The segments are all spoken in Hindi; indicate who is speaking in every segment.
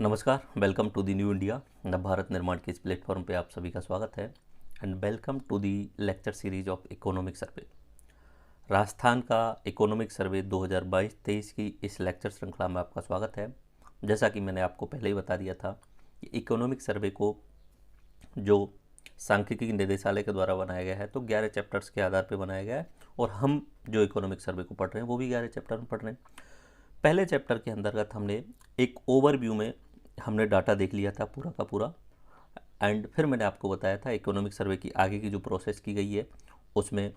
Speaker 1: नमस्कार, welcome to the new India नव भारत निर्माण के इस प्लेटफॉर्म पे आप सभी का स्वागत है and welcome to the lecture series of economic survey. Rajasthan का इकोनॉमिक सर्वे 2022-23 की इस लेक्चर श्रृंखला में आपका स्वागत है। जैसा कि मैंने आपको पहले ही बता दिया था कि इकोनॉमिक सर्वे को जो सांख्यिकी निदेशालय के द्वारा बनाया गया है तो 11 चैप्टर्स के आधार पर बनाया गया है और हम जो इकोनॉमिक सर्वे को पढ़ रहे हैं वो भी 11 चैप्टर में पढ़ रहे हैं। पहले चैप्टर के अंतर्गत हमने एक ओवरव्यू में हमने डाटा देख लिया था पूरा का पूरा एंड फिर मैंने आपको बताया था इकोनॉमिक सर्वे की आगे की जो प्रोसेस की गई है उसमें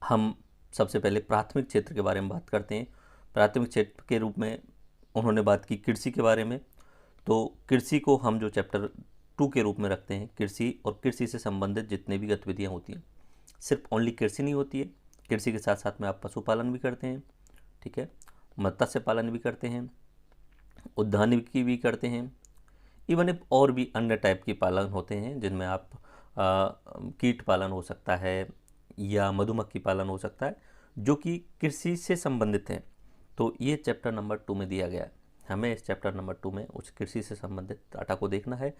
Speaker 1: हम सबसे पहले प्राथमिक क्षेत्र के बारे में बात करते हैं। प्राथमिक क्षेत्र के रूप में उन्होंने बात की कृषि के बारे में, तो कृषि को हम जो चैप्टर 2 के रूप में रखते हैं। कृषि और कृषि से संबंधित जितने भी गतिविधियाँ होती हैं, सिर्फ ओनली कृषि नहीं होती है, कृषि के साथ साथ में आप पशुपालन भी करते हैं, ठीक है, मत्स्य पालन भी करते हैं, उद्यानिकी भी करते हैं, इवन इफ और भी अन्य टाइप के पालन होते हैं जिनमें आप कीट पालन हो सकता है या मधुमक्खी पालन हो सकता है जो कि कृषि से संबंधित हैं। तो ये चैप्टर नंबर 2 में दिया गया है। हमें इस चैप्टर नंबर 2 में उस कृषि से संबंधित डाटा को देखना है।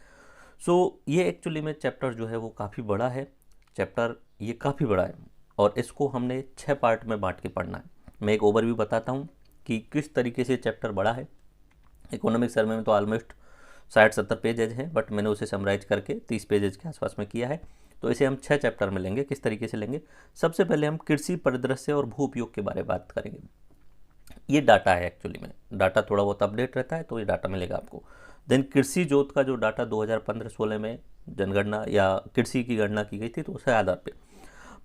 Speaker 1: ये एक्चुअली में चैप्टर जो है वो काफ़ी बड़ा है। चैप्टर ये काफ़ी बड़ा है और इसको हमने 6 पार्ट में बांट के पढ़ना है। मैं एक ओवरव्यू बताता हूँ कि किस तरीके से चैप्टर बड़ा है। इकोनॉमिक सर्वे में तो ऑलमोस्ट 60-70 पेजेज हैं, बट मैंने उसे समराइज करके 30 पेजेज के आसपास में किया है। तो इसे हम 6 चैप्टर में लेंगे। किस तरीके से लेंगे? सबसे पहले हम कृषि परिदृश्य और भू उपयोग के बारे में बात करेंगे। ये डाटा है, एक्चुअली में डाटा थोड़ा बहुत अपडेट रहता है तो ये डाटा मिलेगा आपको। देन कृषि जोत का जो डाटा 2015-16 में जनगणना या कृषि की गणना की गई थी तो उसके आधार पर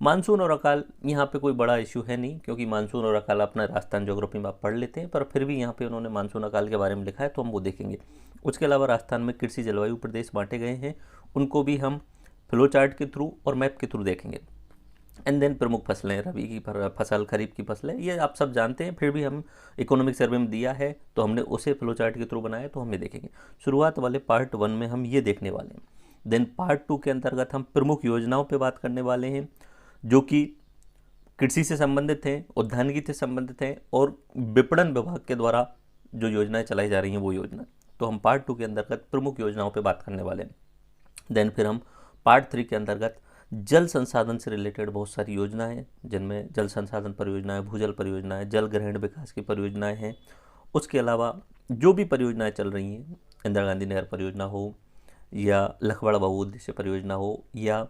Speaker 1: मानसून और अकाल यहाँ पे कोई बड़ा इश्यू है नहीं, क्योंकि मानसून और अकाल अपना राजस्थान ज्योग्राफी में आप पढ़ लेते हैं, पर फिर भी यहाँ पे उन्होंने मानसून अकाल के बारे में लिखा है तो हम वो देखेंगे। उसके अलावा राजस्थान में कृषि जलवायु प्रदेश बांटे गए हैं, उनको भी हम फ्लो चार्ट के थ्रू और मैप के थ्रू देखेंगे। एंड देन प्रमुख फसलें, रबी की फसल, खरीफ की फसलें, ये आप सब जानते हैं, फिर भी हम इकोनॉमिक सर्वे में दिया है तो हमने उसे फ्लो चार्ट के थ्रू बनाया तो हम ये देखेंगे। शुरुआत वाले पार्ट 1 में हम ये देखने वाले हैं। देन पार्ट 2 के अंतर्गत हम प्रमुख योजनाओं पर बात करने वाले हैं जो कि कृषि से संबंधित हैं, उद्यानिकी से संबंधित हैं और विपणन विभाग के द्वारा जो योजनाएं चलाई जा रही हैं वो योजना। तो हम पार्ट 2 के अंतर्गत प्रमुख योजनाओं पे बात करने वाले हैं। देन फिर हम पार्ट 3 के अंतर्गत जल संसाधन से रिलेटेड बहुत सारी योजनाएं हैं, जिनमें जल संसाधन परियोजनाएं, भूजल परियोजनाएं, जल ग्रहण विकास की परियोजनाएं हैं। उसके अलावा जो भी परियोजनाएं चल रही हैं, इंदिरा गांधी नहर परियोजना हो या लखवाड़ा बहुउद्देश्य परियोजना हो या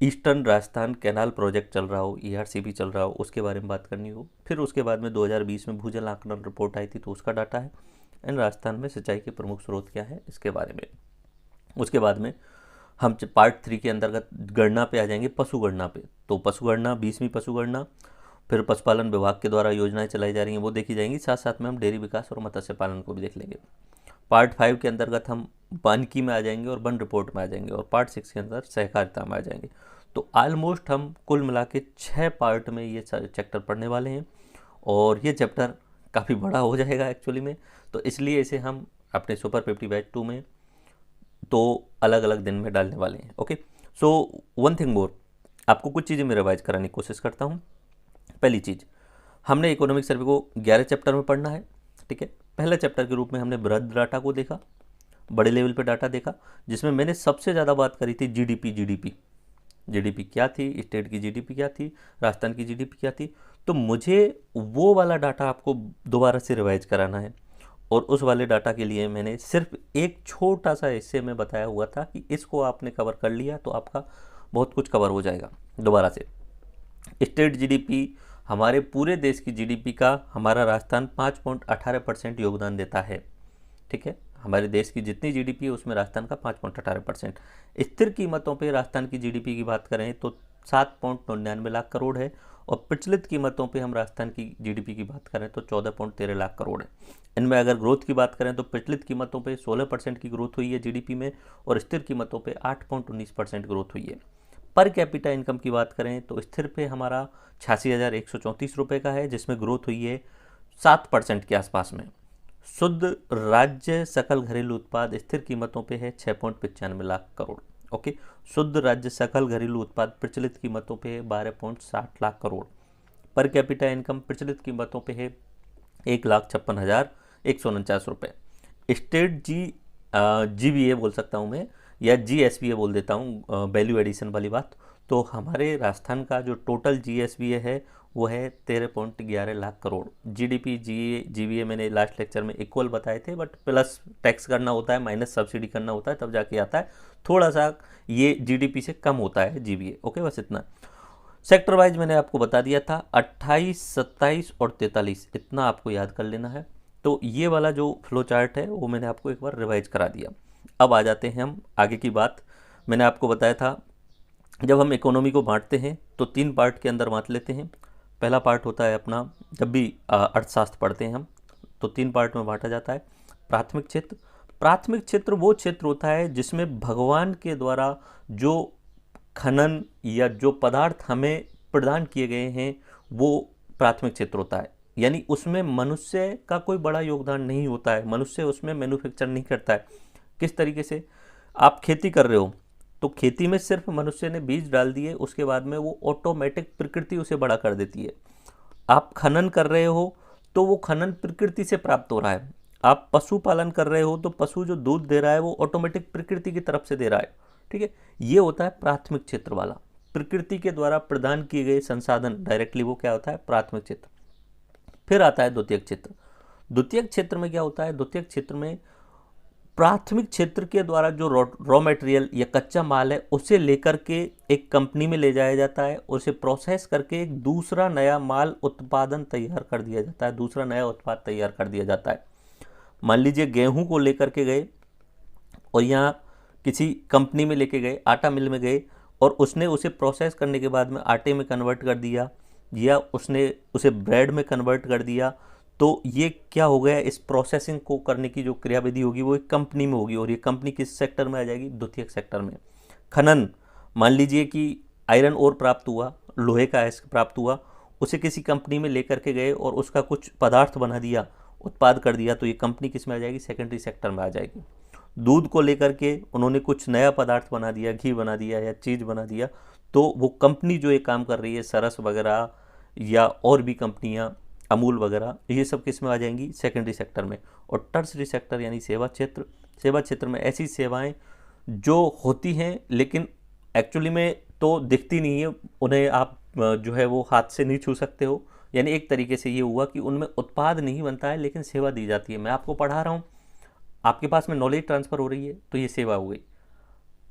Speaker 1: ईस्टर्न राजस्थान कैनाल प्रोजेक्ट चल रहा हो, ERCP चल रहा हो, उसके बारे में बात करनी हो। फिर उसके बाद में 2020 में भूजल आकलन रिपोर्ट आई थी तो उसका डाटा है। एंड राजस्थान में सिंचाई के प्रमुख स्रोत क्या है इसके बारे में। उसके बाद में हम पार्ट 3 के अंतर्गत गणना पे आ जाएंगे, पशुगणना पे। तो पशुगणना, 20वीं पशुगणना, फिर पशुपालन विभाग के द्वारा योजनाएं चलाई जा रही हैं वो देखी जाएंगी। साथ साथ में हम डेयरी विकास और मत्स्य पालन को भी देख लेंगे। पार्ट 5 के अंतर्गत हम वानिकी में आ जाएंगे और वन रिपोर्ट में आ जाएंगे और पार्ट 6 के अंदर सहकारिता में आ जाएंगे। तो ऑलमोस्ट हम कुल मिला के 6 पार्ट में ये चैप्टर पढ़ने वाले हैं और ये चैप्टर काफ़ी बड़ा हो जाएगा एक्चुअली में, तो इसलिए इसे हम अपने सुपर 50 बैच 2 में तो अलग अलग दिन में डालने वाले हैं। Okay, so one thing more, आपको कुछ चीज़ें मैं रिवाइज कराने की कोशिश करता हूँ। पहली चीज़, हमने इकोनॉमिक सर्वे को 11 चैप्टर में पढ़ना है, ठीक है। पहले चैप्टर के रूप में हमने बृहद डाटा को देखा, बड़े लेवल पे डाटा देखा, जिसमें मैंने सबसे ज़्यादा बात करी थी जीडीपी क्या थी, स्टेट की जीडीपी क्या थी, राजस्थान की जीडीपी क्या थी। तो मुझे वो वाला डाटा आपको दोबारा से रिवाइज कराना है और उस वाले डाटा के लिए मैंने सिर्फ एक छोटा सा हिस्से में बताया हुआ था कि इसको आपने कवर कर लिया तो आपका बहुत कुछ कवर हो जाएगा। दोबारा से स्टेट जीडीपी, हमारे पूरे देश की जीडीपी का हमारा राजस्थान 5.18% योगदान देता है, ठीक है। हमारे देश की जितनी जीडीपी है उसमें राजस्थान का 5.18%। स्थिर कीमतों पे राजस्थान की जीडीपी की बात करें तो 7.99 लाख करोड़ है और प्रचलित कीमतों पे हम राजस्थान की जीडीपी की बात करें तो 14.13 लाख करोड़ है। इनमें अगर ग्रोथ की बात करें तो प्रचलित कीमतों पे 16% की ग्रोथ हुई है जीडीपी में और स्थिर कीमतों पे 8.19% ग्रोथ हुई है। पर कैपिटा इनकम की बात करें तो स्थिर पे हमारा 86,134 रुपये का है, जिसमें ग्रोथ हुई है 7% के आसपास में। शुद्ध राज्य सकल घरेलू उत्पाद स्थिर कीमतों पे है 6.95 लाख करोड़। ओके, शुद्ध राज्य सकल घरेलू उत्पाद प्रचलित कीमतों पे है 12.60 lakh crore. Per capita income प्रचलित कीमतों पे है 1,56,149 रुपये। स्टेट GVA बोल सकता हूँ मैं, या GSVA बोल देता हूँ, वैल्यू एडिशन वाली बात। तो हमारे राजस्थान का जो टोटल GSVA है वो है 13.11 लाख करोड़। GDP GVA मैंने लास्ट लेक्चर में इक्वल बताए थे, बट प्लस टैक्स करना होता है, माइनस सब्सिडी करना होता है, तब जाके आता है। थोड़ा सा ये GDP से कम होता है GVA। ओके, बस इतना। सेक्टर वाइज मैंने आपको बता दिया था, 28, 27 और 43, इतना आपको याद कर लेना है। तो ये वाला जो फ्लो चार्ट है वो मैंने आपको एक बार रिवाइज करा दिया। अब आ जाते हैं हम आगे की बात। मैंने आपको बताया था जब हम इकोनॉमी को बांटते हैं तो 3 पार्ट के अंदर बांट लेते हैं। पहला पार्ट होता है अपना, जब भी अर्थशास्त्र पढ़ते हैं हम तो 3 पार्ट में बांटा जाता है। प्राथमिक क्षेत्र, प्राथमिक क्षेत्र वो क्षेत्र होता है जिसमें भगवान के द्वारा जो खनन या जो पदार्थ हमें प्रदान किए गए हैं वो प्राथमिक क्षेत्र होता है। यानी उसमें मनुष्य का कोई बड़ा योगदान नहीं होता है, मनुष्य उसमें मैन्युफैक्चर नहीं करता है। किस तरीके से, आप खेती कर रहे हो तो खेती में सिर्फ मनुष्य ने बीज डाल दिए, उसके बाद में वो ऑटोमेटिक प्रकृति उसे बड़ा कर देती है। आप खनन कर रहे हो तो वो खनन प्रकृति से प्राप्त हो रहा है। आप पशुपालन कर रहे हो तो पशु जो दूध दे रहा है वो ऑटोमेटिक प्रकृति की तरफ से दे रहा है। ठीक है, ये होता है प्राथमिक क्षेत्र वाला, प्रकृति के द्वारा प्रदान किए गए संसाधन डायरेक्टली, वो क्या होता है प्राथमिक क्षेत्र। फिर आता है द्वितीयक क्षेत्र। द्वितीयक क्षेत्र में क्या होता है, द्वितीयक क्षेत्र में प्राथमिक क्षेत्र के द्वारा जो रॉ मटेरियल या कच्चा माल है उसे लेकर के एक कंपनी में ले जाया जाता है, उसे प्रोसेस करके एक दूसरा नया माल उत्पादन तैयार कर दिया जाता है, दूसरा नया उत्पाद तैयार कर दिया जाता है। मान लीजिए गेहूं को लेकर के गए और यहाँ किसी कंपनी में लेके गए, आटा मिल में गए, और उसने उसे प्रोसेस करने के बाद में आटे में कन्वर्ट कर दिया या उसने उसे ब्रेड में कन्वर्ट कर दिया। तो ये क्या हो गया, इस प्रोसेसिंग को करने की जो क्रियाविधि होगी वो एक कंपनी में होगी, और ये कंपनी किस सेक्टर में आ जाएगी, द्वितीयक सेक्टर में। खनन, मान लीजिए कि आयरन ओर प्राप्त हुआ, लोहे का अयस्क प्राप्त हुआ, उसे किसी कंपनी में लेकर के गए और उसका कुछ पदार्थ बना दिया, उत्पाद कर दिया, तो ये कंपनी किस में आ जाएगी, सेकेंडरी सेक्टर में आ जाएगी। दूध को लेकर के उन्होंने कुछ नया पदार्थ बना दिया, घी बना दिया या चीज़ बना दिया, तो वो कंपनी जो ये काम कर रही है, सरस वगैरह या और भी कंपनियां, अमूल वगैरह, ये सब किस में आ जाएंगी, सेकेंडरी सेक्टर में। और टर्सरी सेक्टर यानी सेवा क्षेत्र, सेवा क्षेत्र में ऐसी सेवाएं जो होती हैं लेकिन एक्चुअली में तो दिखती नहीं है, उन्हें आप जो है वो हाथ से नहीं छू सकते हो। यानी एक तरीके से ये हुआ कि उनमें उत्पाद नहीं बनता है लेकिन सेवा दी जाती है। मैं आपको पढ़ा रहा हूँ, आपके पास में नॉलेज ट्रांसफ़र हो रही है, तो ये सेवा हो गई।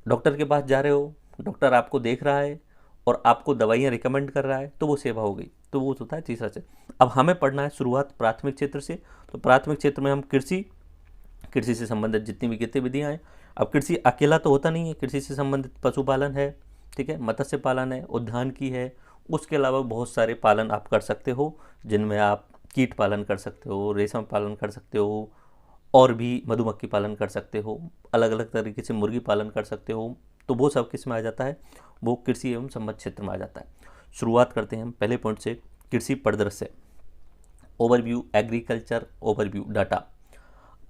Speaker 1: डॉक्टर के पास जा रहे हो, डॉक्टर आपको देख रहा है और आपको दवाइयाँ रिकमेंड कर रहा है, तो वो सेवा हो गई। तो वो होता है तीसरा से। अब हमें पढ़ना है शुरुआत प्राथमिक क्षेत्र से। तो प्राथमिक क्षेत्र में हम कृषि, कृषि से संबंधित जितनी भी गतिविधियाँ हैं। अब कृषि अकेला तो होता नहीं है, कृषि से संबंधित पशुपालन है, ठीक है, मत्स्य पालन है, उद्यानिकी है, उसके अलावा बहुत सारे पालन आप कर सकते हो, जिनमें आप कीट पालन कर सकते हो, रेशम पालन कर सकते हो, और भी मधुमक्खी पालन कर सकते हो, अलग अलग तरीके से मुर्गी पालन कर सकते हो। तो वो सब किस में आ जाता है, वो कृषि एवं संबद्ध क्षेत्र में आ जाता है। शुरुआत करते हैं हम पहले पॉइंट से, कृषि परिदृश्य, ओवरव्यू, एग्रीकल्चर ओवरव्यू, डाटा।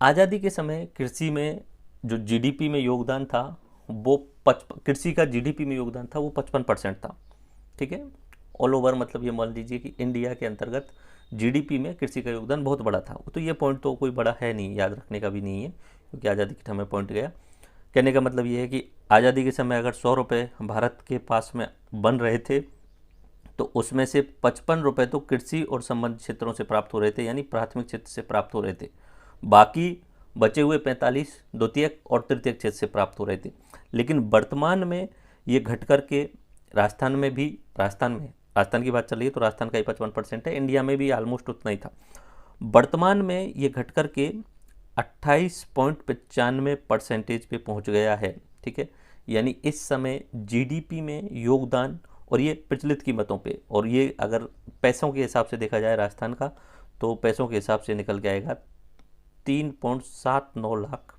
Speaker 1: आज़ादी के समय कृषि में जो जीडीपी में योगदान था वो कृषि का जीडीपी में योगदान था वो 55% था। ठीक है, ऑल ओवर, मतलब ये मान लीजिए कि इंडिया के अंतर्गत जीडीपी में कृषि का योगदान बहुत बड़ा था। तो ये पॉइंट तो कोई बड़ा है नहीं, याद रखने का भी नहीं है, क्योंकि आज़ादी के समय पॉइंट गया। कहने का मतलब ये है कि आज़ादी के समय अगर 100 रुपये भारत के पास में बन रहे थे तो उसमें से 55 रुपये तो कृषि और संबद्ध क्षेत्रों से प्राप्त हो रहे थे, यानी प्राथमिक क्षेत्र से प्राप्त हो रहे थे। बाकी बचे हुए 45 द्वितीयक और तृतीयक क्षेत्र से प्राप्त हो रहे थे। लेकिन वर्तमान में ये घट करके राजस्थान में भी, राजस्थान की बात चल रही है तो राजस्थान का ही 55% है, इंडिया में भी ऑलमोस्ट उतना ही था। वर्तमान में ये घट करके 28.95% पे पहुंच गया है। ठीक है, यानी इस समय जीडीपी में योगदान, और ये प्रचलित कीमतों पे, और ये अगर पैसों के हिसाब से देखा जाए राजस्थान का, तो पैसों के हिसाब से निकल के आएगा 3.79 लाख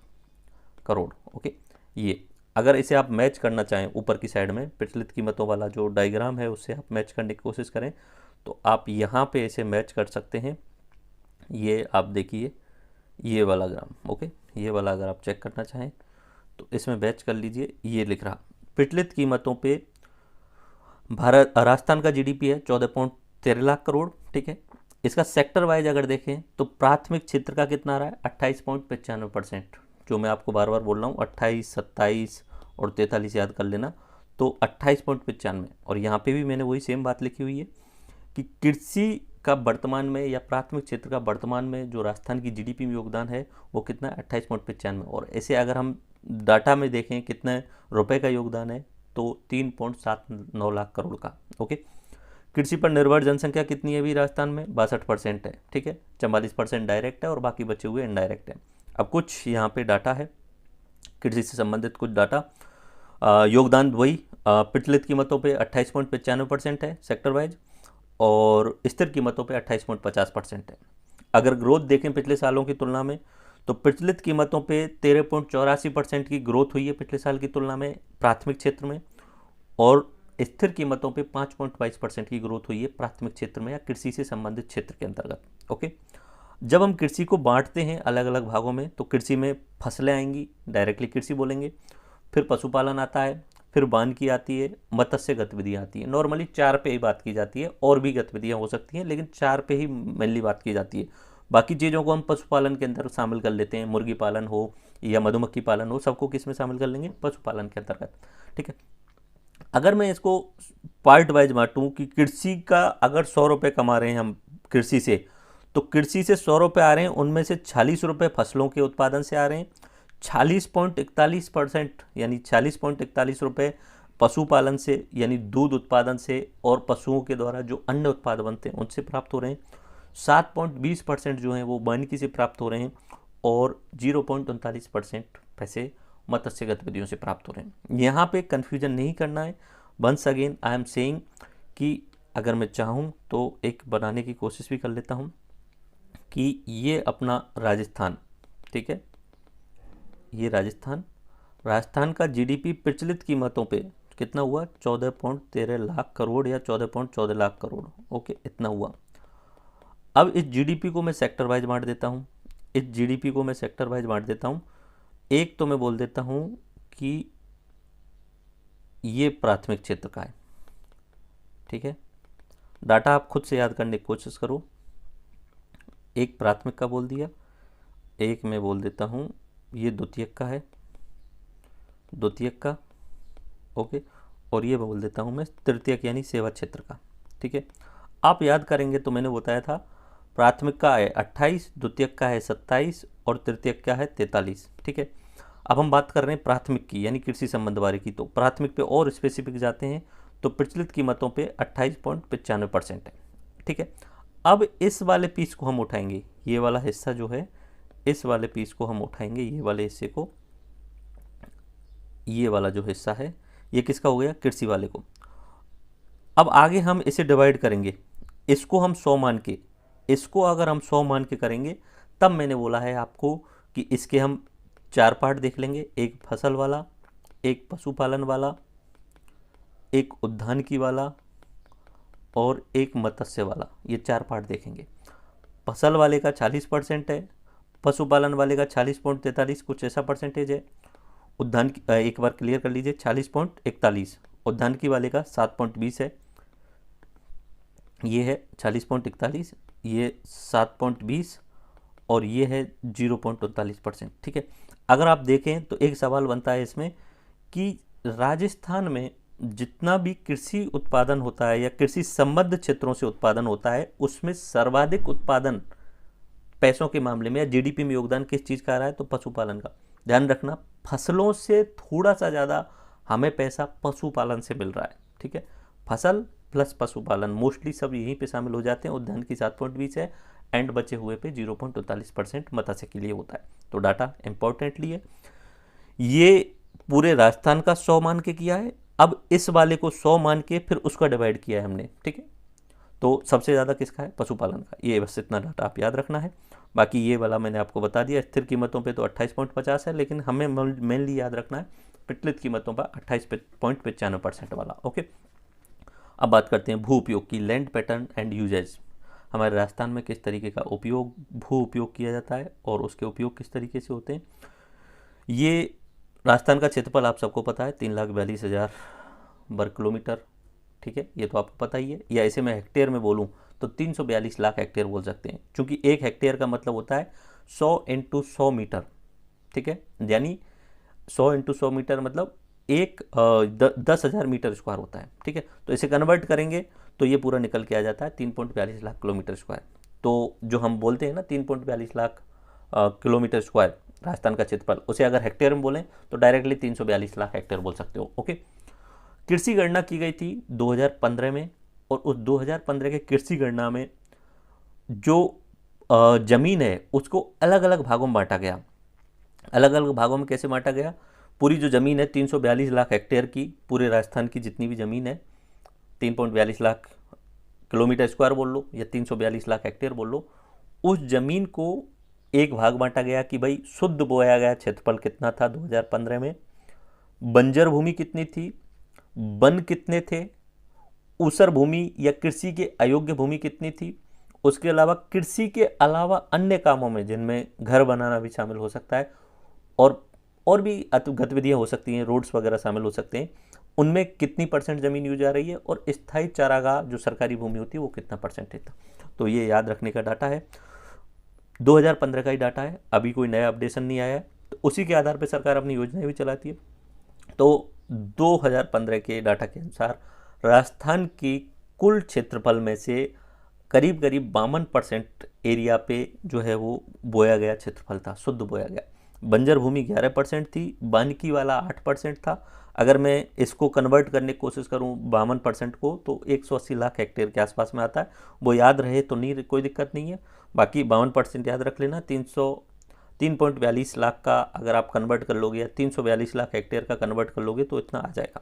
Speaker 1: करोड़। ओके, ये अगर इसे आप मैच करना चाहें, ऊपर की साइड में प्रचलित कीमतों वाला जो डायग्राम है उससे आप मैच करने की कोशिश करें तो आप यहाँ पे इसे मैच कर सकते हैं। ये आप देखिए, ये वाला ग्राम, ओके, ये वाला अगर आप चेक करना चाहें तो इसमें मैच कर लीजिए। ये लिख रहा प्रचलित कीमतों पे राजस्थान का जीडीपी है 14.13 लाख करोड़। ठीक है, इसका सेक्टर वाइज अगर देखें तो प्राथमिक क्षेत्र का कितना आ रहा है 28.95%, जो मैं आपको बार बार बोल रहा हूँ 28, 27 और 43 याद कर लेना, तो 28.95। और यहाँ पे भी मैंने वही सेम बात लिखी हुई है कि कृषि का वर्तमान में या प्राथमिक क्षेत्र का वर्तमान में जो राजस्थान की जीडीपी में योगदान है वो कितना है 28.95। और ऐसे अगर हम डाटा में देखें कितने रुपए का योगदान है तो 3.79 लाख करोड़ का। ओके, कृषि पर निर्भर जनसंख्या कितनी है अभी राजस्थान में 62% है। ठीक है, 44% डायरेक्ट है और बाकी बचे हुए इनडायरेक्ट है। अब कुछ यहाँ पे डाटा है कृषि से संबंधित, कुछ डाटा। योगदान वही प्रचलित कीमतों पे 28.95% है सेक्टर वाइज, और स्थिर कीमतों पे 28.50% है। अगर ग्रोथ देखें पिछले सालों की तुलना में तो प्रचलित कीमतों पे 13.84% की ग्रोथ हुई है पिछले साल की तुलना में प्राथमिक क्षेत्र में, और स्थिर कीमतों पे 5.22% की ग्रोथ हुई है प्राथमिक क्षेत्र में या कृषि से संबंधित क्षेत्र के अंतर्गत। ओके, जब हम कृषि को बांटते हैं अलग अलग भागों में तो कृषि में फसलें आएंगी, डायरेक्टली कृषि बोलेंगे, फिर पशुपालन आता है, फिर वानिकी आती है, मत्स्य गतिविधियाँ आती है। नॉर्मली 4 पे ही बात की जाती है, और भी गतिविधियाँ हो सकती हैं लेकिन 4 पे ही मेनली बात की जाती है। बाकी चीज़ों को हम पशुपालन के अंदर शामिल कर लेते हैं, मुर्गी पालन हो या मधुमक्खी पालन हो, सबको किस में शामिल कर लेंगे, पशुपालन के अंतर्गत। ठीक है, अगर मैं इसको पार्ट वाइज बांटूँ कि कृषि का अगर 100 रुपये कमा रहे हैं हम कृषि से, तो कृषि से 100 रुपये आ रहे हैं, उनमें से 46 रुपये फसलों के उत्पादन से आ रहे हैं, 40.41% यानी 40.41 रुपये पशुपालन से यानी दूध उत्पादन से और पशुओं के द्वारा जो अन्य उत्पाद बनते हैं उनसे प्राप्त हो रहे हैं, 7.20% जो हैं वो वानिकी से प्राप्त हो रहे हैं, और 0.39% पैसे मत्स्य गतिविधियों से प्राप्त हो रहे हैं। यहाँ पे कन्फ्यूजन नहीं करना है। Once again I am saying कि अगर मैं चाहूँ तो एक बनाने की कोशिश भी कर लेता हूँ कि ये अपना राजस्थान, ठीक है, ये राजस्थान का जीडीपी प्रचलित कीमतों पे कितना हुआ 14.13 लाख करोड़ या 14.14 लाख करोड़। ओके, इतना हुआ। अब इस जीडीपी को मैं सेक्टर वाइज बांट देता हूँ। एक तो मैं बोल देता हूँ कि ये प्राथमिक क्षेत्र का है। ठीक है, डाटा आप खुद से याद करने की कोशिश करो। एक प्राथमिक का बोल दिया, एक मैं बोल देता हूँ ये द्वितीयक का। ओके, और ये बोल देता हूँ मैं तृतीयक यानी सेवा क्षेत्र का। ठीक है, आप याद करेंगे तो मैंने बताया था प्राथमिक का है 28, द्वितीयक का है 27 और तृतीयक का है 43। ठीक है, अब हम बात कर रहे हैं प्राथमिक की यानी कृषि संबंध वाले की, तो प्राथमिक पे और स्पेसिफिक जाते हैं तो प्रचलित कीमतों पे 28.95% है। ठीक है, अब इस वाले पीस को हम उठाएंगे, ये वाला हिस्सा जो है इस वाले पीस को हम उठाएंगे, ये वाले हिस्से को, ये वाला जो हिस्सा है ये किसका हो गया, कृषि वाले को। अब आगे हम इसे डिवाइड करेंगे, इसको हम 100 मान के, इसको अगर हम 100 मान के करेंगे तब मैंने बोला है आपको कि इसके हम 4 पार्ट देख लेंगे, एक फसल वाला, एक पशुपालन वाला, एक उद्यानिकी वाला और एक मत्स्य वाला। ये 4 पार्ट देखेंगे। फसल वाले का 40% है, पशुपालन वाले का 40.43 कुछ ऐसा परसेंटेज है, उद्यान एक बार क्लियर कर लीजिए 40.41, उद्यानिकी वाले का 7.20 है, ये है 40.41, ये 7.20 और ये है 0.39%। ठीक है, अगर आप देखें तो एक सवाल बनता है इसमें कि राजस्थान में जितना भी कृषि उत्पादन होता है या कृषि संबद्ध क्षेत्रों से उत्पादन होता है उसमें सर्वाधिक उत्पादन पैसों के मामले में या जीडीपी में योगदान किस चीज़ का आ रहा है, तो पशुपालन का। ध्यान रखना, फसलों से थोड़ा सा ज़्यादा हमें पैसा पशुपालन से मिल रहा है। ठीक है, फसल प्लस पशुपालन मोस्टली सब यहीं पे शामिल हो जाते हैं। उद्यान की 7.20 है एंड बचे हुए पे 0.43% मत्स्य के लिए होता है। तो डाटा इंपॉर्टेंटली है, ये पूरे राजस्थान का 100 मान के किया है। अब इस वाले को 100 मान के फिर उसका डिवाइड किया है हमने। ठीक है, तो सबसे ज़्यादा किसका है, पशुपालन का। ये बस इतना डाटा आप याद रखना है। बाकी ये वाला मैंने आपको बता दिया, स्थिर कीमतों पे तो 28.50 है, लेकिन हमें मेनली याद रखना है प्रचलित कीमतों पर 28.95% वाला। ओके, अब बात करते हैं भू उपयोग की, लैंड पैटर्न एंड यूजेज। हमारे राजस्थान में किस तरीके का उपयोग, भू उपयोग किया जाता है और उसके उपयोग किस तरीके से होते हैं। ये राजस्थान का क्षेत्रफल आप सबको पता है 3,42,000 वर्ग किलोमीटर। ठीक है, ये तो आपको पता ही है, या इसे मैं हेक्टेयर में बोलूँ तो 342 लाख हेक्टेयर बोल सकते हैं, क्योंकि एक हेक्टेयर का मतलब होता है 100 इंटू 100 मीटर, ठीक है, यानी 100 इंटू 100 मीटर मतलब 10,000 मीटर स्क्वायर होता है, ठीक है। तो इसे कन्वर्ट करेंगे तो ये पूरा निकल के आ जाता है 3.42 लाख किलोमीटर स्क्वायर। तो जो हम बोलते हैं ना 3.42 लाख किलोमीटर स्क्वायर राजस्थान का क्षेत्रफल, उसे अगर हेक्टेयर में बोलें तो डायरेक्टली 342 लाख हेक्टेयर बोल सकते हो, ओके। कृषि गणना की गई थी 2015 में, और उस 2015 के कृषि गणना में जो जमीन है उसको अलग अलग भागों में बांटा गया। अलग अलग भागों में कैसे बांटा गया? पूरी जो ज़मीन है 342 लाख हेक्टेयर की, पूरे राजस्थान की जितनी भी ज़मीन है 3.42 लाख किलोमीटर स्क्वायर बोल लो या 342 लाख हेक्टेयर बोल लो, उस ज़मीन को एक भाग बांटा गया कि भाई शुद्ध बोया गया क्षेत्रफल कितना था 2015 में, बंजर भूमि कितनी थी, वन कितने थे, ऊसर भूमि या कृषि के अयोग्य भूमि कितनी थी, उसके अलावा कृषि के अलावा अन्य कामों में जिनमें घर बनाना भी शामिल हो सकता है और भी गतिविधियां हो सकती हैं, रोड्स वगैरह शामिल हो सकते हैं, उनमें कितनी परसेंट ज़मीन यूज आ रही है, और स्थायी चारागाह जो सरकारी भूमि होती है वो कितना परसेंटेज था। तो ये याद रखने का डाटा है, 2015 का ही डाटा है, अभी कोई नया अपडेशन नहीं आया है, तो उसी के आधार पर सरकार अपनी योजनाएं भी चलाती है। तो 2015 के डाटा के अनुसार राजस्थान की कुल क्षेत्रफल में से करीब करीब 52% एरिया पे जो है वो बोया गया क्षेत्रफल था, शुद्ध बोया गया। बंजर भूमि 11% थी, वानिकी वाला 8% था। अगर मैं इसको कन्वर्ट करने की कोशिश करूं 52% को, तो 180 लाख हेक्टेयर के आसपास में आता है। वो याद रहे तो नहीं, कोई दिक्कत नहीं है, बाकी 52% याद रख लेना। 3.42 लाख का अगर आप कन्वर्ट कर लोगे या 342 लाख हेक्टेयर का कन्वर्ट कर लोगे तो इतना आ जाएगा।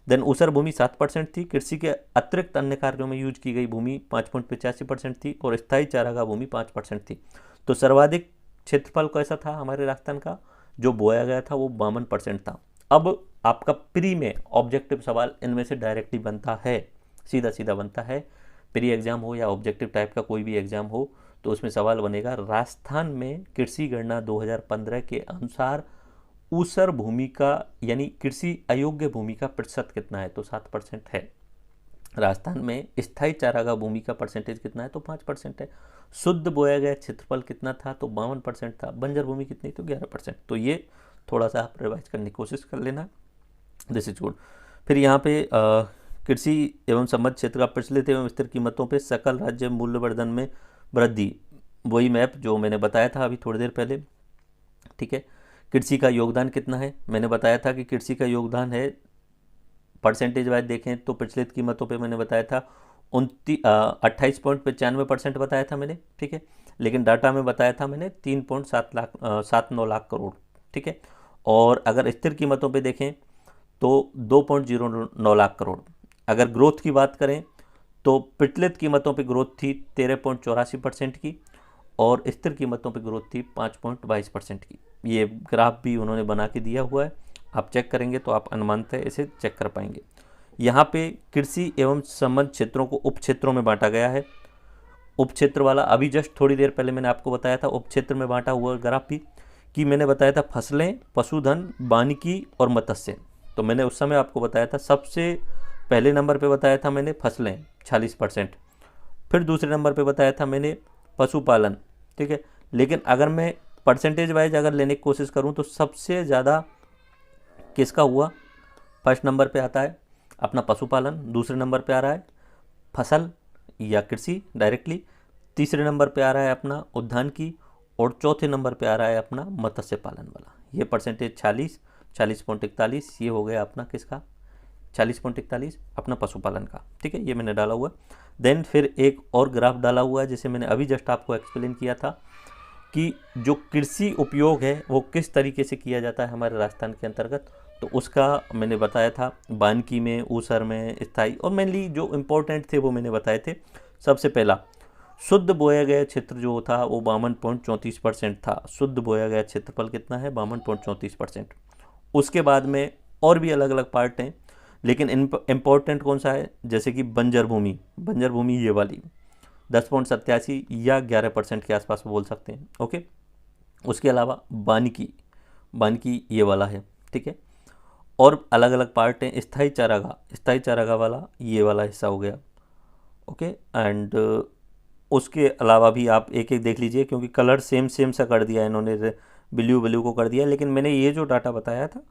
Speaker 1: देन ऊसर भूमि 7% थी, कृषि के अतिरिक्त अन्य कार्यों में यूज की गई भूमि 5.85% थी, और स्थायी चारागाह भूमि 5% थी। तो सर्वाधिक क्षेत्रफल कैसा था हमारे राजस्थान का, जो बोया गया था वो 52% था। अब आपका प्री में ऑब्जेक्टिव सवाल इनमें से डायरेक्टली बनता है, सीधा सीधा बनता है। प्री एग्जाम हो या ऑब्जेक्टिव टाइप का कोई भी एग्जाम हो तो उसमें सवाल बनेगा राजस्थान में कृषि गणना 2015 के अनुसार ऊसर भूमि का यानी कृषि अयोग्य भूमि का प्रतिशत कितना है, तो 7% है। राजस्थान में स्थायी चारागाह भूमि का परसेंटेज कितना है, तो 5% है। शुद्ध बोया गया क्षेत्रफल कितना था, तो 52% था। बंजर भूमि कितनी, तो 11%। तो ये थोड़ा सा आप रिवाइज करने की कोशिश कर लेना, दिस इज गुड। फिर यहाँ पे कृषि एवं संबद्ध क्षेत्र का प्रचलित एवं स्थिर कीमतों पे सकल राज्य मूल्यवर्धन में वृद्धि, वही मैप जो मैंने बताया था अभी थोड़ी देर पहले, ठीक है। कृषि का योगदान कितना है, मैंने बताया था कि कृषि का योगदान है परसेंटेज वाइज देखें तो प्रचलित कीमतों पे मैंने बताया था 28.95% बताया था मैंने, ठीक है। लेकिन डाटा में बताया था मैंने 3.79 लाख करोड़, ठीक है। और अगर स्थिर कीमतों पे देखें तो 2.09 लाख करोड़। अगर ग्रोथ की बात करें तो प्रचलित कीमतों पे ग्रोथ थी 13.84% की, और स्थिर कीमतों पे ग्रोथ थी 5.22% की। ये ग्राफ भी उन्होंने बना के दिया हुआ है, आप चेक करेंगे तो आप अनुमानतः इसे चेक कर पाएंगे। यहाँ पे कृषि एवं संबद्ध क्षेत्रों को उप क्षेत्रों में बांटा गया है। उप क्षेत्र वाला अभी जस्ट थोड़ी देर पहले मैंने आपको बताया था, उप क्षेत्र में बांटा हुआ ग्राफ भी, कि मैंने बताया था फसलें, पशुधन, वानिकी और मत्स्य। तो मैंने उस समय आपको बताया था सबसे पहले नंबर पे बताया था मैंने फसलें 46%, फिर दूसरे नंबर पे बताया था मैंने पशुपालन, ठीक है। लेकिन अगर मैं परसेंटेज वाइज अगर लेने की कोशिश करूं तो सबसे ज़्यादा किसका हुआ, फर्स्ट नंबर पे आता है अपना पशुपालन, दूसरे नंबर पे आ रहा है फसल या कृषि डायरेक्टली, तीसरे नंबर पे आ रहा है अपना उद्यानिकी, और चौथे नंबर पे आ रहा है अपना मत्स्य पालन वाला। ये परसेंटेज 40.41 ये हो गया अपना किसका, 40.41 अपना पशुपालन का, ठीक है। ये मैंने डाला हुआ। देन फिर एक और ग्राफ डाला हुआ है जिसे मैंने अभी जस्ट आपको एक्सप्लेन किया था कि जो कृषि उपयोग है वो किस तरीके से किया जाता है हमारे राजस्थान के अंतर्गत, तो उसका मैंने बताया था वानिकी में, ऊसर में, स्थायी, और मेनली जो इम्पोर्टेंट थे वो मैंने बताए थे। सबसे पहला शुद्ध बोया गया क्षेत्र जो था वो 52.34% था। शुद्ध बोया गया क्षेत्रफल कितना है, 52.34%। उसके बाद में और भी अलग अलग पार्ट हैं, लेकिन इम्पोर्टेंट कौन सा है, जैसे कि बंजर भूमि, बंजर भूमि ये वाली 10.87 या 11% के आसपास बोल सकते हैं, ओके। उसके अलावा वानिकी, वानिकी ये वाला है, ठीक है। और अलग अलग पार्ट हैं। स्थायी चारागाह, स्थायी चारागाह वाला ये वाला हिस्सा हो गया, ओके। एंड उसके अलावा भी आप एक एक देख लीजिए, क्योंकि कलर सेम सेम सा कर दिया इन्होंने, ब्लू ब्लू को कर दिया, लेकिन मैंने ये जो डाटा बताया था,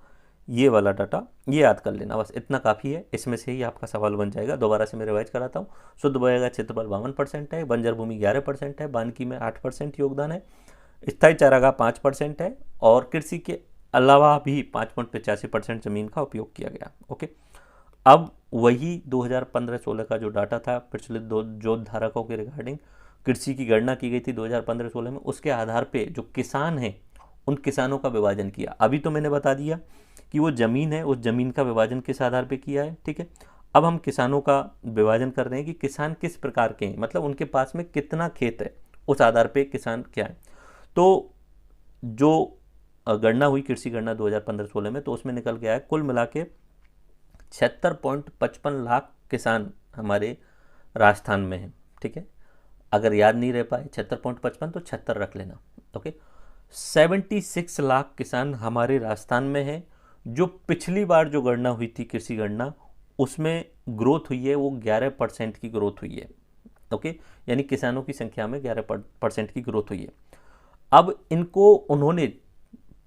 Speaker 1: ये वाला डाटा ये याद कर लेना, बस इतना काफ़ी है। इसमें से ही आपका सवाल बन जाएगा। दोबारा से मैं रिवाइज कराता हूँ। शुद्ध बोएगा क्षेत्रफल 52% है, बंजर भूमि 11% है, वानिकी में 8% योगदान है, स्थायी चारागाह 5% है, और कृषि के अलावा भी 5.85% जमीन का उपयोग किया गया। ओके, अब वही 2015-16 का जो डाटा था पिछले दो जोत धारकों के रिगार्डिंग कृषि की गणना की गई थी 2015-16 में, उसके आधार पे जो किसान हैं उन किसानों का विभाजन किया। अभी तो मैंने बता दिया कि वो ज़मीन है, उस ज़मीन का विभाजन किस आधार पे किया है, ठीक है। अब हम किसानों का विभाजन कर रहे हैं कि किसान किस प्रकार के हैं, मतलब उनके पास में कितना खेत है, उस आधार पे किसान क्या है। तो जो गणना हुई कृषि गणना 2015-16 में, तो उसमें निकल गया है कुल मिला के 76.55 लाख किसान हमारे राजस्थान में हैं, ठीक है। अगर याद नहीं रह पाए 76.55 तो 76 रख लेना। ओके, 76 लाख किसान हमारे राजस्थान में हैं। जो पिछली बार जो गणना हुई थी कृषि गणना, उसमें ग्रोथ हुई है वो 11% की ग्रोथ हुई है। ओके, यानी किसानों की संख्या में 11% की ग्रोथ हुई है। अब इनको उन्होंने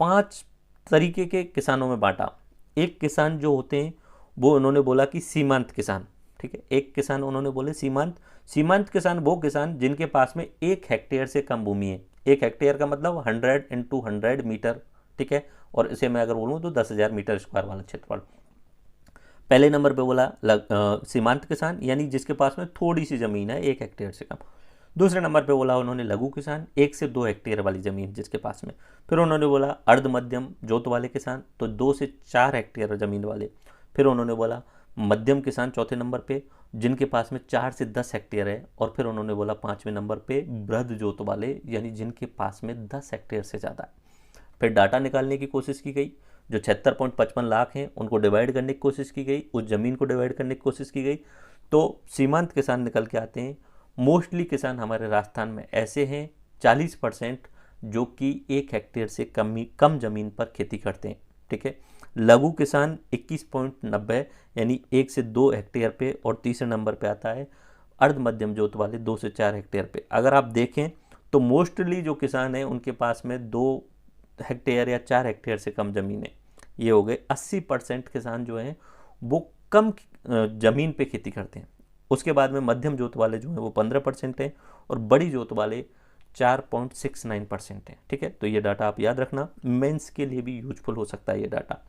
Speaker 1: 5 तरीके के किसानों में बांटा। एक किसान जो होते हैं वो उन्होंने बोला कि सीमांत किसान, ठीक है। एक किसान उन्होंने बोले सीमांत किसान वो किसान जिनके पास में 1 हेक्टेयर से कम भूमि है। 1 हेक्टेयर का मतलब 100 × 100 मीटर, ठीक है। और इसे मैं अगर बोलूँ तो 10,000 मीटर स्क्वायर वाला क्षेत्रफल। पहले नंबर पे बोला सीमांत किसान, यानी जिसके पास में थोड़ी सी ज़मीन है 1 हेक्टेयर से कम। दूसरे नंबर पे बोला उन्होंने लघु किसान, 1 से 2 हेक्टेयर वाली ज़मीन जिसके पास में। फिर उन्होंने बोला अर्ध मध्यम जोत वाले किसान, तो 2 से 4 हेक्टेयर ज़मीन वाले। फिर उन्होंने बोला मध्यम किसान चौथे नंबर पे, जिनके पास में 4 से 10 हेक्टेयर है। और फिर उन्होंने बोला 5वें नंबर पे वृहद जोत वाले, यानी जिनके पास में 10 हेक्टेयर से ज़्यादा है। फिर डाटा निकालने की कोशिश की गई, जो 76.55 लाख हैं उनको डिवाइड करने की कोशिश की गई, उस ज़मीन को डिवाइड करने की कोशिश की गई, तो सीमांत किसान निकल के आते हैं। मोस्टली किसान हमारे राजस्थान में ऐसे हैं 40% जो कि 1 हेक्टेयर से कम ज़मीन पर खेती करते हैं, ठीक है। लघु किसान 21.90 यानी 1 से 2 हेक्टेयर पे, और तीसरे नंबर पे आता है अर्ध मध्यम जोत वाले 2 से 4 हेक्टेयर पे। अगर आप देखें तो मोस्टली जो किसान हैं उनके पास में 2 हेक्टेयर या 4 हेक्टेयर से कम ज़मीन है। ये हो गए 80% किसान जो हैं वो कम ज़मीन पे खेती करते हैं। उसके बाद में मध्यम जोत वाले जो हैं वो 15% हैं, और बड़ी जोत वाले 4.69% हैं, ठीक है। तो ये डाटा आप याद रखना, मेंस के लिए भी यूजफुल हो सकता है ये डाटा।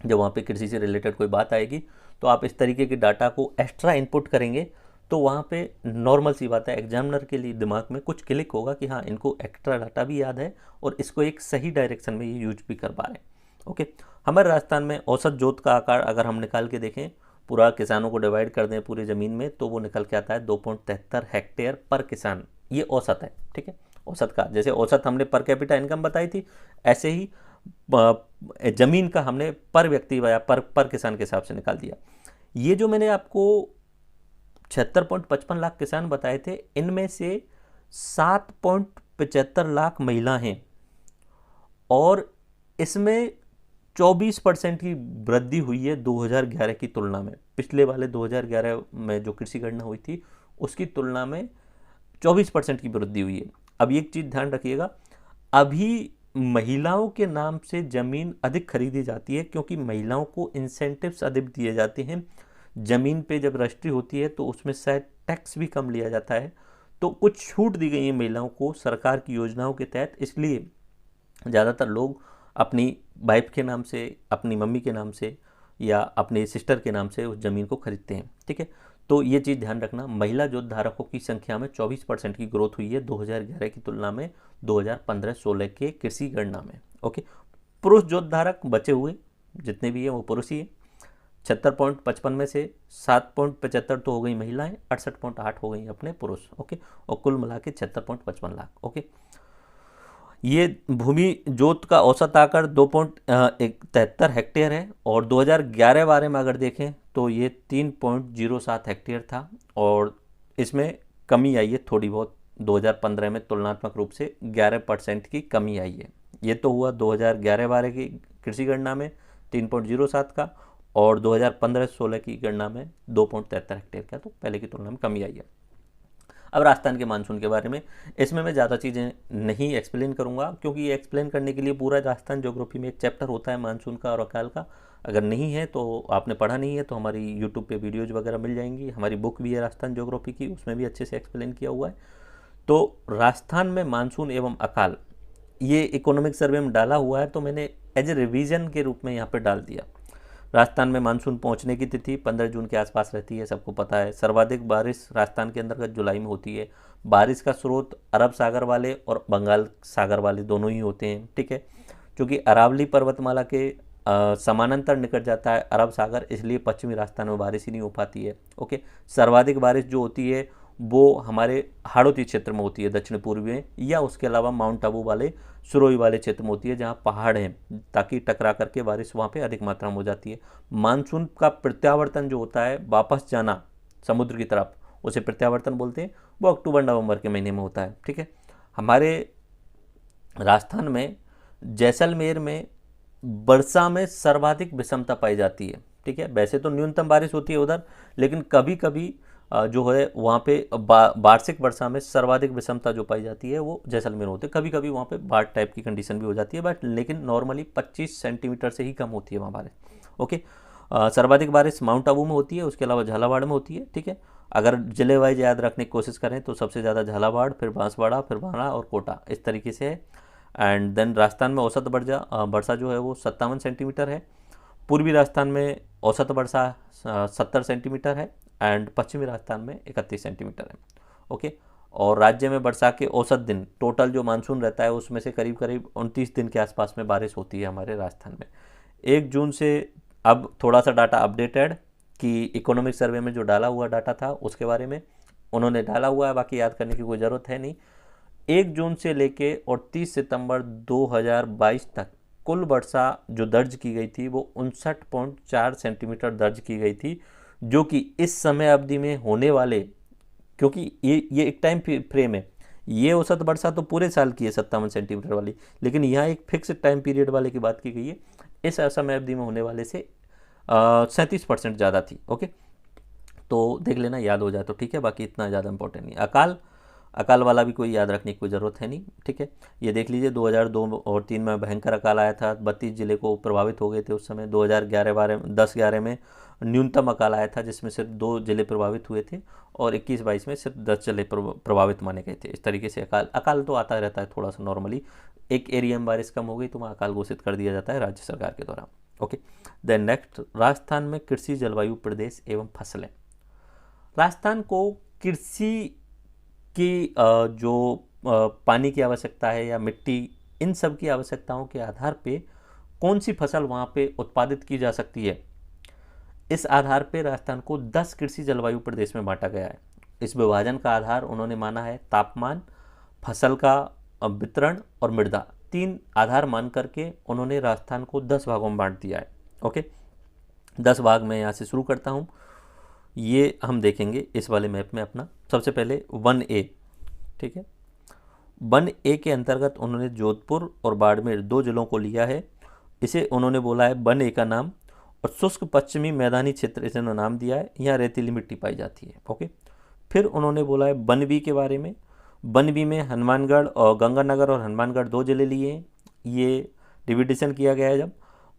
Speaker 1: जब वहाँ पे कृषि से रिलेटेड कोई बात आएगी तो आप इस तरीके के डाटा को एक्स्ट्रा इनपुट करेंगे, तो वहाँ पे नॉर्मल सी बात है, एग्जामिनर के लिए दिमाग में कुछ क्लिक होगा कि हाँ इनको एक्स्ट्रा डाटा भी याद है और इसको एक सही डायरेक्शन में ये यूज भी कर पा रहे हैं। ओके, हमारे राजस्थान में औसत जोत का आकार अगर हम निकाल के देखें, पूरा किसानों को डिवाइड कर दें पूरी ज़मीन में, तो वो निकल के आता है 2.73 हेक्टेयर पर किसान। ये औसत है, ठीक है। औसत का जैसे औसत हमने पर कैपिटा इनकम बताई थी, ऐसे ही ज़मीन का हमने पर व्यक्ति या पर किसान के हिसाब से निकाल दिया। ये जो मैंने आपको 76.55 लाख किसान बताए थे, इनमें से 7.75 लाख महिला हैं, और इसमें 24% की वृद्धि हुई है 2011 की तुलना में। पिछले वाले 2011 में जो कृषि गणना हुई थी उसकी तुलना में 24% की वृद्धि हुई है। अब एक चीज़ ध्यान रखिएगा, अभी महिलाओं के नाम से ज़मीन अधिक खरीदी जाती है, क्योंकि महिलाओं को इंसेंटिव्स अधिक दिए जाते हैं। ज़मीन पे जब रजिस्ट्री होती है तो उसमें शायद टैक्स भी कम लिया जाता है, तो कुछ छूट दी गई है महिलाओं को सरकार की योजनाओं के तहत। इसलिए ज़्यादातर लोग अपनी वाइफ के नाम से, अपनी मम्मी के नाम से या अपने सिस्टर के नाम से उस ज़मीन को खरीदते हैं, ठीक है। तो ये चीज़ ध्यान रखना, महिला जोत धारकों की संख्या में 24% की ग्रोथ हुई है 2011 की तुलना में 2015-16 के कृषि गणना में। ओके, पुरुष जोत धारक बचे हुए जितने भी हैं वो पुरुष ही हैं। 76.55 में से 7.75 तो हो गई महिलाएं, 68.8 हो गई अपने पुरुष। ओके, और कुल मिला के 76.55 लाख। ओके, ये भूमि जोत का औसत आकर 2.73 हेक्टेयर है, और 2011-12 में अगर देखें तो ये 3.07 हेक्टेयर था, और इसमें कमी आई है थोड़ी बहुत। 2015 में तुलनात्मक रूप से 11% की कमी आई है। ये तो हुआ 2011-12 की कृषि गणना में 3.07 का, और 2015-16 की गणना में 2.73 हेक्टेयर का, तो पहले की तुलना में कमी आई है। अब राजस्थान के मानसून के बारे में, इसमें मैं ज़्यादा चीज़ें नहीं एक्सप्लेन करूँगा, क्योंकि ये एक्सप्लेन करने के लिए पूरा राजस्थान ज्योग्राफी में एक चैप्टर होता है मानसून का और अकाल का। अगर नहीं है तो आपने पढ़ा नहीं है तो हमारी यूट्यूब पे वीडियोज़ वगैरह मिल जाएंगी, हमारी बुक भी है राजस्थान ज्योग्राफी की, उसमें भी अच्छे से एक्सप्लेन किया हुआ है। तो राजस्थान में मानसून एवं अकाल ये इकोनॉमिक सर्वे में डाला हुआ है, तो मैंने एज ए रिवीजन के रूप में यहाँ पे डाल दिया। राजस्थान में मानसून पहुंचने की तिथि 15 जून के आसपास रहती है, सबको पता है। सर्वाधिक बारिश राजस्थान के अंतर्गत जुलाई में होती है। बारिश का स्रोत अरब सागर वाले और बंगाल सागर वाले दोनों ही होते हैं, ठीक है। क्योंकि अरावली पर्वतमाला के समानांतर निकट जाता है अरब सागर, इसलिए पश्चिमी राजस्थान में बारिश ही नहीं हो पाती है। ओके, सर्वाधिक बारिश जो होती है वो हमारे हाड़ौती क्षेत्र में होती है, दक्षिण पूर्वी में, या उसके अलावा माउंट आबू वाले सुरोई वाले क्षेत्र में होती है, जहाँ पहाड़ हैं, ताकि टकरा करके बारिश वहाँ पे अधिक मात्रा में हो जाती है। मानसून का प्रत्यावर्तन जो होता है, वापस जाना समुद्र की तरफ, उसे प्रत्यावर्तन बोलते हैं, वो अक्टूबर नवंबर के महीने में होता है, ठीक है। हमारे राजस्थान में जैसलमेर में वर्षा में सर्वाधिक विषमता पाई जाती है, ठीक है। वैसे तो न्यूनतम बारिश होती है उधर, लेकिन कभी कभी जो है वहाँ पे वार्षिक वर्षा में सर्वाधिक विषमता जो पाई जाती है वो जैसलमेर होते हैं। कभी कभी वहाँ पे बाढ़ टाइप की कंडीशन भी हो जाती है, बट लेकिन नॉर्मली 25 सेंटीमीटर से ही कम होती है वहाँ बारिश। ओके, सर्वाधिक बारिश माउंट आबू में होती है, उसके अलावा झालावाड़ में होती है, ठीक है। अगर जिले वाइज याद रखने की कोशिश करें तो सबसे ज़्यादा झालावाड़, फिर बांसवाड़ा, फिर भाड़ा और कोटा, इस तरीके से है। एंड देन राजस्थान में औसत वर्षा जो है वो 57 सेंटीमीटर है। पूर्वी राजस्थान में औसत वर्षा 70 सेंटीमीटर है एंड पश्चिमी राजस्थान में 31 सेंटीमीटर है। ओके, और राज्य में वर्षा के औसत दिन, टोटल जो मानसून रहता है उसमें से करीब करीब 29 दिन के आसपास में बारिश होती है हमारे राजस्थान में। 1 जून से अब थोड़ा सा डाटा अपडेटेड कि इकोनॉमिक सर्वे में जो डाला हुआ डाटा था उसके बारे में उन्होंने डाला हुआ है, बाकी याद करने की कोई ज़रूरत है नहीं। 1 जून से लेके और 30 सितंबर 2022 तक कुल वर्षा जो दर्ज की गई थी वो 59.4 सेंटीमीटर दर्ज की गई थी, जो कि इस समय अवधि में होने वाले, क्योंकि ये एक टाइम फ्रेम है, ये औसत वर्षा तो पूरे साल की है 57 सेंटीमीटर वाली, लेकिन यहाँ एक फिक्स टाइम पीरियड वाले की बात की गई है, इस समय अवधि में होने वाले से 37% ज़्यादा थी। ओके, तो देख लेना, याद हो जाए तो ठीक है, बाकी इतना ज़्यादा इंपॉर्टेंट नहीं। अकाल वाला भी कोई याद रखने की कोई ज़रूरत है नहीं, ठीक है। ये देख लीजिए 2002 और 3 में भयंकर अकाल आया था, 32 जिले को प्रभावित हो गए थे उस समय। 2011 में न्यूनतम अकाल आया था जिसमें सिर्फ 2 जिले प्रभावित हुए थे, और 21-22 में सिर्फ 10 जिले प्रभावित माने गए थे। इस तरीके से अकाल तो आता रहता है थोड़ा सा नॉर्मली, एक एरिया में बारिश कम हो गई तो वहाँ अकाल घोषित कर दिया जाता है राज्य सरकार के द्वारा। ओके, देन नेक्स्ट, राजस्थान में कृषि, जलवायु, प्रदेश एवं फसलें। राजस्थान को कृषि की जो पानी की आवश्यकता है या मिट्टी, इन सब की आवश्यकताओं के आधार पे कौन सी फसल वहाँ पे उत्पादित की जा सकती है, इस आधार पे राजस्थान को 10 कृषि जलवायु प्रदेश में बांटा गया है। इस विभाजन का आधार उन्होंने माना है तापमान, फसल का वितरण और मृदा, 3 आधार मान करके उन्होंने राजस्थान को 10 भागों में बांट दिया है। ओके, 10 भाग मैं यहाँ से शुरू करता हूँ, ये हम देखेंगे इस वाले मैप में अपना। सबसे पहले 1A, ठीक है। 1A के अंतर्गत उन्होंने जोधपुर और बाड़मेर 2 जिलों को लिया है। इसे उन्होंने बोला है 1A का नाम, और शुष्क पश्चिमी मैदानी क्षेत्र इसे नाम दिया है, यहाँ रेतीली मिट्टी पाई जाती है। ओके, फिर उन्होंने बोला है 1B के बारे में। 1B में हनुमानगढ़ और गंगानगर और हनुमानगढ़ 2 जिले लिए हैं, ये डिविडेशन किया गया है जब,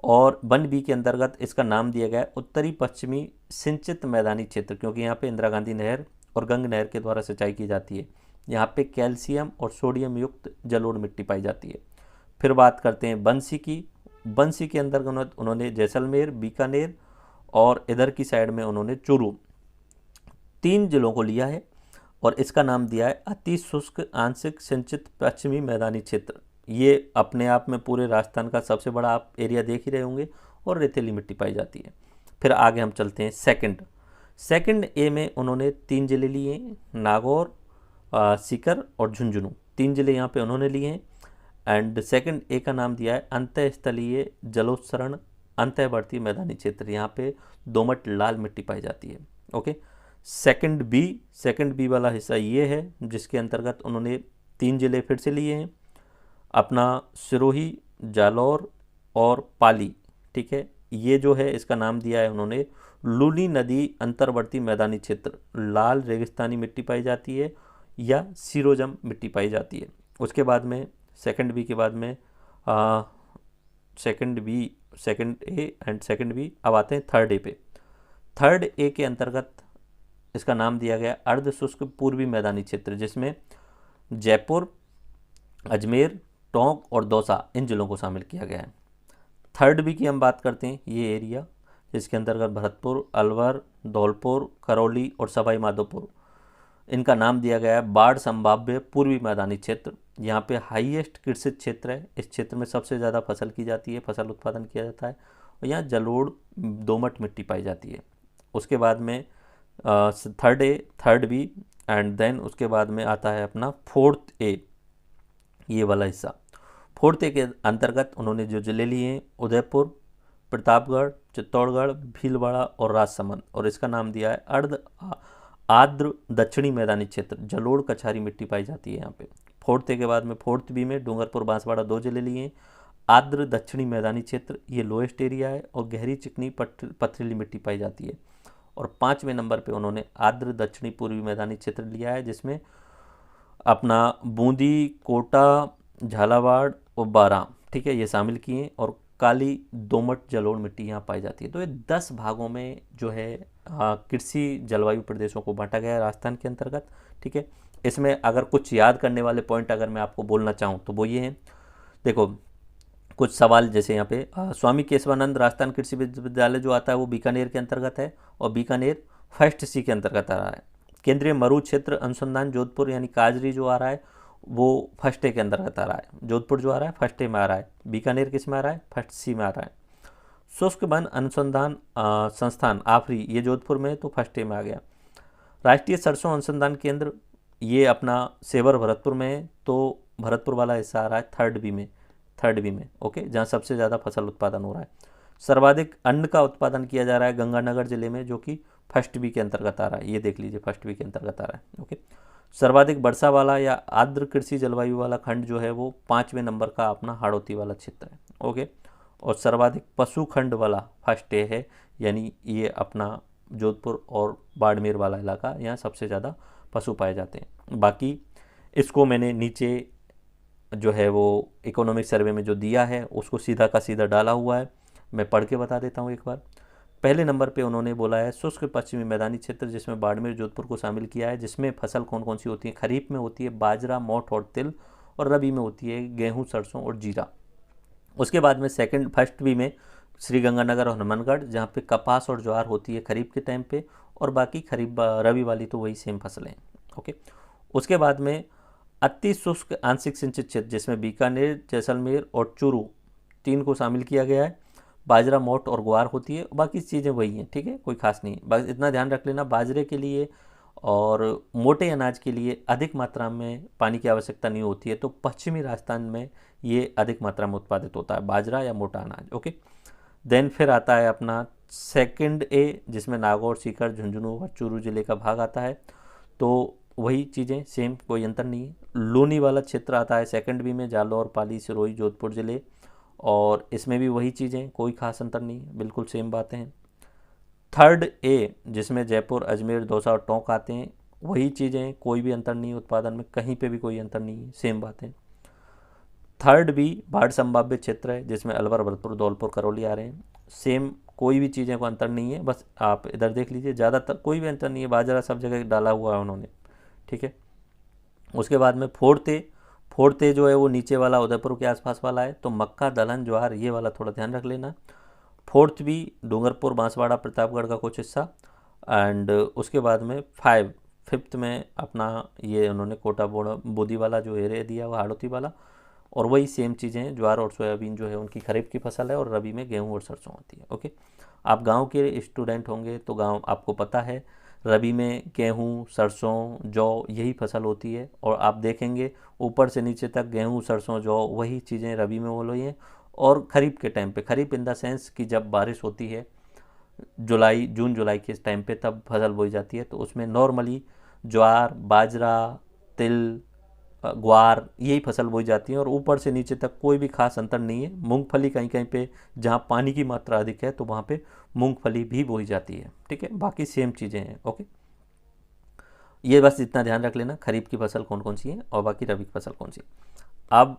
Speaker 1: और 1B के अंतर्गत इसका नाम दिया गया है उत्तरी पश्चिमी सिंचित मैदानी क्षेत्र, क्योंकि यहाँ पे इंदिरा गांधी नहर और गंग नहर के द्वारा सिंचाई की जाती है। यहाँ पे कैल्शियम और सोडियम युक्त जलोढ़ मिट्टी पाई जाती है। फिर बात करते हैं बंसी की। बंसी के अंतर्गत उन्होंने जैसलमेर, बीकानेर और इधर की साइड में उन्होंने चूरू, 3 जिलों को लिया है, और इसका नाम दिया है अति शुष्क आंशिक सिंचित पश्चिमी मैदानी क्षेत्र। ये अपने आप में पूरे राजस्थान का सबसे बड़ा आप एरिया देख ही रहे होंगे, और रेतीली मिट्टी पाई जाती है। फिर आगे हम चलते हैं सेकंड ए में उन्होंने 3 जिले लिए हैं, नागौर, सीकर और झुंझुनू, 3 जिले यहाँ पे उन्होंने लिए हैं। एंड सेकंड ए का नाम दिया है अंतःस्थलीय जलोत्सरण अंतःवर्ती मैदानी क्षेत्र, यहाँ पे दोमट लाल मिट्टी पाई जाती है। ओके, सेकंड बी वाला हिस्सा ये है जिसके अंतर्गत उन्होंने 3 जिले फिर से लिए हैं, अपना सिरोही, जालौर और पाली, ठीक है। ये जो है इसका नाम दिया है उन्होंने लूनी नदी अंतर्वर्ती मैदानी क्षेत्र, लाल रेगिस्तानी मिट्टी पाई जाती है या सीरोजम मिट्टी पाई जाती है। उसके बाद में सेकंड बी के बाद में second B, second A and second B. अब आते हैं थर्ड ए पे। थर्ड ए के अंतर्गत इसका नाम दिया गया अर्ध शुष्क पूर्वी मैदानी क्षेत्र, जिसमें जयपुर, अजमेर, टोंक और दौसा इन जिलों को शामिल किया गया है। थर्ड बी की हम बात करते हैं, ये एरिया जिसके अंतर्गत भरतपुर, अलवर, धौलपुर, करौली और सवाई माधोपुर, इनका नाम दिया गया है बाढ़ संभाव्य पूर्वी मैदानी क्षेत्र। यहाँ पे हाईएस्ट कृषित क्षेत्र है, इस क्षेत्र में सबसे ज़्यादा फसल की जाती है, फसल उत्पादन किया जाता है और यहाँ जलोढ़ दोमट मिट्टी पाई जाती है। उसके बाद में third A, third B and then उसके बाद में आता है अपना फोर्थ ए, ये वाला हिस्सा। फोर्थ ए के अंतर्गत उन्होंने जो जिले लिए हैं उदयपुर, प्रतापगढ़, चित्तौड़गढ़, भीलवाड़ा और राजसमंद, और इसका नाम दिया है अर्ध आर्द्र दक्षिणी मैदानी क्षेत्र, जलोढ़ कछारी मिट्टी पाई जाती है यहाँ पे। फोर्थ ए के बाद में फोर्थ बी में डूंगरपुर, बांसवाड़ा 2 जिले लिए हैं। आर्द्र दक्षिणी मैदानी क्षेत्र ये लोएस्ट एरिया है और गहरी चिकनी पथरीली मिट्टी पाई जाती है। और 5वें नंबर पे उन्होंने आर्द्र दक्षिणी पूर्वी मैदानी क्षेत्र लिया है, जिसमें अपना बूंदी, कोटा, झालावाड़ और बारां, ठीक है, ये शामिल किए हैं। और काली दोमट जलोढ़ मिट्टी यहाँ पाई जाती है। तो ये 10 भागों में जो है कृषि जलवायु प्रदेशों को बांटा गया है राजस्थान के अंतर्गत, ठीक है। इसमें अगर कुछ याद करने वाले पॉइंट अगर मैं आपको बोलना चाहूँ तो वो ये हैं, देखो कुछ सवाल जैसे यहाँ पे स्वामी केशवानंद राजस्थान कृषि विश्वविद्यालय जो आता है वो बीकानेर के अंतर्गत है और बीकानेर फर्स्ट सी के अंतर्गत आ रहा है। केंद्रीय मरु क्षेत्र अनुसंधान जोधपुर यानी काजरी जो आ रहा है वो फर्स्ट ए के अंतर्गत आ रहा है। जोधपुर जो आ रहा है फर्स्ट ए में आ रहा है। बीकानेर किस में आ रहा है? फर्स्ट सी में आ रहा है। शुष्क वन अनुसंधान संस्थान आफरी ये जोधपुर में है तो फर्स्ट ए में आ गया। राष्ट्रीय सरसों अनुसंधान केंद्र ये अपना सेवर भरतपुर में है तो भरतपुर वाला हिस्सा आ रहा है थर्ड बी में, ओके, जहाँ सबसे ज़्यादा फसल उत्पादन हो रहा है। सर्वाधिक अन्न का उत्पादन किया जा रहा है गंगानगर जिले में जो कि फर्स्ट बी के अंतर्गत आ रहा है। ये देख लीजिए फर्स्ट बी के अंतर्गत आ रहा है, ओके। सर्वाधिक वर्षा वाला या आर्द्र कृषि जलवायु वाला खंड जो है वो 5वें नंबर का अपना हाड़ौती वाला क्षेत्र है, ओके। और सर्वाधिक पशु खंड वाला फर्स्ट ए है, यानी ये अपना जोधपुर और बाड़मेर वाला इलाका, यहाँ सबसे ज़्यादा पशु पाए जाते हैं। बाकी इसको मैंने नीचे जो है वो इकोनॉमिक सर्वे में जो दिया है उसको सीधा का सीधा डाला हुआ है, मैं पढ़ के बता देता हूँ एक बार। पहले नंबर पे उन्होंने बोला है शुष्क पश्चिमी मैदानी क्षेत्र जिसमें बाड़मेर जोधपुर को शामिल किया है, जिसमें फसल कौन कौन सी होती है? खरीफ में होती है बाजरा, मोठ और तिल, और रबी में होती है गेहूँ, सरसों और जीरा। उसके बाद में फर्स्ट बी में श्रीगंगानगर और हनुमानगढ़ जहाँ पे कपास और ज्वार होती है खरीफ के टाइम पे, और बाकी खरीफ रबी वाली तो वही सेम फसलें, ओके। उसके बाद में अति शुष्क आंशिक सिंचित क्षेत्र जिसमें बीकानेर, जैसलमेर और चूरू 3 को शामिल किया गया है। बाजरा, मोठ और ग्वार होती है, बाकी चीज़ें वही हैं, ठीक है, कोई खास नहीं है। बस इतना ध्यान रख लेना, बाजरे के लिए और मोटे अनाज के लिए अधिक मात्रा में पानी की आवश्यकता नहीं होती है, तो पश्चिमी राजस्थान में ये अधिक मात्रा में उत्पादित होता है बाजरा या मोटा अनाज, ओके। देन फिर आता है अपना सेकंड ए जिसमें नागौर, सीकर, झुंझुनू और चूरू जिले का भाग आता है, तो वही चीज़ें सेम, कोई अंतर नहीं है। लूनी वाला क्षेत्र आता है सेकंड बी में, जालौर, पाली, सिरोही, जोधपुर जिले, और इसमें भी वही चीज़ें, कोई खास अंतर नहीं है, बिल्कुल सेम बातें हैं। थर्ड ए जिसमें जयपुर, अजमेर, दौसा और टोंक आते हैं, वही चीज़ें, कोई भी अंतर नहीं है उत्पादन में, कहीं पे भी कोई अंतर नहीं है, सेम बातें। थर्ड बी बाढ़ संभाव्य क्षेत्र है जिसमें अलवर, भरतपुर, धौलपुर, करौली आ रहे हैं, सेम, कोई भी चीज़ें को अंतर नहीं है, बस आप इधर देख लीजिए, ज़्यादातर कोई भी अंतर नहीं है, बाजरा सब जगह डाला हुआ है उन्होंने, ठीक है। उसके बाद में फोर्थ ए जो है वो नीचे वाला उदयपुर के आसपास वाला है, तो मक्का, दलहन, ज्वार ये वाला थोड़ा ध्यान रख लेना। फोर्थ बी डूंगरपुर, बांसवाड़ा, प्रतापगढ़ का कुछ हिस्सा, एंड उसके बाद में फिफ्थ में अपना ये उन्होंने कोटा बूंदी वाला जो एरिया दिया हुआ हाड़ौती वाला, और वही सेम चीज़ें हैं, ज्वार और सोयाबीन जो है उनकी खरीफ की फसल है, और रबी में गेहूँ और सरसों होती है, ओके। आप गाँव के स्टूडेंट होंगे तो गाँव आपको पता है रबी में गेहूँ, सरसों, जौ यही फसल होती है, और आप देखेंगे ऊपर से नीचे तक गेहूँ, सरसों, जौ वही चीज़ें रबी में बोल रही हैं। और खरीफ के टाइम पे, खरीफ इन द सेंस कि जब बारिश होती है जून जुलाई के टाइम पे, तब फसल बोई जाती है, तो उसमें नॉर्मली ज्वार, बाजरा, तिल, ग्वार, यही फसल बोई जाती है और ऊपर से नीचे तक कोई भी खास अंतर नहीं है। मूंगफली कहीं कहीं पे जहाँ पानी की मात्रा अधिक है तो वहाँ पे मूंगफली भी बोई जाती है, ठीक है। बाकी सेम चीज़ें हैं, ओके। ये बस इतना ध्यान रख लेना, खरीफ की फसल कौन कौन सी है और बाकी रबी की फसल कौन सी। अब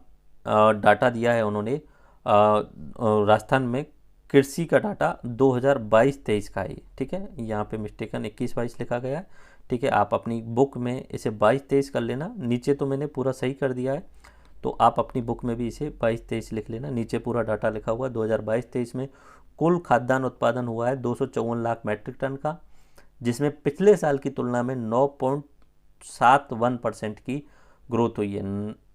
Speaker 1: डाटा दिया है उन्होंने राजस्थान में कृषि का डाटा 2022-23 का है, ठीक है। यहाँ पे मिस्टेकन 21-22 लिखा गया है, ठीक है। आप अपनी बुक में इसे 22-23 कर लेना, नीचे तो मैंने पूरा सही कर दिया है, तो आप अपनी बुक में भी इसे 22-23 लिख लेना। नीचे पूरा डाटा लिखा हुआ है। 2022-23 में कुल खाद्यान्न उत्पादन हुआ है 254 लाख मैट्रिक टन का, जिसमें पिछले साल की तुलना में 9.71% की ग्रोथ हुई है।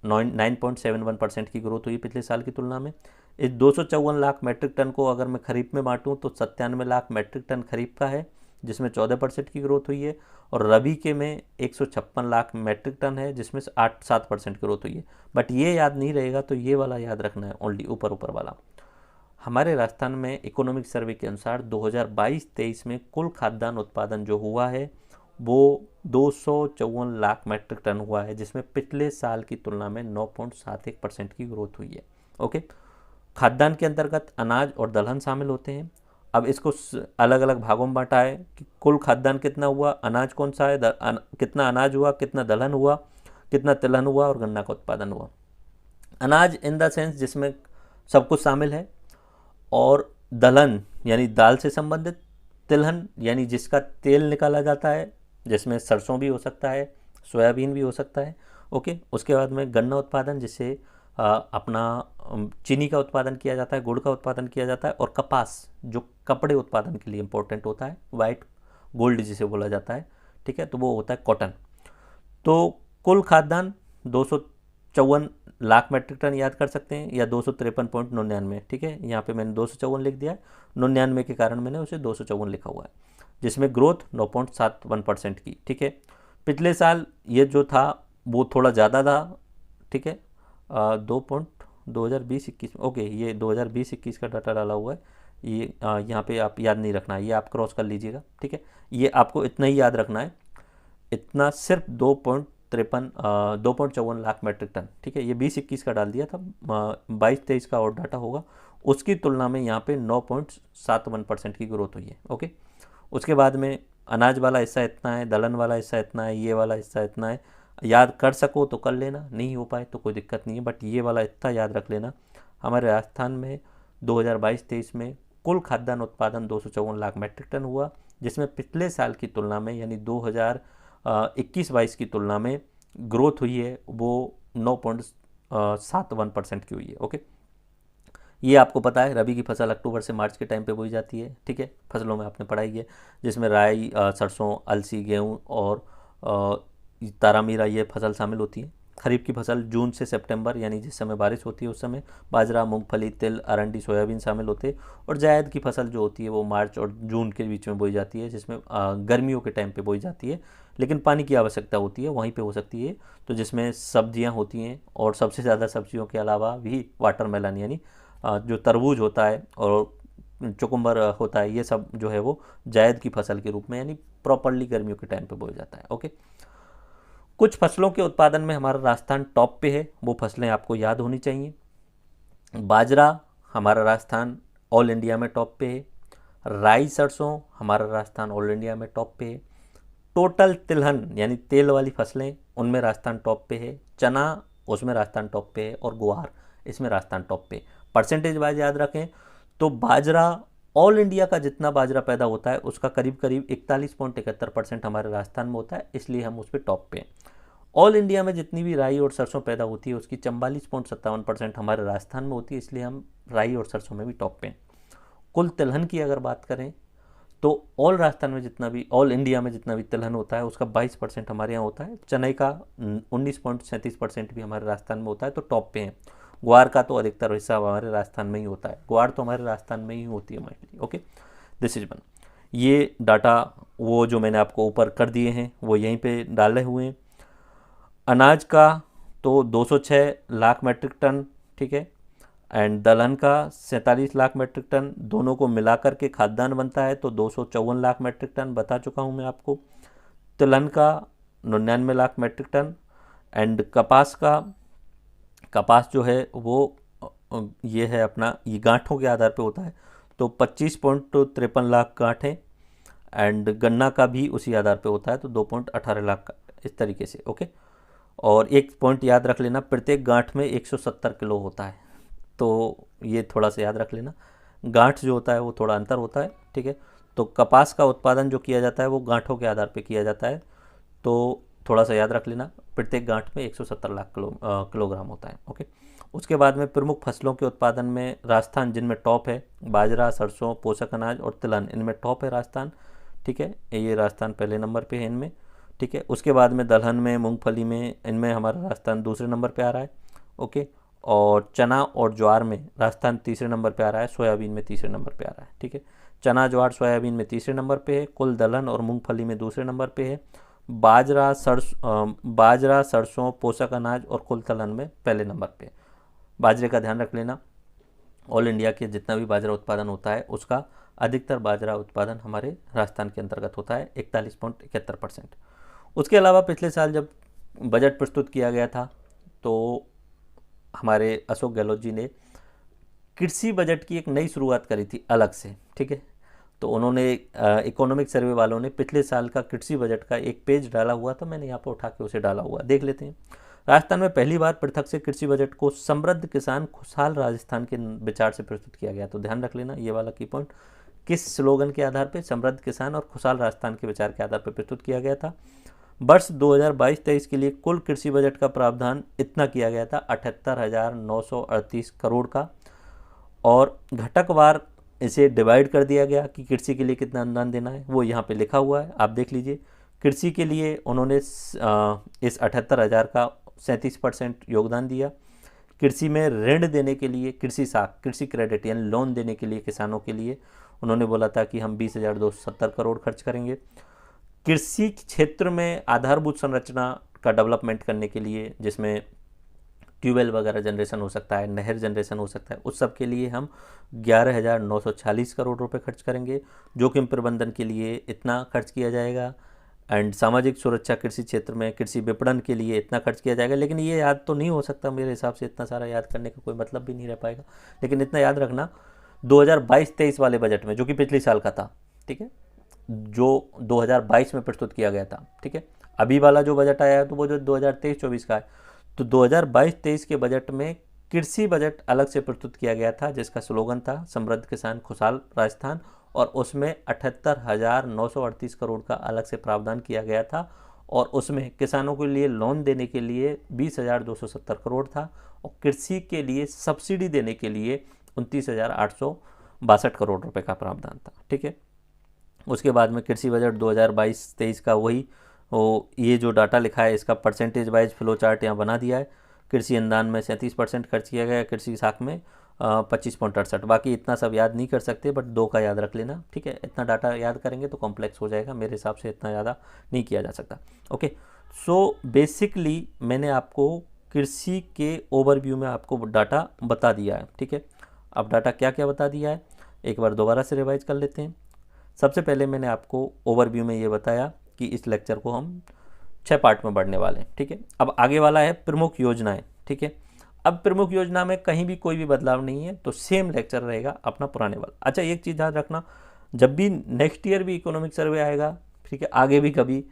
Speaker 1: 9.71% की ग्रोथ हुई है पिछले साल की तुलना में। इस 254 लाख मैट्रिक टन को अगर मैं खरीफ में बांटूं तो 97 लाख मैट्रिक टन खरीफ का है, जिसमें 14% की ग्रोथ हुई है। और रबी के में 156 लाख मैट्रिक टन है, जिसमें से 7% की ग्रोथ हुई है। बट ये याद नहीं रहेगा तो ये वाला याद रखना है, ओनली ऊपर ऊपर वाला। हमारे राजस्थान में इकोनॉमिक सर्वे के अनुसार 2022-23 में कुल खाद्यान्न उत्पादन जो हुआ है वो 254 लाख मैट्रिक टन हुआ है, जिसमें पिछले साल की तुलना में 9.71% की ग्रोथ हुई है, ओके। खाद्यान्न के अंतर्गत अनाज और दलहन शामिल होते हैं। अब इसको अलग अलग भागों में बांटा है कि कुल खाद्यान्न कितना हुआ, अनाज कौन सा है, कितना अनाज हुआ, कितना दलहन हुआ, कितना तिलहन हुआ और गन्ना का उत्पादन हुआ। अनाज इन द सेंस जिसमें सब कुछ शामिल है, और दलहन यानी दाल से संबंधित, तिलहन यानी जिसका तेल निकाला जाता है, जिसमें सरसों भी हो सकता है, सोयाबीन भी हो सकता है, ओके। उसके बाद में गन्ना उत्पादन, जिससे अपना चीनी का उत्पादन किया जाता है, गुड़ का उत्पादन किया जाता है, और कपास जो कपड़े उत्पादन के लिए इंपॉर्टेंट होता है, वाइट गोल्ड जिसे बोला जाता है, ठीक है, तो वो होता है कॉटन। तो कुल खाद्यान्न 254 लाख मैट्रिक टन याद कर सकते हैं, या 253.99, ठीक है। यहाँ पे मैंने 254 लिख दिया है, 99 के कारण मैंने उसे 254 लिखा हुआ है, जिसमें ग्रोथ 9.71% की, ठीक है। पिछले साल ये जो था वो थोड़ा ज़्यादा था, ठीक है। 2020-21, ओके, ये 2020-21 का डाटा डाला हुआ है, ये यहाँ पे आप याद नहीं रखना है, ये आप क्रॉस कर लीजिएगा, ठीक है। ये आपको इतना ही याद रखना है, इतना सिर्फ 2.54 लाख मैट्रिक टन, ठीक है। ये 20-21 का डाल दिया था, 22-23 का और डाटा होगा, उसकी तुलना में यहाँ पे 9.71% की ग्रोथ हुई है, ओके। उसके बाद में अनाज वाला हिस्सा इतना है, दलहन वाला हिस्सा इतना है, ये वाला हिस्सा इतना है। याद कर सको तो कर लेना, नहीं हो पाए तो कोई दिक्कत नहीं है, बट ये वाला इतना याद रख लेना। हमारे राजस्थान में 2022-23 में कुल खाद्यान्न उत्पादन 254 लाख मैट्रिक टन हुआ, जिसमें पिछले साल की तुलना में यानी 2021-22 की तुलना में ग्रोथ हुई है वो 9.71% की हुई है, ओके। ये आपको पता है रबी की फसल अक्टूबर से मार्च के टाइम पे बोई जाती है, ठीक है। फसलों में आपने पढ़ाई है, जिसमें राई, सरसों, अलसी, गेहूँ और तारामीरा ये फसल शामिल होती है। खरीफ की फसल जून से सितंबर यानी जिस समय बारिश होती है उस समय बाजरा, मूंगफली, तिल, अरंडी, सोयाबीन शामिल होते हैं। और जायद की फसल जो होती है वो मार्च और जून के बीच में बोई जाती है, जिसमें गर्मियों के टाइम पे बोई जाती है, लेकिन पानी की आवश्यकता होती है, वहीं पे हो सकती है। तो जिसमें सब्जियां होती हैं, और सबसे ज़्यादा सब्जियों के अलावा भी वाटरमेलन यानी जो तरबूज होता है और चुकंदर होता है, ये सब जो है वो जायद की फसल के रूप में यानी प्रॉपरली गर्मियों के टाइम पे बोया जाता है, ओके। कुछ फसलों के उत्पादन में हमारा राजस्थान टॉप पे है, वो फसलें आपको याद होनी चाहिए। बाजरा हमारा राजस्थान ऑल इंडिया में टॉप पे है। राई, सरसों हमारा राजस्थान ऑल इंडिया में टॉप पे है। टोटल तिलहन यानी तेल वाली फसलें, उनमें राजस्थान टॉप पे है। चना, उसमें राजस्थान टॉप पे है। और ग्वार, इसमें राजस्थान टॉप पे। परसेंटेज वाइज याद रखें तो बाजरा, ऑल इंडिया का जितना बाजरा पैदा होता है उसका करीब करीब 41.71% हमारे राजस्थान में होता है, इसलिए हम उस पर टॉप पे हैं। ऑल इंडिया में जितनी भी राई और सरसों पैदा होती है उसकी 44.57% हमारे राजस्थान में होती है, इसलिए हम राई और सरसों में भी टॉप पे हैं। कुल तिलहन की अगर बात करें तो ऑल राजस्थान में जितना भी, ऑल इंडिया में जितना भी तिलहन होता है उसका 22% हमारे यहाँ होता है। चने का 19.37% भी हमारे राजस्थान में होता है, तो टॉप पे हैं। ग्वार का तो अधिकतर हिस्सा हमारे राजस्थान में ही होता है, ग्वार तो हमारे राजस्थान में ही होती है mostly, okay. This is one. ये डाटा वो जो मैंने आपको ऊपर कर दिए हैं वो यहीं पे डाले हुए हैं। अनाज का तो 206 लाख मैट्रिक टन, ठीक है। एंड दलहन का 47 लाख मैट्रिक टन, दोनों को मिलाकर के खाद्यान्न बनता है तो 254 लाख मैट्रिक टन बता चुका हूँ मैं आपको। तिलहन का 99 लाख मैट्रिक टन,
Speaker 2: एंड कपास जो है वो ये है अपना, ये गांठों के आधार पे होता है, तो 25.53 लाख गांठें, एंड गन्ना का भी उसी आधार पे होता है, तो 2.18 लाख, इस तरीके से। ओके, और एक पॉइंट याद रख लेना, प्रत्येक गांठ में 170 किलो होता है, तो ये थोड़ा सा याद रख लेना, गांठ जो होता है वो थोड़ा अंतर होता है, ठीक है। तो कपास का उत्पादन जो किया जाता है वो गांठों के आधार पे किया जाता है, तो थोड़ा सा याद रख लेना, प्रत्येक गांठ में 170 लाख किलोग्राम होता है। ओके, उसके बाद में प्रमुख फसलों के उत्पादन में राजस्थान जिनमें टॉप है, बाजरा, सरसों, पोषक अनाज और तिलहन, इनमें टॉप है राजस्थान, ठीक है, ये राजस्थान पहले नंबर पे है इनमें, ठीक है। उसके बाद में दलहन में, मूंगफली में, इनमें हमारा राजस्थान दूसरे नंबर पे आ रहा है। ओके, और चना और ज्वार में राजस्थान तीसरे नंबर पे आ रहा है, सोयाबीन में तीसरे नंबर पे आ रहा है, ठीक है। चना, ज्वार, सोयाबीन में तीसरे नंबर पे है, कुल दलहन और मूंगफली में दूसरे नंबर पे है, बाजरा, सरसों, पोषक अनाज और कुल तिलहन में पहले नंबर पे। बाजरे का ध्यान रख लेना, ऑल इंडिया के जितना भी बाजरा उत्पादन होता है उसका अधिकतर बाजरा उत्पादन हमारे राजस्थान के अंतर्गत होता है, 41.71%। उसके अलावा पिछले साल जब बजट प्रस्तुत किया गया था तो हमारे अशोक गहलोत जी ने कृषि बजट की एक नई शुरुआत करी थी अलग से, ठीक है। तो उन्होंने इकोनॉमिक सर्वे वालों ने पिछले साल का कृषि बजट का एक पेज डाला हुआ था, मैंने यहाँ पर उठा के उसे डाला हुआ, देख लेते हैं। राजस्थान में पहली बार पृथक से कृषि बजट को समृद्ध किसान खुशहाल राजस्थान के विचार से प्रस्तुत किया गया। तो ध्यान रख लेना ये वाला की पॉइंट, किस स्लोगन के आधार पर, समृद्ध किसान और खुशहाल राजस्थान के विचार के आधार पर प्रस्तुत किया गया था। वर्ष 2022-23 के लिए कुल कृषि बजट का प्रावधान इतना किया गया था 78,938 करोड़ का, और घटकवार इसे डिवाइड कर दिया गया कि कृषि के लिए कितना अनुदान देना है, वो यहाँ पे लिखा हुआ है, आप देख लीजिए। कृषि के लिए उन्होंने इस 78,000 का 37% योगदान दिया। कृषि में ऋण देने के लिए, कृषि साख, कृषि क्रेडिट यानी लोन देने के लिए किसानों के लिए उन्होंने बोला था कि हम 20,270 करोड़ खर्च करेंगे। कृषि क्षेत्र में आधारभूत संरचना का डेवलपमेंट करने के लिए, जिसमें ट्यूबवेल वगैरह जनरेशन हो सकता है, नहर जनरेशन हो सकता है, उस सब के लिए हम 11,940 करोड़ रुपए खर्च करेंगे। जोखिम प्रबंधन के लिए इतना खर्च किया जाएगा, एंड सामाजिक सुरक्षा कृषि क्षेत्र में कृषि विपणन के लिए इतना खर्च किया जाएगा। लेकिन ये याद तो नहीं हो सकता मेरे हिसाब से, इतना सारा याद करने का कोई मतलब भी नहीं रह पाएगा। लेकिन इतना याद रखना, 2022-23 वाले बजट में, जो कि पिछले साल का था, ठीक है, जो 2022 में प्रस्तुत किया गया था, ठीक है, अभी वाला जो बजट आया है तो वो जो 2023-24 का है, तो 2022-23 के बजट में कृषि बजट अलग से प्रस्तुत किया गया था, जिसका स्लोगन था समृद्ध किसान खुशहाल राजस्थान, और उसमें 78,938 करोड़ का अलग से प्रावधान किया गया था, और उसमें किसानों के लिए लोन देने के लिए 20,270 करोड़ था, और कृषि के लिए सब्सिडी देने के लिए 29,862 करोड़ रुपए का प्रावधान था, ठीक है। उसके बाद में कृषि बजट 2022-23 का वही ये जो डाटा लिखा है इसका परसेंटेज वाइज फ्लो चार्ट यहाँ बना दिया है। कृषि अनुदान में 37% खर्च किया गया, कृषि साख में 25.68। बाकी इतना सब याद नहीं कर सकते, बट 2 का याद रख लेना, ठीक है। इतना डाटा याद करेंगे तो कॉम्प्लेक्स हो जाएगा, मेरे हिसाब से इतना ज़्यादा नहीं किया जा सकता। ओके, सो बेसिकली मैंने आपको कृषि के ओवरव्यू में आपको डाटा बता दिया है, ठीक है। अब डाटा क्या क्या बता दिया है एक बार दोबारा से रिवाइज कर लेते हैं। सबसे पहले मैंने आपको ओवरव्यू में ये बताया कि इस लेक्चर को हम 6 पार्ट में बढ़ने वाले हैं, ठीक है। अब आगे वाला है प्रमुख योजनाएं, ठीक है। अब प्रमुख योजना में कहीं भी कोई भी बदलाव नहीं है, तो सेम लेक्चर रहेगा अपना पुराने वाला। अच्छा, एक चीज़ याद रखना, जब भी नेक्स्ट ईयर भी इकोनॉमिक सर्वे आएगा, ठीक है, आगे भी कभी,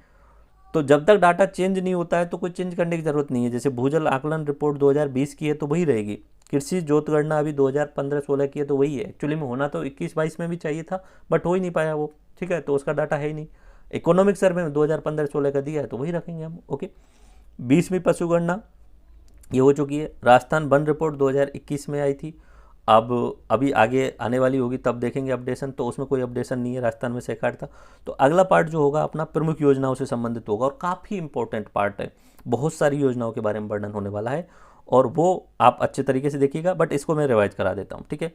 Speaker 2: तो जब तक डाटा चेंज नहीं होता है तो कोई चेंज करने की ज़रूरत नहीं है। जैसे भूजल आकलन रिपोर्ट 2020 की है तो वही रहेगी, कृषि जोत गणना अभी 2015-16 की है तो वही है। एक्चुअली में होना तो 21-22 में भी चाहिए था, बट हो ही नहीं पाया वो, ठीक है, तो उसका डाटा है ही नहीं। इकोनॉमिक सर्वे में 2015-16 का दिया है तो वही रखेंगे हम। ओके, 20वीं पशु गणना ये हो चुकी है। राजस्थान वन रिपोर्ट 2021 में आई थी, अब अभी आगे आने वाली होगी तब देखेंगे अपडेशन, तो उसमें कोई अपडेशन नहीं है, राजस्थान में से कार्ड था। तो अगला पार्ट जो होगा अपना प्रमुख योजनाओं से संबंधित होगा, और काफ़ी इंपॉर्टेंट पार्ट है, बहुत सारी योजनाओं के बारे में वर्णन होने वाला है, और वो आप अच्छे तरीके से देखिएगा। बट इसको मैं रिवाइज करा देता हूँ, ठीक है।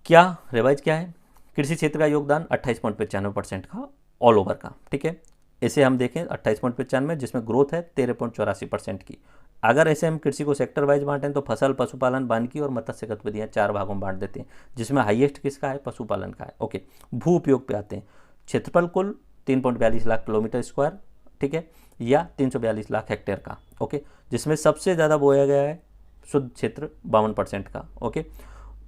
Speaker 2: क्या रिवाइज क्या है? कृषि क्षेत्र का योगदान 28.95% का ऑल ओवर का, ठीक है। इसे हम देखें 28.95, जिसमें ग्रोथ है 13.84% की। अगर ऐसे हम कृषि को सेक्टर वाइज बांटें तो फसल, पशुपालन, वानिकी और मत्स्य गतिविधियाँ 4 भागों में बांट देते हैं, जिसमें हाईएस्ट किसका है? पशुपालन का है। ओके, भू उपयोग पे आते हैं। क्षेत्रफल कुल 3.42 लाख किलोमीटर स्क्वायर, ठीक है। या 342 लाख हेक्टेयर का। ओके, जिसमें सबसे ज़्यादा बोया गया है शुद्ध क्षेत्र 52% का। ओके,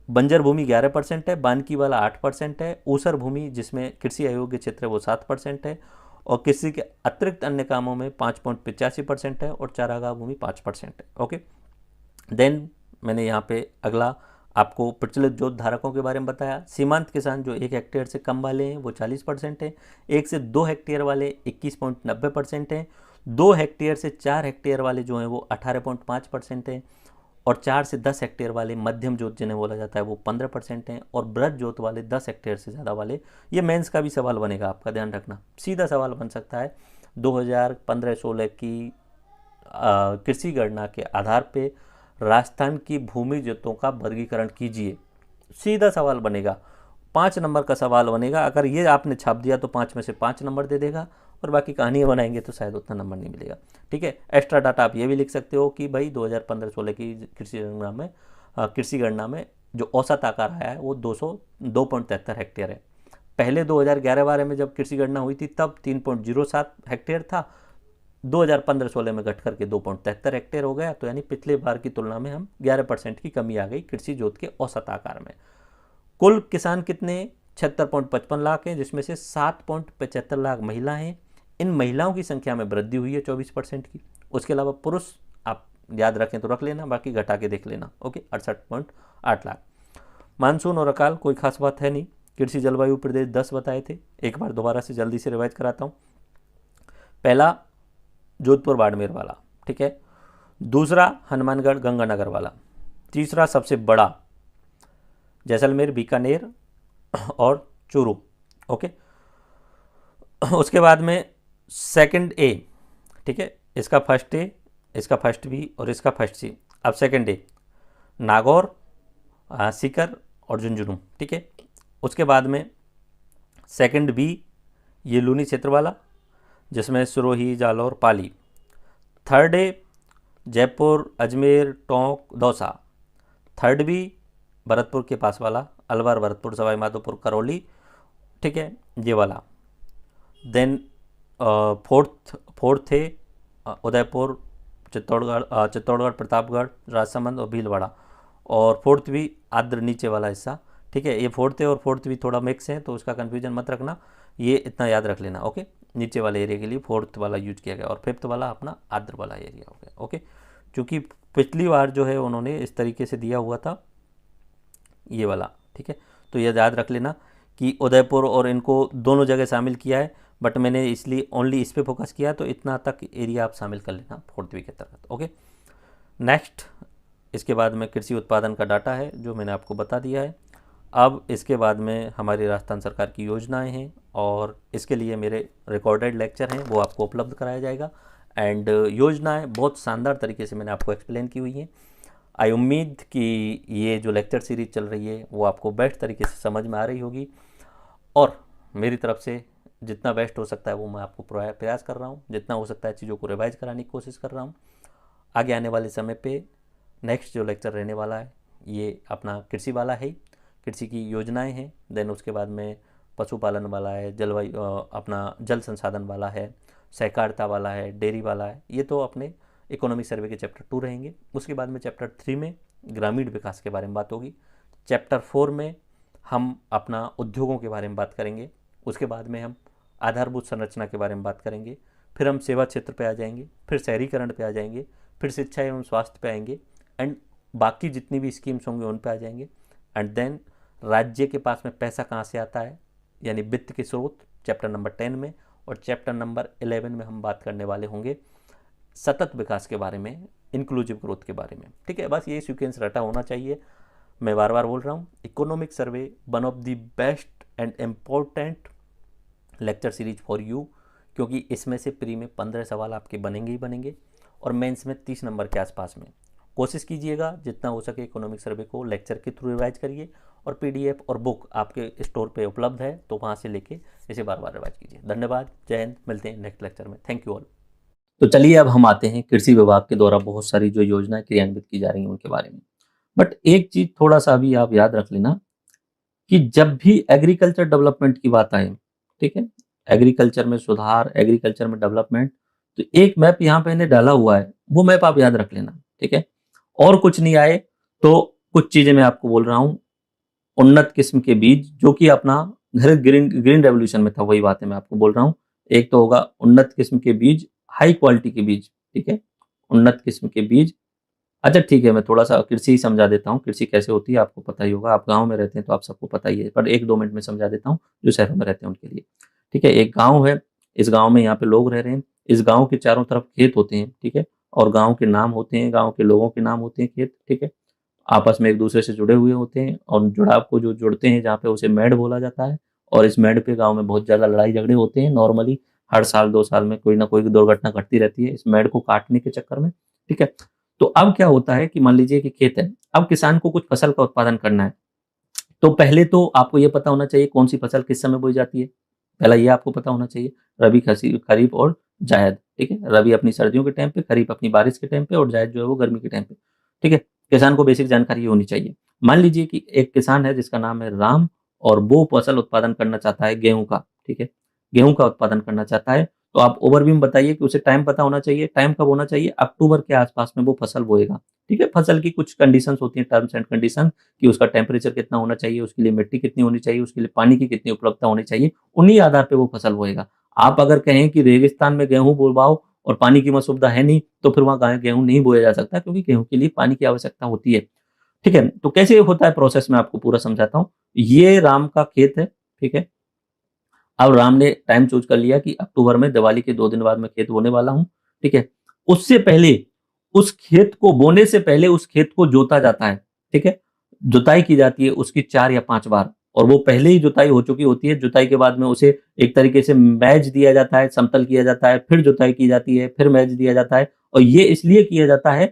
Speaker 2: बंजर भूमि 11% है, बानकी वाला 8% है, ऊसर भूमि जिसमें कृषि अयोग्य क्षेत्र है वो 7% है, और कृषि के अतिरिक्त अन्य कामों में 5.85% है, और चारागाह भूमि 5% है। ओके, देन मैंने यहाँ पे अगला आपको प्रचलित जोत धारकों के बारे में बताया। सीमांत किसान जो 1 हेक्टेयर से कम वाले हैं वो 40% है, 1 से 2 हेक्टेयर वाले 21.90% हैं, 2 हेक्टेयर से 4 हेक्टेयर वाले जो हैं वो 18.5% हैं, और 4 से 10 हेक्टेयर वाले मध्यम जोत जिन्हें बोला जाता है वो 15% हैं, और बृहद जोत वाले 10 हेक्टेयर से ज़्यादा वाले, ये मेंस का भी सवाल बनेगा, आपका ध्यान रखना, सीधा सवाल बन सकता है 2015-16 की कृषि गणना के आधार पे राजस्थान की भूमि जोतों का वर्गीकरण कीजिए, सीधा सवाल बनेगा, 5 नंबर का सवाल बनेगा। अगर ये आपने छाप दिया तो 5 में से 5 नंबर दे देगा, और बाकी कहानियाँ बनाएंगे तो शायद उतना नंबर नहीं मिलेगा। ठीक है, एक्स्ट्रा डाटा आप ये भी लिख सकते हो कि भाई 2015-16 की कृषि गणना में जो औसत आकार आया है वो 202.73 हेक्टेयर है। पहले 2011-12 में जब कृषि गणना हुई थी तब 3.07 हेक्टेयर था, 2015-16 में घट करके 2.73 हेक्टेयर हो गया, तो यानी पिछले बार की तुलना में हम 11% की कमी आ गई कृषि जोत के औसत आकार में। कुल किसान कितने 76.55 लाख हैं, जिसमें से 7.75 लाख महिला हैं। इन महिलाओं की संख्या में वृद्धि हुई है 24% की। उसके अलावा पुरुष आप याद रखें तो रख लेना, बाकी घटा के देख लेना। ओके, 68.8 लाख। मानसून और अकाल कोई खास बात है नहीं। कृषि जलवायु प्रदेश 10 बताए थे, एक बार दोबारा से जल्दी से रिवाइज कराता हूँ। पहला जोधपुर बाड़मेर वाला, ठीक है, दूसरा हनुमानगढ़ गंगानगर वाला, तीसरा सबसे बड़ा जैसलमेर बीकानेर और चूरू। ओके, उसके बाद में सेकंड ए, ठीक है, इसका फर्स्ट ए, इसका फर्स्ट बी और इसका फर्स्ट सी। अब सेकंड ए नागौर, सीकर और झुंझुनू। ठीक है, उसके बाद में सेकंड बी ये लूनी क्षेत्र वाला जिसमें Sirohi, Jalore, Pali. Third A Jaipur, Ajmer, Tonk, Dausa. Third B Bharatpur के पास वाला अलवर, भरतपुर, सवाई माधोपुर, करौली। ठीक है, ये वाला। देन फोर्थ है उदयपुर, चित्तौड़गढ़, प्रतापगढ़, राजसमंद और भीलवाड़ा। और फोर्थ भी आद्र नीचे वाला हिस्सा। ठीक है, ये फोर्थ है और फोर्थ भी थोड़ा मिक्स है, तो उसका कन्फ्यूजन मत रखना, ये इतना याद रख लेना। ओके, नीचे वाले एरिया के लिए फोर्थ वाला यूज किया गया, और फिफ्थ वाला अपना आद्र वाला एरिया हो गया। ओके, क्योंकि पिछली बार जो है उन्होंने इस तरीके से दिया हुआ था ये वाला। ठीक है, तो ये याद रख लेना कि उदयपुर और इनको दोनों जगह शामिल किया है, बट मैंने इसलिए ओनली इस पर फोकस किया, तो इतना तक एरिया आप शामिल कर लेना फोर्थ वी के तहत। ओके, नेक्स्ट इसके बाद में कृषि उत्पादन का डाटा है जो मैंने आपको बता दिया है। अब इसके बाद में हमारी राजस्थान सरकार की योजनाएं हैं, और इसके लिए मेरे रिकॉर्डेड लेक्चर हैं वो आपको उपलब्ध कराया जाएगा। एंड योजनाएं बहुत शानदार तरीके से मैंने आपको एक्सप्लेन की हुई हैं। आई उम्मीद कि ये जो लेक्चर सीरीज चल रही है वो आपको बेस्ट तरीके से समझ में आ रही होगी, और मेरी तरफ से जितना बेस्ट हो सकता है वो मैं आपको प्रयास कर रहा हूँ, जितना हो सकता है चीज़ों को रिवाइज कराने की कोशिश कर रहा हूँ। आगे आने वाले समय पे नेक्स्ट जो लेक्चर रहने वाला है ये अपना कृषि वाला है, कृषि की योजनाएं हैं। देन उसके बाद में पशुपालन वाला है, जलवायु अपना जल संसाधन वाला है, सहकारिता वाला है, डेयरी वाला है। ये तो अपने इकोनॉमिक सर्वे के चैप्टर 2 रहेंगे। उसके बाद में चैप्टर 3 में ग्रामीण विकास के बारे में बात होगी। चैप्टर 4 में हम अपना उद्योगों के बारे में बात करेंगे। उसके बाद में हम आधारभूत संरचना के बारे में बात करेंगे। फिर हम सेवा क्षेत्र पे आ जाएंगे, फिर शहरीकरण पे आ जाएंगे, फिर शिक्षा एवं स्वास्थ्य पे आएंगे, एंड बाकी जितनी भी स्कीम्स होंगे उन पे आ जाएंगे। एंड देन राज्य के पास में पैसा कहाँ से आता है, यानी वित्त के स्रोत, चैप्टर नंबर 10 में। और चैप्टर नंबर 11 में हम बात करने वाले होंगे सतत विकास के बारे में, इंक्लूसिव ग्रोथ के बारे में। ठीक है, बस ये सीक्वेंस रटा होना चाहिए। मैं बार बार बोल रहा हूँ, economic survey one of the best and important lecture series for you, क्योंकि इसमें से प्री में 15 सवाल आपके बनेंगे ही बनेंगे, और मेंस में 30 नंबर के आसपास में। कोशिश कीजिएगा जितना हो सके इकोनॉमिक सर्वे को लेक्चर के थ्रू रिवाइज करिए, और पीडीएफ और बुक आपके स्टोर पे उपलब्ध है, तो वहाँ से लेके इसे बार बार रिवाइज कीजिए। धन्यवाद, जय हिंद, मिलते हैं नेक्स्ट लेक्चर में। Thank you all. तो चलिए अब हम आते हैं कृषि विभाग के द्वारा बहुत सारी जो योजनाएं क्रियान्वित की जा रही हैं उनके बारे में। बट एक चीज थोड़ा सा अभी आप याद रख लेना कि जब भी एग्रीकल्चर डेवलपमेंट की बात आए, ठीक है, एग्रीकल्चर में सुधार, एग्रीकल्चर में डेवलपमेंट, तो एक मैप यहाँ पे इन्हें डाला हुआ है, वो मैप आप याद रख लेना, ठीक है। और कुछ नहीं आए तो कुछ चीजें मैं आपको बोल रहा हूँ, उन्नत किस्म के बीज जो कि अपना घर ग्रीन ग्रीन रेवोल्यूशन में था, वही बात है मैं आपको बोल रहा हूँ। एक तो होगा उन्नत किस्म के बीज, हाई क्वालिटी के बीज, ठीक है, उन्नत किस्म के बीज। अच्छा ठीक है, मैं थोड़ा सा कृषि ही समझा देता हूँ, कृषि कैसे होती है आपको पता ही होगा, आप गाँव में रहते हैं तो आप सबको पता ही है, पर 1-2 मिनट में समझा देता हूँ जो शहरों में रहते हैं उनके लिए, ठीक है। एक गाँव है, इस गाँव में यहाँ पे लोग रह रहे हैं, इस गाँव के चारों तरफ खेत होते हैं, ठीक है, और गाँव के नाम होते हैं, गाँव के लोगों के नाम होते हैं खेत, ठीक है, आपस में एक दूसरे से जुड़े हुए होते हैं, और जुड़ाव को जो जोड़ते हैं जहाँ पे उसे मेड़ बोला जाता है। और इस मेड़ पे गाँव में बहुत ज़्यादा लड़ाई झगड़े होते हैं, नॉर्मली हर साल 2 साल में कोई ना कोई दुर्घटना घटती रहती है इस मेड़ को काटने के चक्कर में, ठीक है। तो अब क्या होता है कि मान लीजिए कि खेत है, अब किसान को कुछ फसल का उत्पादन करना है, तो पहले तो आपको ये पता होना चाहिए कौन सी फसल किस समय बोई जाती है, पहला ये आपको पता होना चाहिए, रबी, खरीफ और जायद, ठीक है। रबी अपनी सर्दियों के टाइम पे, खरीफ अपनी बारिश के टाइम पे, और जायद जो है वो गर्मी के टाइम पे, ठीक है। किसान को बेसिक जानकारी ये होनी चाहिए। मान लीजिए कि एक किसान है जिसका नाम है राम, और वो फसल उत्पादन करना चाहता है गेहूं का, ठीक है, गेहूं का उत्पादन करना चाहता है। तो आप ओवरव्यू में बताइए कि उसे टाइम पता होना चाहिए, टाइम कब होना चाहिए, अक्टूबर के आसपास में वो फसल बोएगा, ठीक है। फसल की कुछ कंडीशंस होती हैं, टर्म्स एंड कंडीशन, कि उसका टेम्परेचर कितना होना चाहिए, उसके लिए मिट्टी कितनी होनी चाहिए, उसके लिए पानी की कितनी उपलब्धता होनी चाहिए, उन्हीं आधार पे वो फसल बोएगा। आप अगर कहें कि रेगिस्तान में गेहूं बोवाओ और पानी की सुविधा है नहीं, तो फिर वहां गेहूं नहीं बोया जा सकता, क्योंकि गेहूं के लिए पानी की आवश्यकता होती है, ठीक है। तो कैसे होता है प्रोसेस, में आपको पूरा समझाता हूँ। ये राम का खेत है, ठीक है। अब राम ने टाइम चूज कर लिया कि अक्टूबर में, दिवाली के 2 दिन बाद मैं खेत बोने वाला हूँ, ठीक है। उससे पहले, उस खेत को बोने से पहले उस खेत को जोता जाता है, ठीक है। जुताई की जाती है उसकी 4 या 5 बार, और वो पहले ही जुताई हो चुकी होती है। जुताई के बाद में उसे एक तरीके से मैज दिया जाता है, समतल किया जाता है, फिर जुताई की जाती है, फिर मैज दिया जाता है। और ये इसलिए किया जाता है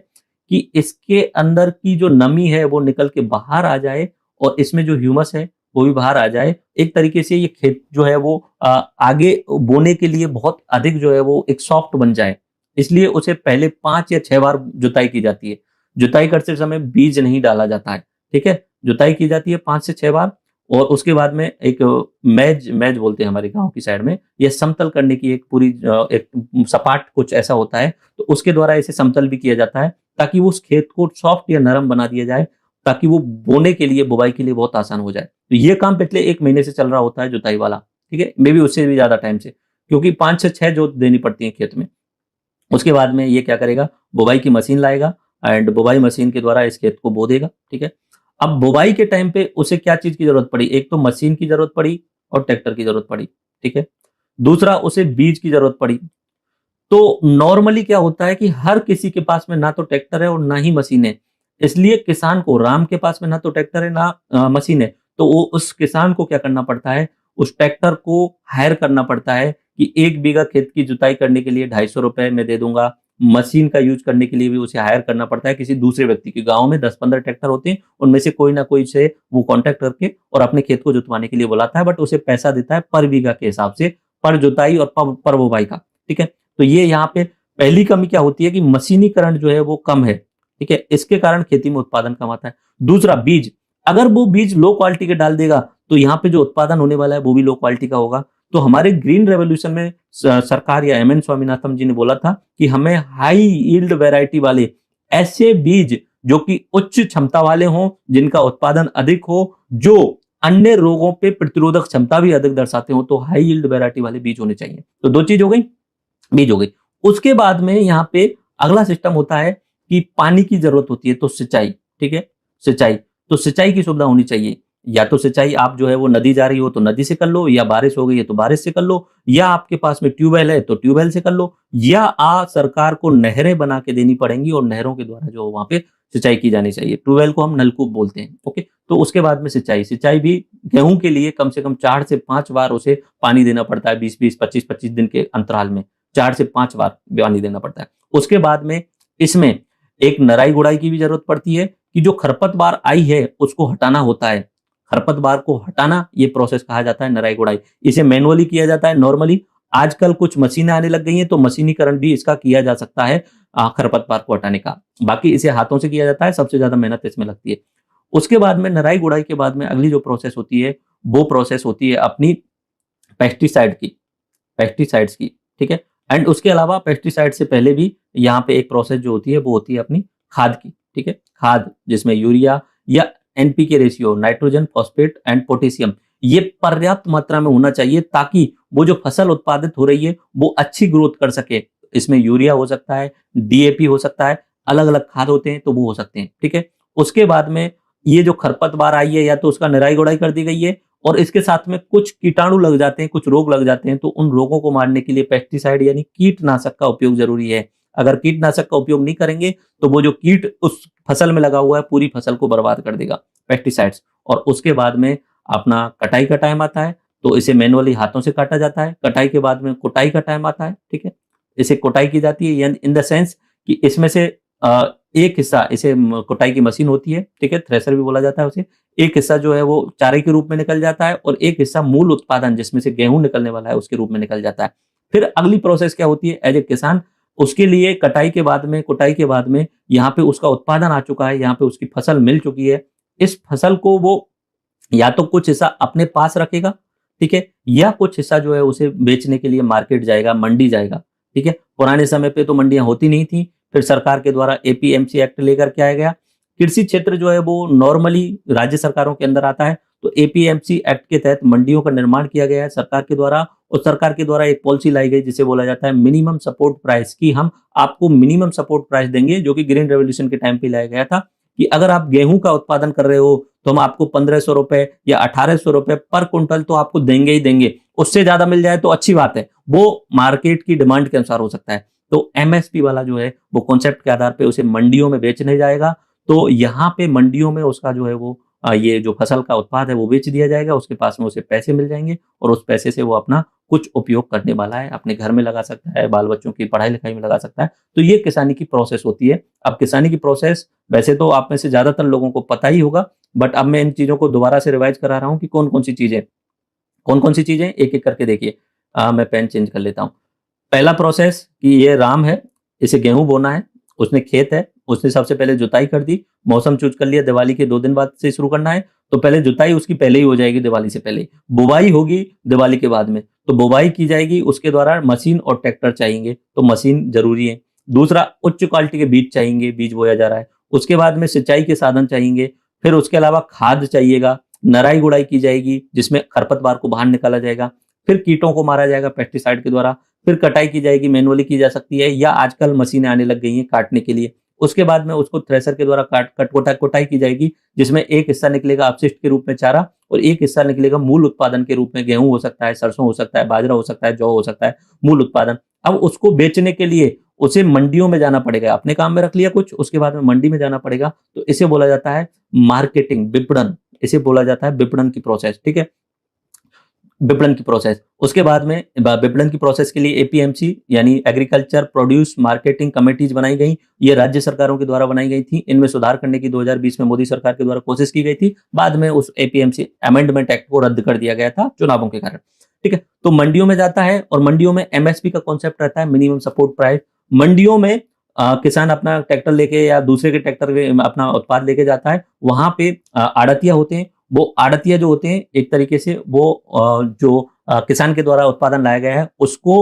Speaker 2: कि इसके अंदर की जो नमी है वो निकल के बाहर आ जाए, और इसमें जो ह्यूमस है वो भी बाहर आ जाए। एक तरीके से ये खेत जो है वो आगे बोने के लिए बहुत अधिक जो है वो एक सॉफ्ट बन जाए, इसलिए उसे पहले 5 या 6 बार जुताई की जाती है। जुताई करते समय बीज नहीं डाला जाता है, ठीक है। जुताई की जाती है 5 से 6 बार, और उसके बाद में एक मैज मैज बोलते हैं हमारे गांव की साइड में, यह समतल करने की एक पूरी एक सपाट कुछ ऐसा होता है, तो उसके द्वारा इसे समतल भी किया जाता है, ताकि वो उस खेत को सॉफ्ट या नरम बना दिया जाए, ताकि वो बोने के लिए, बुवाई के लिए बहुत आसान हो जाए। तो ये काम पिछले 1 महीने से चल रहा होता है जुताई वाला, ठीक है, मे भी उससे भी ज्यादा टाइम से, क्योंकि 5 से 6 जोत देनी पड़ती है खेत में। उसके बाद में ये क्या करेगा, बुवाई की मशीन लाएगा, एंड बुवाई मशीन के द्वारा इस खेत को बो देगा, ठीक है। अब बुवाई के टाइम पे उसे क्या चीज की जरूरत पड़ी, एक तो मशीन की जरूरत पड़ी और ट्रैक्टर की जरूरत पड़ी, ठीक है। दूसरा, उसे बीज की जरूरत पड़ी। तो नॉर्मली क्या होता है कि हर किसी के पास में ना तो ट्रैक्टर है और ना ही मशीन है, इसलिए किसान को, राम के पास में ना तो ट्रैक्टर है ना मशीन है, तो वो उस किसान को क्या करना पड़ता है, उस ट्रैक्टर को हायर करना पड़ता है कि 1 बीघा खेत की जुताई करने के लिए 250 रुपए में दे दूंगा। मशीन का यूज करने के लिए भी उसे हायर करना पड़ता है किसी दूसरे व्यक्ति के। गांव में 10-15 ट्रैक्टर होते हैं, उनमें से कोई ना कोई से वो कॉन्टेक्ट करके और अपने खेत को जुतवाने के लिए बुलाता है, बट उसे पैसा देता है पर बीघा के हिसाब से, पर जुताई और पर बुवाई का, ठीक है। तो ये यहाँ पे पहली कमी क्या होती है कि मशीनीकरण जो है वो कम है, ठीक है, इसके कारण खेती में उत्पादन कम आता है। दूसरा, बीज, अगर वो बीज लो क्वालिटी के डाल देगा तो यहाँ पे जो उत्पादन होने वाला है वो भी लो क्वालिटी का होगा। तो हमारे ग्रीन रेवोल्यूशन में सरकार या एमएन स्वामीनाथन जी ने बोला था कि हमें हाई यील्ड वैरायटी वाले ऐसे बीज जो कि उच्च क्षमता वाले हों, जिनका उत्पादन अधिक हो, जो अन्य रोगों पे प्रतिरोधक क्षमता भी अधिक दर्शाते हो, तो हाई यील्ड वैरायटी वाले बीज होने चाहिए। तो 2 चीज हो गई, बीज हो गई। उसके बाद में यहाँ पे अगला सिस्टम होता है कि पानी की जरूरत होती है, तो सिंचाई, ठीक है, सिंचाई, तो सिंचाई की सुविधा होनी चाहिए। या तो सिंचाई आप जो है वो नदी जा रही हो तो नदी से कर लो, या बारिश हो गई है तो बारिश से कर लो, या आपके पास में ट्यूबवेल है तो ट्यूबवेल से कर लो, या सरकार को नहरें बना के देनी पड़ेंगी और नहरों के द्वारा जो वहां पे सिंचाई की जानी चाहिए। ट्यूबवेल को हम नलकूप बोलते हैं, ओके। तो उसके बाद में सिंचाई, सिंचाई भी गेहूं के लिए कम से कम 4 से 5 बार उसे पानी देना पड़ता है, 20-20, 25-25 दिन के अंतराल में 4 से 5 बार पानी देना पड़ता है। उसके बाद में इसमें एक नराई गुड़ाई की भी जरूरत पड़ती है कि जो खरपतवार आई है उसको हटाना होता है। खरपतवार को हटाना, ये प्रोसेस कहा जाता है नराई गुड़ाई। इसे मैनुअली किया जाता है नॉर्मली, आजकल कुछ मशीनें आने लग गई हैं तो मशीनीकरण भी इसका किया जा सकता है खरपतवार को हटाने का। बाकी इसे हाथों से किया जाता है, सबसे ज्यादा मेहनत इसमें लगती है। उसके बाद में नराई गुड़ाई के बाद में अगली जो प्रोसेस होती है वो प्रोसेस होती है अपनी पेस्टिसाइड की, पेस्टिसाइड्स की, ठीक है। एंड उसके अलावा पेस्टिसाइड से पहले भी यहाँ पे एक प्रोसेस जो होती है वो होती है अपनी खाद की, ठीक है। खाद जिसमें यूरिया या NPK ratio, nitrogen, phosphate and potassium, ये पर्याप्त मात्रा में होना चाहिए ताकि वो जो फसल उत्पादित हो रही है वो अच्छी ग्रोथ कर सके। इसमें यूरिया हो सकता है, डीएपी हो सकता है, अलग अलग खाद होते हैं तो वो हो सकते हैं, ठीक है। उसके बाद में ये जो खरपतवार आई है या तो उसका निराई गुड़ाई कर दी गई है और इसके साथ में कुछ कीटाणु लग जाते हैं, कुछ रोग लग जाते हैं, तो उन रोगों को मारने के लिए पेस्टिसाइड यानी कीटनाशक का उपयोग जरूरी है। अगर कीटनाशक का उपयोग नहीं करेंगे तो वो जो कीट उस फसल में लगा हुआ है पूरी फसल को बर्बाद कर देगा, पेस्टिसाइड्स। और उसके बाद में अपना कटाई का टाइम आता है तो इसे मैनुअली हाथों से काटा जाता है। कटाई के बाद में कुटाई का टाइम आता है, ठीक है। इसे कुटाई की जाती है इन द सेंस कि इसमें से एक हिस्सा, इसे कुटाई की मशीन होती है, ठीक है, थ्रेशर भी बोला जाता है उसे। एक हिस्सा जो है वो चारे के रूप में निकल जाता है और एक हिस्सा मूल उत्पादन जिसमें से गेहूं निकलने वाला है उसके रूप में निकल जाता है। फिर अगली प्रोसेस क्या होती है एज ए किसान, उसके लिए कटाई के बाद में, कुटाई के बाद में यहाँ पे उसका उत्पादन आ चुका है, यहाँ पे उसकी फसल मिल चुकी है। इस फसल को वो या तो कुछ हिस्सा अपने पास रखेगा, ठीक है, या कुछ हिस्सा जो है उसे बेचने के लिए मार्केट जाएगा, मंडी जाएगा, ठीक है। पुराने समय पे तो मंडियां होती नहीं थी, फिर सरकार के द्वारा एपीएमसी एक्ट लेकर के आया गया। कृषि क्षेत्र जो है वो नॉर्मली राज्य सरकारों के अंदर आता है, तो एपीएमसी एक्ट के तहत मंडियों का निर्माण किया गया है सरकार के द्वारा। और सरकार के द्वारा एक पॉलिसी लाई गई जिसे बोला जाता है मिनिमम सपोर्ट प्राइस, की हम आपको मिनिमम सपोर्ट प्राइस देंगे, जो कि ग्रीन रेवोल्यूशन के टाइम पे लाया गया था कि अगर आप गेहूं का उत्पादन कर रहे हो तो हम आपको 1500 रुपए या 1800 रुपए पर क्विंटल तो आपको देंगे ही देंगे। उससे ज्यादा मिल जाए तो अच्छी बात है, वो मार्केट की डिमांड के अनुसार हो सकता है। तो एमएसपी वाला जो है वो कॉन्सेप्ट के आधार पे उसे मंडियों में बेचने जाएगा। तो यहाँ पे मंडियों में उसका जो है वो ये जो फसल का उत्पाद है वो बेच दिया जाएगा, उसके पास में उसे पैसे मिल जाएंगे और उस पैसे से वो अपना कुछ उपयोग करने वाला है, अपने घर में लगा सकता है, बाल बच्चों की पढ़ाई लिखाई में लगा सकता है। तो ये किसानी की प्रोसेस होती है। अब किसानी की प्रोसेस वैसे तो आप में से ज्यादातर लोगों को पता ही होगा, बट अब मैं इन चीजों को दोबारा से रिवाइज करा रहा हूँ कि कौन कौन सी चीजें एक एक करके देखिए। मैं पेन चेंज कर लेता हूँ। पहला प्रोसेस कि ये राम है, इसे गेहूं बोना है, उसने खेत है, उसने सबसे पहले जुताई कर दी, मौसम चूज कर लिया, दिवाली के 2 दिन बाद से शुरू करना है, तो पहले जुताई उसकी पहले ही हो जाएगी, दिवाली से पहले। बुवाई होगी दिवाली के बाद में, तो बुवाई की जाएगी, उसके द्वारा मशीन और ट्रैक्टर चाहिए, तो मशीन जरूरी है। दूसरा, उच्च क्वालिटी के बीज चाहिए, बीज बोया जा रहा है। उसके बाद में सिंचाई के साधन चाहिए, फिर उसके अलावा खाद चाहिएगा, नराई गुड़ाई की जाएगी जिसमें खरपतवार को बाहर निकाला जाएगा, फिर कीटों को मारा जाएगा पेस्टिसाइड के द्वारा, फिर कटाई की जाएगी, मैनुअली की जा सकती है या आजकल मशीनें आने लग गई हैं काटने के लिए। उसके बाद में उसको थ्रेशर के द्वारा कुटाई की जाएगी, जिसमें एक हिस्सा निकलेगा अपशिष्ट के रूप में चारा और एक हिस्सा निकलेगा मूल उत्पादन के रूप में, गेहूं हो सकता है, सरसों हो सकता है, बाजरा हो सकता है, जौ हो सकता है, मूल उत्पादन। अब उसको बेचने के लिए उसे मंडियों में जाना पड़ेगा, अपने काम में रख लिया कुछ, उसके बाद में मंडी में जाना पड़ेगा, तो इसे बोला जाता है मार्केटिंग, विपणन, इसे बोला जाता है विपणन की प्रोसेस, ठीक है, विपणन की प्रोसेस। उसके बाद में विपणन की प्रोसेस के लिए एपीएमसी यानी एग्रीकल्चर प्रोड्यूस मार्केटिंग कमेटीज बनाई गई, ये राज्य सरकारों के द्वारा बनाई गई थी। इनमें सुधार करने की 2020 में मोदी सरकार के द्वारा कोशिश की गई थी, बाद में उस एपीएमसी अमेंडमेंट एक्ट को रद्द कर दिया गया था चुनावों के कारण, ठीक है। तो मंडियों में जाता है और मंडियों में एमएसपी का कॉन्सेप्ट रहता है, मिनिमम सपोर्ट प्राइस। मंडियों में किसान अपना ट्रैक्टर लेके या दूसरे के ट्रैक्टर अपना उत्पाद लेके जाता है, वहां पे आड़तिया होते हैं, वो आड़तिया जो होते हैं एक तरीके से वो जो किसान के द्वारा उत्पादन लाया गया है उसको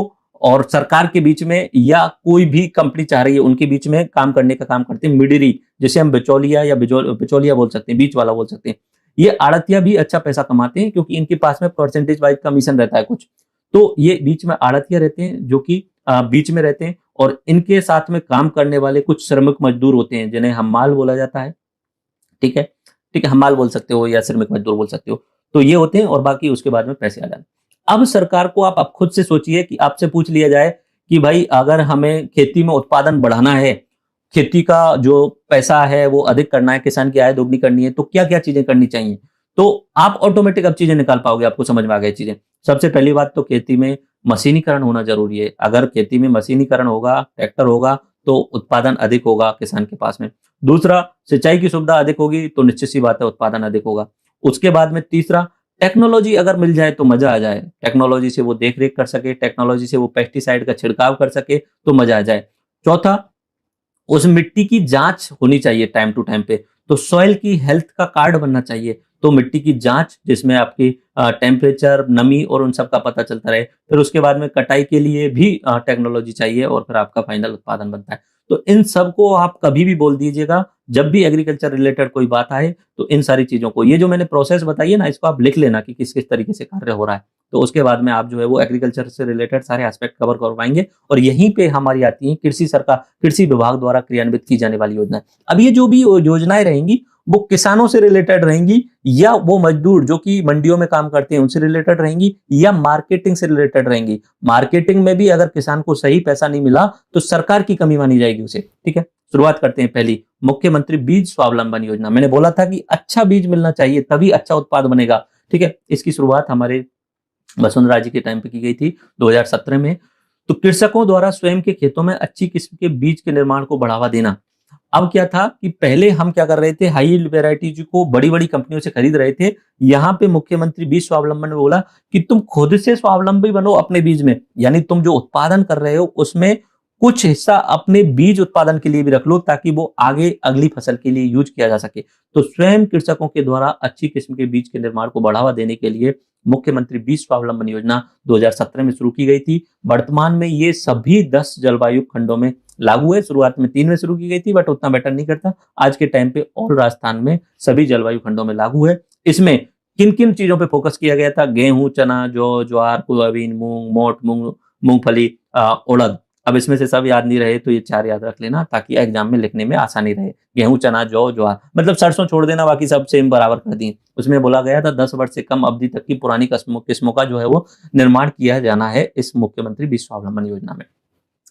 Speaker 2: और सरकार के बीच में या कोई भी कंपनी चाह रही है उनके बीच में काम करने का काम करते हैं, मिडरी, जिसे हम बिचौलिया या बिचौलिया बोल सकते हैं, बीच वाला बोल सकते हैं। ये आड़तिया भी अच्छा पैसा कमाते हैं क्योंकि इनके पास में परसेंटेज वाइज कमीशन रहता है कुछ, तो ये बीच में आड़तिया रहते हैं जो कि बीच में रहते हैं और इनके साथ में काम करने वाले कुछ श्रमिक मजदूर होते हैं जिन्हें हम्माल बोला जाता है, ठीक है, ठीक है, हम्माल बोल सकते हो या श्रमिक मजदूर बोल सकते हो। तो ये होते हैं और बाकी उसके बाद में पैसे आ जाते हैं। अब सरकार को आप खुद से सोचिए कि आपसे पूछ लिया जाए कि भाई अगर हमें खेती में उत्पादन बढ़ाना है, खेती का जो पैसा है वो अधिक करना है, किसान की आय दोगुनी करनी है, तो क्या क्या चीजें करनी चाहिए, तो आप ऑटोमेटिक अब चीजें निकाल पाओगे, आपको समझ में आ गई चीजें। सबसे पहली बात तो खेती में मशीनीकरण होना जरूरी है। अगर खेती में मशीनीकरण होगा, ट्रैक्टर होगा, तो उत्पादन अधिक होगा किसान के पास में। दूसरा, सिंचाई की सुविधा अधिक होगी तो निश्चित सी बात है उत्पादन अधिक होगा। उसके बाद में तीसरा, टेक्नोलॉजी अगर मिल जाए तो मजा आ जाए, टेक्नोलॉजी से वो देख रेख कर सके, टेक्नोलॉजी से वो पेस्टिसाइड का छिड़काव कर सके तो मजा आ जाए। चौथा, उस मिट्टी की जांच होनी चाहिए टाइम टू टाइम पे, तो सॉइल की हेल्थ का कार्ड बनना चाहिए, तो मिट्टी की जांच जिसमें आपकी टेम्परेचर, नमी और उन सब का पता चलता रहे। फिर उसके बाद में कटाई के लिए भी टेक्नोलॉजी चाहिए और फिर आपका फाइनल उत्पादन बनता है। तो इन सब को आप कभी भी बोल दीजिएगा जब भी एग्रीकल्चर रिलेटेड कोई बात आए, तो इन सारी चीजों को, ये जो मैंने प्रोसेस बताई है ना, इसको आप लिख लेना कि किस किस तरीके से कार्य हो रहा है। तो उसके बाद में आप जो है वो एग्रीकल्चर से रिलेटेड सारे एस्पेक्ट कवर कर पाएंगे। और यहीं पे हमारी आती है कृषि विभाग द्वारा क्रियान्वित की जाने वाली योजना। अब ये जो भी योजनाएं रहेंगी वो किसानों से रिलेटेड रहेंगी, या वो मजदूर जो कि मंडियों में काम करते हैं उनसे रिलेटेड रहेंगी, या मार्केटिंग से रिलेटेड रहेंगी। मार्केटिंग में भी अगर किसान को सही पैसा नहीं मिला तो सरकार की कमी मानी जाएगी उसे। ठीक है, शुरुआत करते हैं। पहली, मुख्यमंत्री बीज स्वावलंबन योजना। मैंने बोला था कि अच्छा बीज मिलना चाहिए तभी अच्छा उत्पाद बनेगा। ठीक है, इसकी शुरुआत हमारे वसुंधरा जी के टाइम पे की गई थी 2017 में। तो कृषकों द्वारा स्वयं के खेतों में अच्छी किस्म के बीज के निर्माण को बढ़ावा देना। अब क्या था कि पहले हम क्या कर रहे थे, हाई यील्ड वेराइटीज को बड़ी बड़ी कंपनियों से खरीद रहे थे। यहाँ पे मुख्यमंत्री बीज स्वावलंबन में बोला कि तुम खुद से स्वावलंबी बनो अपने बीज में, यानी तुम जो उत्पादन कर रहे हो उसमें कुछ हिस्सा अपने बीज उत्पादन के लिए भी रख लो ताकि वो आगे अगली फसल के लिए यूज किया जा सके। तो स्वयं कृषकों के द्वारा अच्छी किस्म के बीज के निर्माण को बढ़ावा देने के लिए मुख्यमंत्री बीज स्वावलंबन योजना 2017 में शुरू की गई थी। वर्तमान में ये सभी 10 जलवायु खंडों में लागू है। शुरुआत में 3 में शुरू की गई थी, बट उतना बेटर नहीं करता। आज के टाइम पे ऑल राजस्थान में सभी जलवायु खंडों में लागू है। इसमें किन किन चीजों पे फोकस किया गया था? गेहूं, चना, जौ, ज्वार, सोयाबीन, मूंग, मोठ, मूंगफली, उड़द। अब इसमें से सब याद नहीं रहे तो ये 4 याद रख लेना ताकि एग्जाम में लिखने में आसानी रहे। गेहूं, चना, जौ, ज्वार, मतलब सरसों छोड़ देना, बाकी सब सेम बराबर कर दी। उसमें बोला गया था 10 वर्ष से कम अवधि तक की पुरानी किस्मों का जो है वो निर्माण किया जाना है इस मुख्यमंत्री बीज स्वावलंबन योजना में।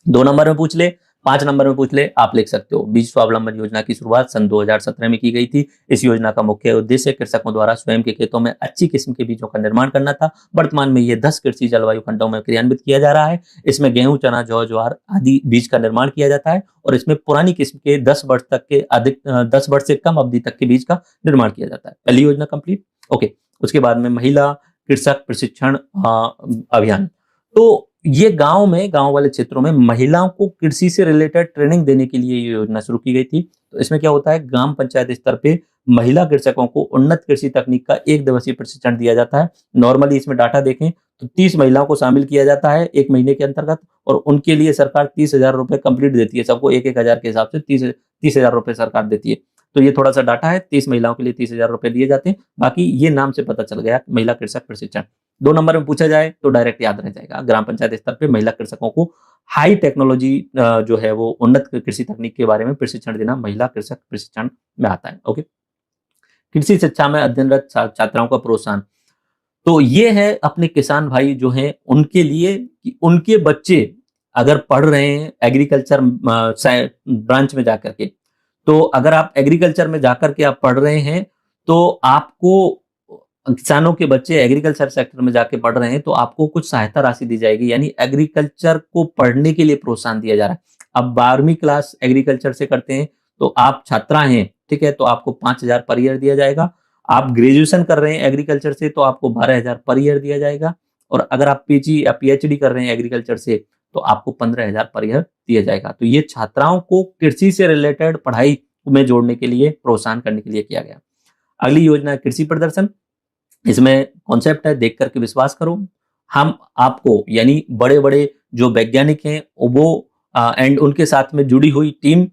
Speaker 2: 2 नंबर में पूछ ले, 5 नंबर में पूछ ले, आप लिख सकते हो। बीज स्वावलंबन योजना की शुरुआत सन 2017 में की गई थी। इस योजना का मुख्य उद्देश्य कृषकों द्वारा स्वयं के खेतों में अच्छी किस्म के बीजों का निर्माण करना था। वर्तमान में ये 10 कृषि जलवायु खंडों में क्रियान्वित किया जा रहा है। इसमें गेहूं, चना, जौ, ज्वार आदि बीज का निर्माण किया जाता है और इसमें पुरानी किस्म के 10 वर्ष से कम अवधि तक के बीज का निर्माण किया जाता है। पहली योजना कंप्लीट। ओके, उसके बाद में महिला कृषक प्रशिक्षण अभियान। तो ये गांव वाले क्षेत्रों में महिलाओं को कृषि से रिलेटेड ट्रेनिंग देने के लिए ये योजना शुरू की गई थी। तो इसमें क्या होता है, ग्राम पंचायत स्तर पे महिला कृषकों को उन्नत कृषि तकनीक का 1 दिवसीय प्रशिक्षण दिया जाता है। नॉर्मली इसमें डाटा देखें तो 30 महिलाओं को शामिल किया जाता है 1 महीने के अंतर्गत, और उनके लिए सरकार 30,000 रुपए कंप्लीट देती है। सबको 1,000 के हिसाब से 30,000 रुपए सरकार देती है। तो ये थोड़ा सा डाटा है, 30 महिलाओं के लिए 30,000 रुपए दिए जाते हैं। बाकी ये नाम से पता चल गया, महिला कृषक प्रशिक्षण। 2 नंबर में पूछा जाए तो डायरेक्ट याद रह जाएगा। ग्राम पंचायत स्तर पे महिला कृषकों को हाई टेक्नोलॉजी जो है वो उन्नत कृषि तकनीक के बारे में प्रशिक्षण देना महिला कृषक प्रशिक्षण में आता है। ओके, कृषि शिक्षा में अध्ययनरत छात्राओं का प्रोत्साहन। तो ये है अपने किसान भाई जो हैं उनके लिए कि उनके बच्चे अगर पढ़ रहे हैं एग्रीकल्चर ब्रांच में जाकर के, तो अगर आप एग्रीकल्चर में जाकर के आप पढ़ रहे हैं तो आपको, किसानों के बच्चे एग्रीकल्चर सेक्टर में जाके पढ़ रहे हैं तो आपको कुछ सहायता राशि दी जाएगी, यानी एग्रीकल्चर को पढ़ने के लिए प्रोत्साहन दिया जा रहा है। अब 12वीं क्लास एग्रीकल्चर से करते हैं तो आप छात्रा हैं, ठीक है, तो आपको 5,000 पर ईयर दिया जाएगा। आप ग्रेजुएशन कर रहे हैं एग्रीकल्चर से तो आपको 12,000 पर ईयर दिया जाएगा। और अगर आप पीजी या पीएचडी कर रहे हैं एग्रीकल्चर से तो आपको 15,000 पर ईयर दिया जाएगा। तो ये छात्राओं को कृषि से रिलेटेड पढ़ाई में जोड़ने के लिए, प्रोत्साहन करने के लिए किया गया। अगली योजना है कृषि प्रदर्शन। इसमें कॉन्सेप्ट है देख करके विश्वास करो। हम आपको, यानी बड़े बड़े जो वैज्ञानिक हैं वो एंड उनके साथ में जुड़ी हुई टीम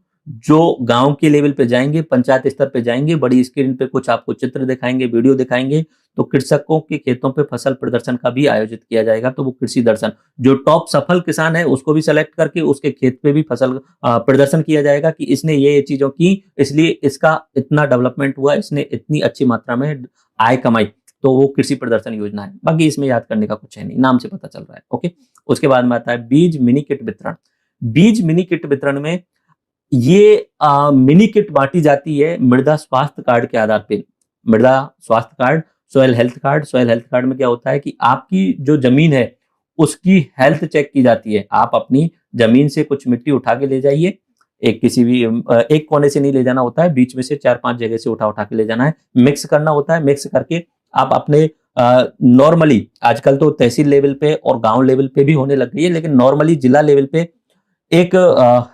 Speaker 2: जो गांव के लेवल पे जाएंगे, पंचायत स्तर पे जाएंगे, बड़ी स्क्रीन पे कुछ आपको चित्र दिखाएंगे, वीडियो दिखाएंगे। तो कृषकों के खेतों पे फसल प्रदर्शन का भी आयोजित किया जाएगा। तो वो कृषि दर्शन, जो टॉप सफल किसान है उसको भी सेलेक्ट करके उसके खेत पे भी फसल प्रदर्शन किया जाएगा कि इसने ये चीजों की, इसलिए इसका इतना डेवलपमेंट हुआ, इसने इतनी अच्छी मात्रा में आय कमाई। तो वो कृषि प्रदर्शन योजना है। बाकी इसमें याद करने का कुछ है नहीं, नाम से पता चल रहा है। ओके, उसके बाद में आता है बीज मिनी किट वितरण। बीज मिनी किट वितरण में ये मिनी किट बांटी जाती है मृदा स्वास्थ्य कार्ड के आधार पे। मृदा स्वास्थ्य card, soil health card. Soil health card में क्या होता है कि आपकी जो जमीन है उसकी हेल्थ चेक की जाती है। आप अपनी जमीन से कुछ मिट्टी उठा के ले जाइए, किसी भी एक कोने से नहीं ले जाना होता है, बीच में से 4-5 जगह से उठा के ले जाना है, मिक्स करना होता है। मिक्स करके आप अपने नॉर्मली, आजकल तो तहसील लेवल पे और गांव लेवल पे भी होने लग गई है, लेकिन नॉर्मली जिला लेवल पे एक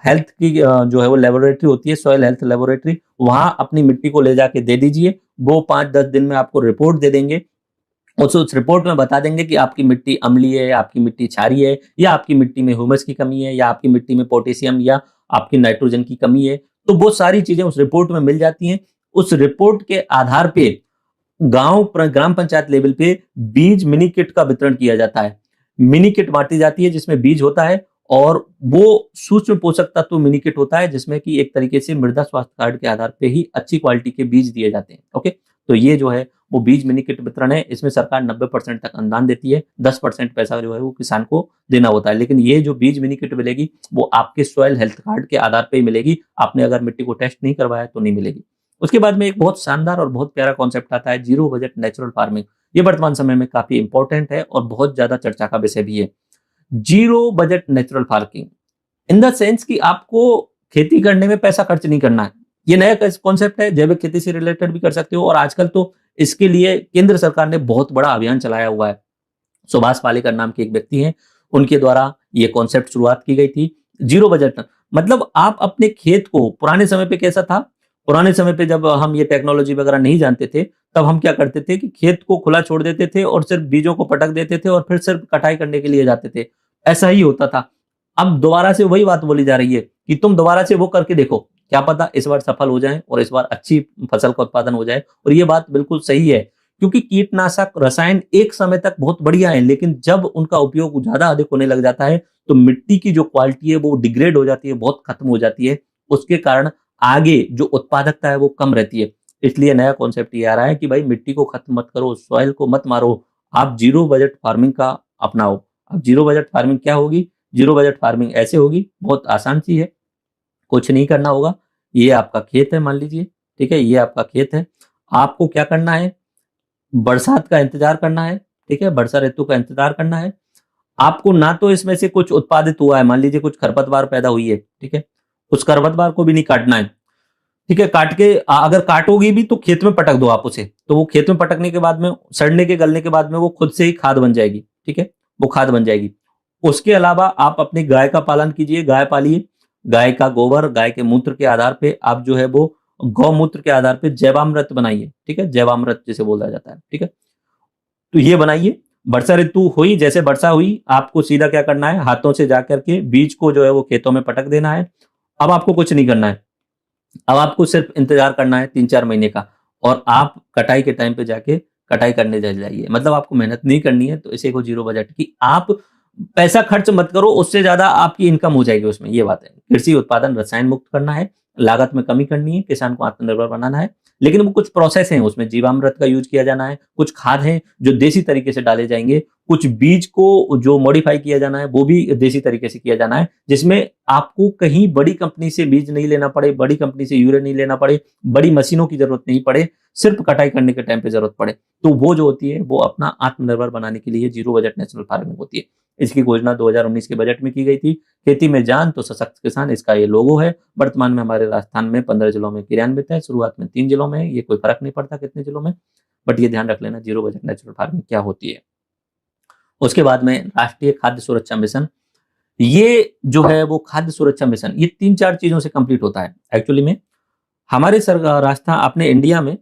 Speaker 2: हेल्थ की जो है वो लेबोरेटरी होती है, सॉइल हेल्थ लेबोरेटरी, वहां अपनी मिट्टी को ले जाके दे दीजिए। वो 5-10 दिन में आपको रिपोर्ट दे देंगे। उस रिपोर्ट में बता देंगे कि आपकी मिट्टी अम्लीय है, आपकी मिट्टी क्षारीय है, या आपकी मिट्टी में ह्यूमस की कमी है, या आपकी मिट्टी में पोटेशियम या आपकी नाइट्रोजन की कमी है। तो वो सारी चीजें उस रिपोर्ट में मिल जाती हैं। उस रिपोर्ट के आधार पे ग्राम पंचायत लेवल पे बीज मिनी किट का वितरण किया जाता है। मिनी किट बांटी जाती है जिसमें बीज होता है, और वो सूक्ष्म पोषक तत्व मिनी किट होता है, जिसमें कि एक तरीके से मृदा स्वास्थ्य कार्ड के आधार पे ही अच्छी क्वालिटी के बीज दिए जाते हैं। ओके, तो ये जो है वो बीज मिनी किट वितरण है। इसमें सरकार 90% तक अनुदान देती है, 10% पैसा जो है वो किसान को देना होता है। लेकिन ये जो बीज मिनी किट मिलेगी वो आपके सॉइल हेल्थ कार्ड के आधार पर ही मिलेगी। आपने अगर मिट्टी को टेस्ट नहीं करवाया तो नहीं मिलेगी। उसके बाद में एक बहुत शानदार और बहुत प्यारा कॉन्सेप्ट आता है, जीरो बजट नेचुरल फार्मिंग। ये वर्तमान समय में काफी इंपॉर्टेंट है और बहुत ज्यादा चर्चा का विषय भी है। Zero budget natural farming in the sense कि आपको खेती करने में पैसा खर्च नहीं करना है। ये नया कॉन्सेप्ट है, जैविक खेती से रिलेटेड भी कर सकते हो, और आजकल तो इसके लिए केंद्र सरकार ने बहुत बड़ा अभियान चलाया हुआ है। सुभाष पालेकर नाम के एक व्यक्ति हैं, उनके द्वारा ये कॉन्सेप्ट शुरुआत की गई थी। जीरो बजट मतलब आप अपने खेत को, पुराने समय पे कैसा था, पुराने समय पे जब हम ये टेक्नोलॉजी वगैरह नहीं जानते थे, तब हम क्या करते थे कि खेत को खुला छोड़ देते थे और सिर्फ बीजों को पटक देते थे और फिर सिर्फ कटाई करने के लिए जाते थे। ऐसा ही होता था। अब दोबारा से वही बात बोली जा रही है कि तुम दोबारा से वो करके देखो, क्या पता इस बार सफल हो जाए और इस बार अच्छी फसल का उत्पादन हो जाए। और ये बात बिल्कुल सही है, क्योंकि कीटनाशक रसायन एक समय तक बहुत बढ़िया है, लेकिन जब उनका उपयोग ज्यादा अधिक होने लग जाता है तो मिट्टी की जो क्वालिटी है वो डिग्रेड हो जाती है, बहुत खत्म हो जाती है। उसके कारण आगे जो उत्पादकता है वो कम रहती है। इसलिए नया कॉन्सेप्ट ये आ रहा है कि भाई मिट्टी को खत्म मत करो, सॉइल को मत मारो, आप जीरो बजट फार्मिंग का अपनाओ। अब जीरो बजट फार्मिंग क्या होगी? जीरो बजट फार्मिंग ऐसे होगी, बहुत आसान सी है, कुछ नहीं करना होगा। ये आपका खेत है मान लीजिए, ठीक है, ये आपका खेत है। आपको क्या करना है? बरसात का इंतजार करना है, ठीक है, वर्षा ऋतु का इंतजार करना है। आपको ना तो इसमें से कुछ उत्पादित हुआ है, मान लीजिए कुछ खरपतवार पैदा हुई है, ठीक है, उस खरपतवार को भी नहीं काटना है, ठीक है। काट के अगर काटोगी भी तो खेत में पटक दो आप उसे, तो वो खेत में पटकने के बाद में, सड़ने के गलने के बाद में वो खुद से ही खाद बन जाएगी, ठीक है, वो खाद बन जाएगी। उसके अलावा आप अपनी गाय का पालन कीजिए, गाय पालिए, गाय का गोबर, गाय के मूत्र के आधार पे आप जो है वो गौमूत्र के आधार पे जैवामृत बनाइए, ठीक है, जैवामृत जिसे बोला जाता है, ठीक है। तो ये बनाइए। वर्षा ऋतु हुई, जैसे वर्षा हुई, आपको सीधा क्या करना है, हाथों से जाकर के बीज को जो है वो खेतों में पटक देना है। अब आपको कुछ नहीं करना है, अब आपको सिर्फ इंतजार करना है 3-4 महीने का, और आप कटाई के टाइम पे जाके कटाई करने जाइए। मतलब आपको मेहनत नहीं करनी है। तो इसे को जीरो बजट की आप पैसा खर्च मत करो, उससे ज्यादा आपकी इनकम हो जाएगी उसमें, ये बात है। कृषि उत्पादन रसायन मुक्त करना है, लागत में कमी करनी है, किसान को आत्मनिर्भर बनाना है। लेकिन वो कुछ प्रोसेस हैं, उसमें जीवामृत का यूज किया जाना है, कुछ खाद हैं जो देसी तरीके से डाले जाएंगे, कुछ बीज को जो मॉडिफाई किया जाना है वो भी देसी तरीके से किया जाना है, जिसमें आपको कहीं बड़ी कंपनी से बीज नहीं लेना पड़े, बड़ी कंपनी से यूरिया नहीं लेना पड़े, बड़ी मशीनों की जरूरत नहीं पड़े, सिर्फ कटाई करने के टाइम पे जरूरत पड़े। तो वो जो होती है वो अपना आत्मनिर्भर बनाने के लिए जीरो बजट नेचुरल फार्मिंग होती है। इसकी घोषणा 2019 के बजट में की गई थी। खेती में जान तो सशक्त किसान, इसका ये लोगो है। वर्तमान में हमारे राजस्थान में 15 जिलों में क्रियान्वित है, शुरुआत में 3 जिलों में, ये कोई फर्क नहीं पड़ता कितने जिलों में, बट ये ध्यान रख लेना जीरो बजट नेचुरल फार्मिंग क्या होती है। उसके बाद में राष्ट्रीय खाद्य सुरक्षा मिशन, ये जो है वो खाद्य सुरक्षा मिशन, ये 3-4 चीजों से कंप्लीट होता है एक्चुअली में। हमारे राजस्थान, अपने इंडिया में,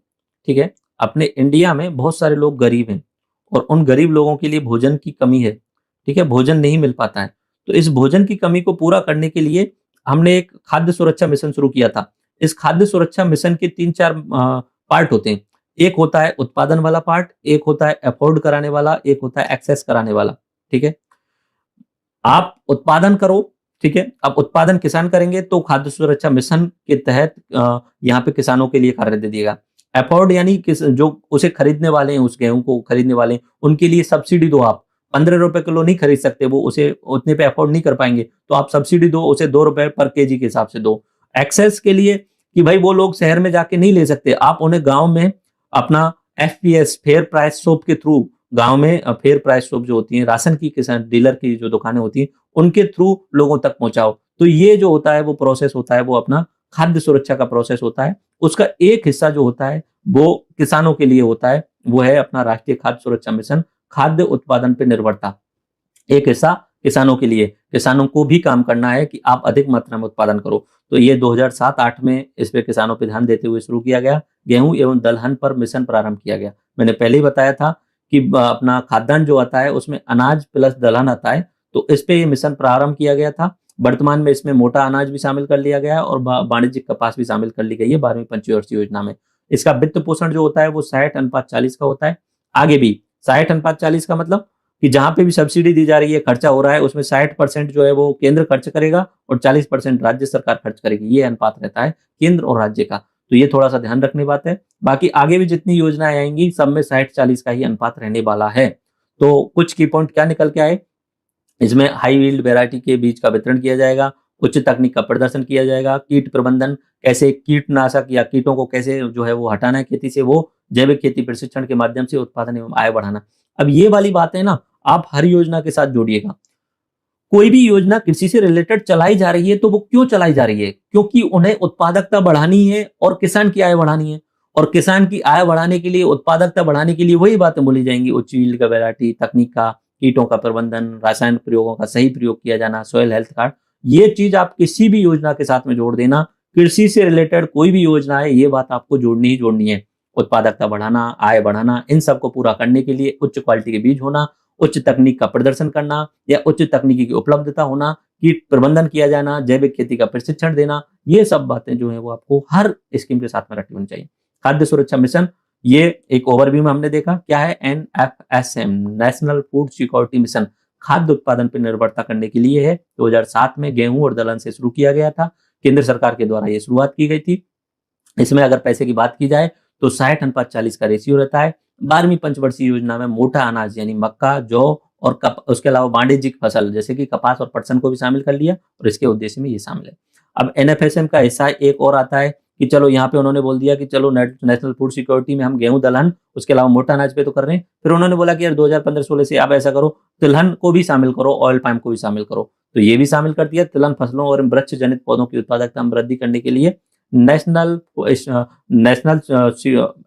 Speaker 2: ठीक है, अपने इंडिया में बहुत सारे लोग गरीब हैं, और उन गरीब लोगों के लिए भोजन की कमी है, ठीक है, भोजन नहीं मिल पाता है। तो इस भोजन की कमी को पूरा करने के लिए हमने एक खाद्य सुरक्षा मिशन शुरू किया था। इस खाद्य सुरक्षा मिशन के 3-4 पार्ट होते हैं। एक होता है उत्पादन वाला पार्ट, एक होता है अफोर्ड कराने वाला, एक होता है एक्सेस कराने वाला, ठीक है। आप उत्पादन करो, ठीक है। अब उत्पादन किसान करेंगे तो खाद्य सुरक्षा मिशन के तहत यहाँ पे किसानों के लिए कार्य दे दिएगा। अफोर्ड यानी जो उसे खरीदने वाले हैं, उस गेहूं को खरीदने वाले हैं, उनके लिए सब्सिडी दो। आप 15 रुपए किलो नहीं खरीद सकते, वो उसे उतने पे अफोर्ड नहीं कर पाएंगे, तो आप सब्सिडी दो, उसे 2 रुपए पर केजी के हिसाब से दो। एक्सेस के लिए कि भाई वो लोग शहर में जाके नहीं ले सकते, आप उन्हें गांव में अपना FPS फेयर प्राइस शॉप के थ्रू, गांव में फेयर प्राइस शॉप जो होती है, राशन की किसान डीलर की जो दुकानें होती हैं, उनके थ्रू लोगों तक पहुंचाओ। तो ये जो होता है वो प्रोसेस होता है, वो अपना खाद्य सुरक्षा का प्रोसेस होता है। उसका एक हिस्सा जो होता है वो किसानों के लिए होता है, वो है अपना राष्ट्रीय खाद्य सुरक्षा मिशन, खाद्य उत्पादन पर निर्भरता। एक हिस्सा किसानों के लिए, किसानों को भी काम करना है कि आप अधिक मात्रा में उत्पादन करो। तो ये 2007-8 में इस पे किसानों पे ध्यान देते हुए शुरू किया गया। गेहूं एवं दलहन पर मिशन प्रारंभ किया गया। मैंने पहले ही बताया था कि अपना खाद्यान्न जो आता है उसमें अनाज प्लस दलहन आता है, तो इस पे ये मिशन प्रारंभ किया गया था। वर्तमान में इसमें मोटा अनाज भी शामिल कर लिया गया है और वाणिज्यिक कपास भी शामिल कर ली गई है 12वीं पंचवर्षीय योजना में। इसका वित्त पोषण जो होता है वो 60:40 का होता है। आगे भी 60:40 का मतलब कि जहां पे भी सब्सिडी दी जा रही है, खर्चा हो रहा है, उसमें 60% जो है वो केंद्र खर्च करेगा और 40% राज्य सरकार खर्च करेगी। ये अनुपात रहता है केंद्र और राज्य का। तो ये थोड़ा सा ध्यान रखने बात है। बाकी आगे भी जितनी योजनाएं आएंगी सब में 60-40 का ही अनुपात रहने वाला है। तो कुछ की पॉइंट क्या निकल के आए, इसमें हाई यील्ड वैरायटी के बीज का वितरण किया जाएगा, उच्च तकनीक का प्रदर्शन किया जाएगा, कीट प्रबंधन कैसे, कीटनाशक या कीटों को कैसे जो है वो हटाना है खेती से, वो जैविक खेती प्रशिक्षण के माध्यम से उत्पादन एवं आय बढ़ाना। अब ये वाली बातें ना आप हर योजना के साथ जोड़िएगा। कोई भी योजना कृषि से रिलेटेड चलाई जा रही है तो वो क्यों चलाई जा रही है, क्योंकि उन्हें उत्पादकता बढ़ानी है और किसान की आय बढ़ानी है। और किसान की आय बढ़ाने के लिए, उत्पादकता बढ़ाने के लिए वही बातें बोली जाएंगी, उच्च यील्ड का वैरायटी, तकनीक का, कीटों का प्रबंधन, रासायनिक प्रयोगों का सही प्रयोग किया जाना, सॉइल हेल्थ कार्ड। ये चीज आप किसी भी योजना के साथ में जोड़ देना। कृषि से रिलेटेड कोई भी योजना है, ये बात आपको जोड़नी ही जोड़नी है। उत्पादकता बढ़ाना, आय बढ़ाना, इन सबको पूरा करने के लिए उच्च क्वालिटी के बीज होना, उच्च तकनीक का प्रदर्शन करना या उच्च तकनीकी की उपलब्धता होना, कीट प्रबंधन किया जाना, जैविक खेती का प्रशिक्षण देना, ये सब बातें जो है वो आपको हर स्कीम के साथ में रखनी होनी चाहिए। खाद्य सुरक्षा मिशन, ये एक ओवरव्यू में हमने देखा क्या है। NFSM, national food security mission, खाद्य उत्पादन पर निर्भरता करने के लिए है। 2007 में गेहूं और दलहन से शुरू किया गया था, केंद्र सरकार के द्वारा ये शुरुआत की गई थी। इसमें अगर पैसे की बात की जाए तो 60:40 का रेशियो रहता है। 12वीं पंचवर्षीय योजना में मोटा अनाज यानी मक्का, जौ और उसके अलावा वाणिज्यिक फसल जैसे कि कपास और पटसन को भी शामिल कर लिया और इसके उद्देश्य में ये शामिल है। अब NFSM का हिस्सा एक और आता है कि चलो यहाँ पे उन्होंने बोल दिया कि चलो नेशनल फूड सिक्योरिटी में हम गेहूं दलहन उसके अलावा मोटा अनाज पे तो कर रहे हैं, फिर उन्होंने बोला कि यार 2015-16 से आप ऐसा करो, तिलहन को भी शामिल करो, ऑयल पाम को भी शामिल करो। तो ये भी शामिल कर दिया। तिलहन फसलों और वृक्ष जनित पौधों की उत्पादकता में वृद्धि करने के लिए नेशनल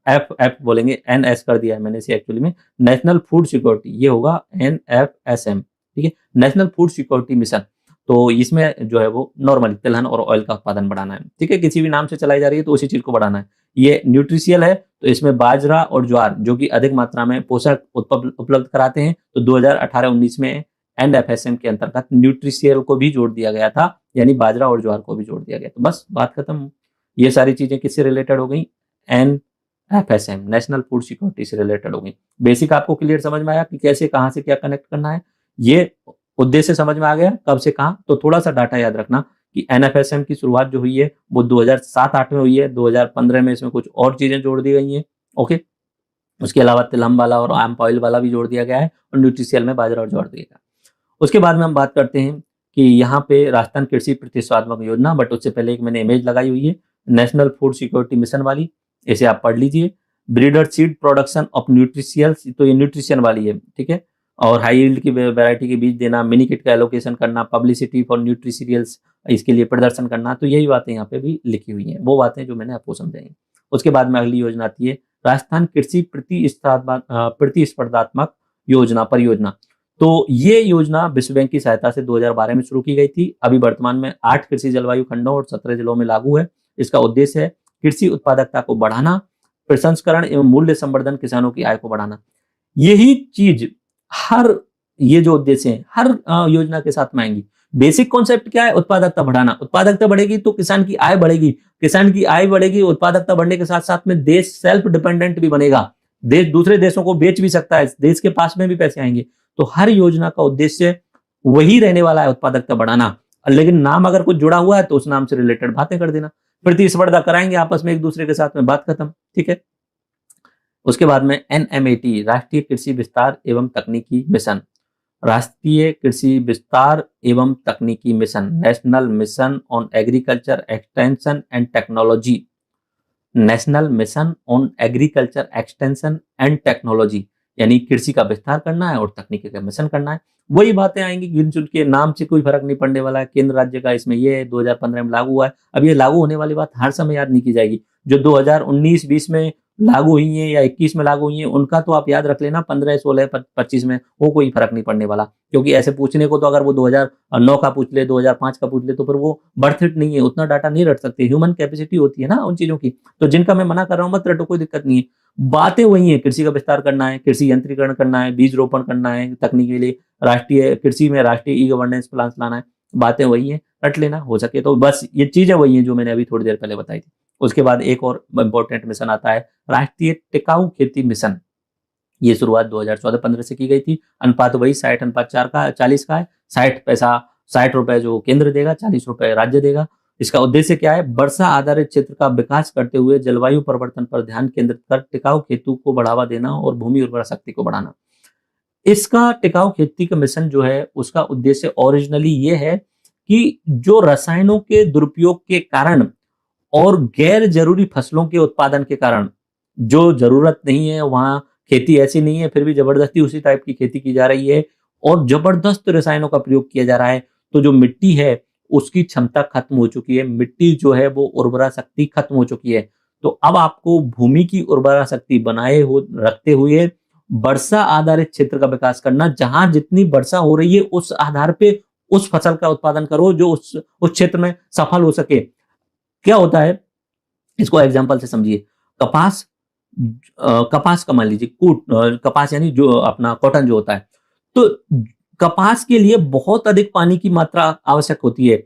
Speaker 2: एफ बोलेंगे, NS कर दिया है मैंने इसे एक्चुअली में, नेशनल फूड सिक्योरिटी, ये होगा NFSM, ठीक है, नेशनल फूड सिक्योरिटी मिशन। तो इसमें जो है वो नॉर्मली तिलहन और ऑयल का उत्पादन बढ़ाना है, ठीक है, किसी भी नाम से चलाई जा रही है तो उसी चीज को बढ़ाना है। ये न्यूट्रिशियल है, तो इसमें बाजरा और ज्वार जो कि अधिक मात्रा में पोषक उपलब्ध कराते हैं, तो 2018-19 में NFSM के अंतर्गत न्यूट्रिशियल को भी जोड़ दिया गया था, यानी बाजरा और ज्वार को भी जोड़ दिया गया। तो बस बात खत्म। ये सारी चीजें किससे रिलेटेड हो गई, NFSM, नेशनल फूड सिक्योरिटी से रिलेटेड हो गई। बेसिक आपको क्लियर समझ में आया कि कैसे कहां से क्या कनेक्ट करना है, ये उद्देश्य समझ में आ गया कब से कहां। तो थोड़ा सा डाटा याद रखना कि NFSM की शुरुआत जो हुई है वो 2007-8 में हुई है, 2015 में इसमें कुछ और चीजें जोड़ दी गई हैं, ओके। उसके अलावा तिलहन वाला और आम ऑयल वाला भी जोड़ दिया गया है और न्यूट्रिशियल में बाजरा और ज्वार दिया गया। उसके बाद में हम बात करते हैं कि यहाँ पे राजस्थान कृषि प्रतिस्पर्धात्मक योजना, बट उससे पहले एक मैंने इमेज लगाई हुई है नेशनल फूड सिक्योरिटी मिशन वाली, इसे आप पढ़ लीजिए। ब्रीडर सीड प्रोडक्शन ऑफ न्यूट्रिशियल्स, तो ये न्यूट्रिशन वाली है, ठीक है। और हाई यील्ड की वैरायटी के बीज देना, मिनी किट का एलोकेशन करना, पब्लिसिटी फॉर न्यूट्रिसीरियल्स, इसके लिए प्रदर्शन करना। तो यही बातें यहाँ पे भी लिखी हुई हैं, वो बातें जो मैंने आपको समझाई। उसके बाद में अगली योजना आती है राजस्थान कृषि प्रतिस्पर्धात्मक योजना परियोजना। तो ये योजना विश्व बैंक की सहायता से 2012 में शुरू की गई थी। अभी वर्तमान में 8 कृषि जलवायु खंडों और 17 जिलों में लागू है। इसका उद्देश्य है कृषि उत्पादकता को बढ़ाना, प्रसंस्करण एवं मूल्य संवर्धन, किसानों की आय को बढ़ाना। यही चीज हर, ये जो उद्देश्य है हर योजना के साथ में आएंगी। बेसिक कॉन्सेप्ट क्या है, उत्पादकता बढ़ाना। उत्पादकता बढ़ेगी तो किसान की आय बढ़ेगी, किसान की आय बढ़ेगी, उत्पादकता बढ़ने के साथ साथ में देश सेल्फ डिपेंडेंट भी बनेगा, देश दूसरे देशों को बेच भी सकता है, देश के पास में भी पैसे आएंगे। तो हर योजना का उद्देश्य वही रहने वाला है, उत्पादकता बढ़ाना। लेकिन नाम अगर कुछ जुड़ा हुआ है तो उस नाम से रिलेटेड बातें कर देना, प्रतिस्पर्धा कराएंगे आपस में एक दूसरे के साथ में, बात खत्म, ठीक है। उसके बाद में NMAT, राष्ट्रीय कृषि विस्तार एवं तकनीकी मिशन, राष्ट्रीय कृषि विस्तार एवं तकनीकी mission, national mission on agriculture extension and technology, national mission on agriculture extension and technology, यानी कृषि का विस्तार करना है और तकनीकी का मिशन करना है। वही बातें आएंगी गिन चुन के, नाम से कोई फर्क नहीं पड़ने वाला है। केंद्र राज्य का इसमें ये 2015 में लागू हुआ है। अब ये लागू होने वाली बात हर समय याद नहीं की जाएगी। जो 2019-20 में लागू हुई हैं या 21 में लागू हुई हैं, उनका तो आप याद रख लेना 15, 16, 25 में वो कोई फर्क नहीं पड़ने वाला, क्योंकि ऐसे पूछने को तो अगर वो 2009 का पूछ ले, 2005 का पूछ ले, तो फिर वो बर्थ इट नहीं है, उतना डाटा नहीं रख सकते। ह्यूमन कैपेसिटी होती है ना उन चीजों की। तो जिनका मैं मना कर रहा हूँ मत रटो, कोई दिक्कत नहीं है। बातें वही है, कृषि का विस्तार करना है, कृषि यंत्रीकरण करना है, बीज रोपण करना है तकनीक के लिए, राष्ट्रीय कृषि में राष्ट्रीय ई गवर्नेंस प्लान लाना है, बातें वही है, रट लेना हो सके तो। बस ये चीजें वही हैं जो मैंने अभी थोड़ी देर पहले बताई थी। उसके बाद एक और इंपॉर्टेंट मिशन आता है, राष्ट्रीय टिकाऊ खेती मिशन। ये शुरुआत 2014-15 से की गई थी। अनुपात वही 60:4 का 40 का है। 60 रुपए जो केंद्र देगा, 40 रुपए राज्य देगा। इसका उद्देश्य क्या है? वर्षा आधारित क्षेत्र का विकास करते हुए जलवायु परिवर्तन पर ध्यान केंद्रित कर टिकाऊ खेती को बढ़ावा देना और भूमि उर्वरा शक्ति को बढ़ाना। इसका टिकाऊ खेती का मिशन जो है उसका उद्देश्य ओरिजिनली ये है कि जो रसायनों के दुरुपयोग के कारण और गैर जरूरी फसलों के उत्पादन के कारण, जो जरूरत नहीं है वहां खेती ऐसी नहीं है, फिर भी जबरदस्ती उसी टाइप की खेती की जा रही है और जबरदस्त रसायनों का प्रयोग किया जा रहा है, तो जो मिट्टी है उसकी क्षमता खत्म हो चुकी है, मिट्टी जो है वो उर्वरा शक्ति खत्म हो चुकी है। तो अब आपको भूमि की उर्वरा शक्ति बनाए हो रखते हुए वर्षा आधारित क्षेत्र का विकास करना, जहां जितनी वर्षा हो रही है उस आधार पे उस फसल का उत्पादन करो जो उस क्षेत्र में सफल हो सके। क्या होता है, इसको एग्जांपल से समझिए। कपास, कपास का मान लीजिए, कपास यानी जो अपना कॉटन जो होता है, तो कपास के लिए बहुत अधिक पानी की मात्रा आवश्यक होती है।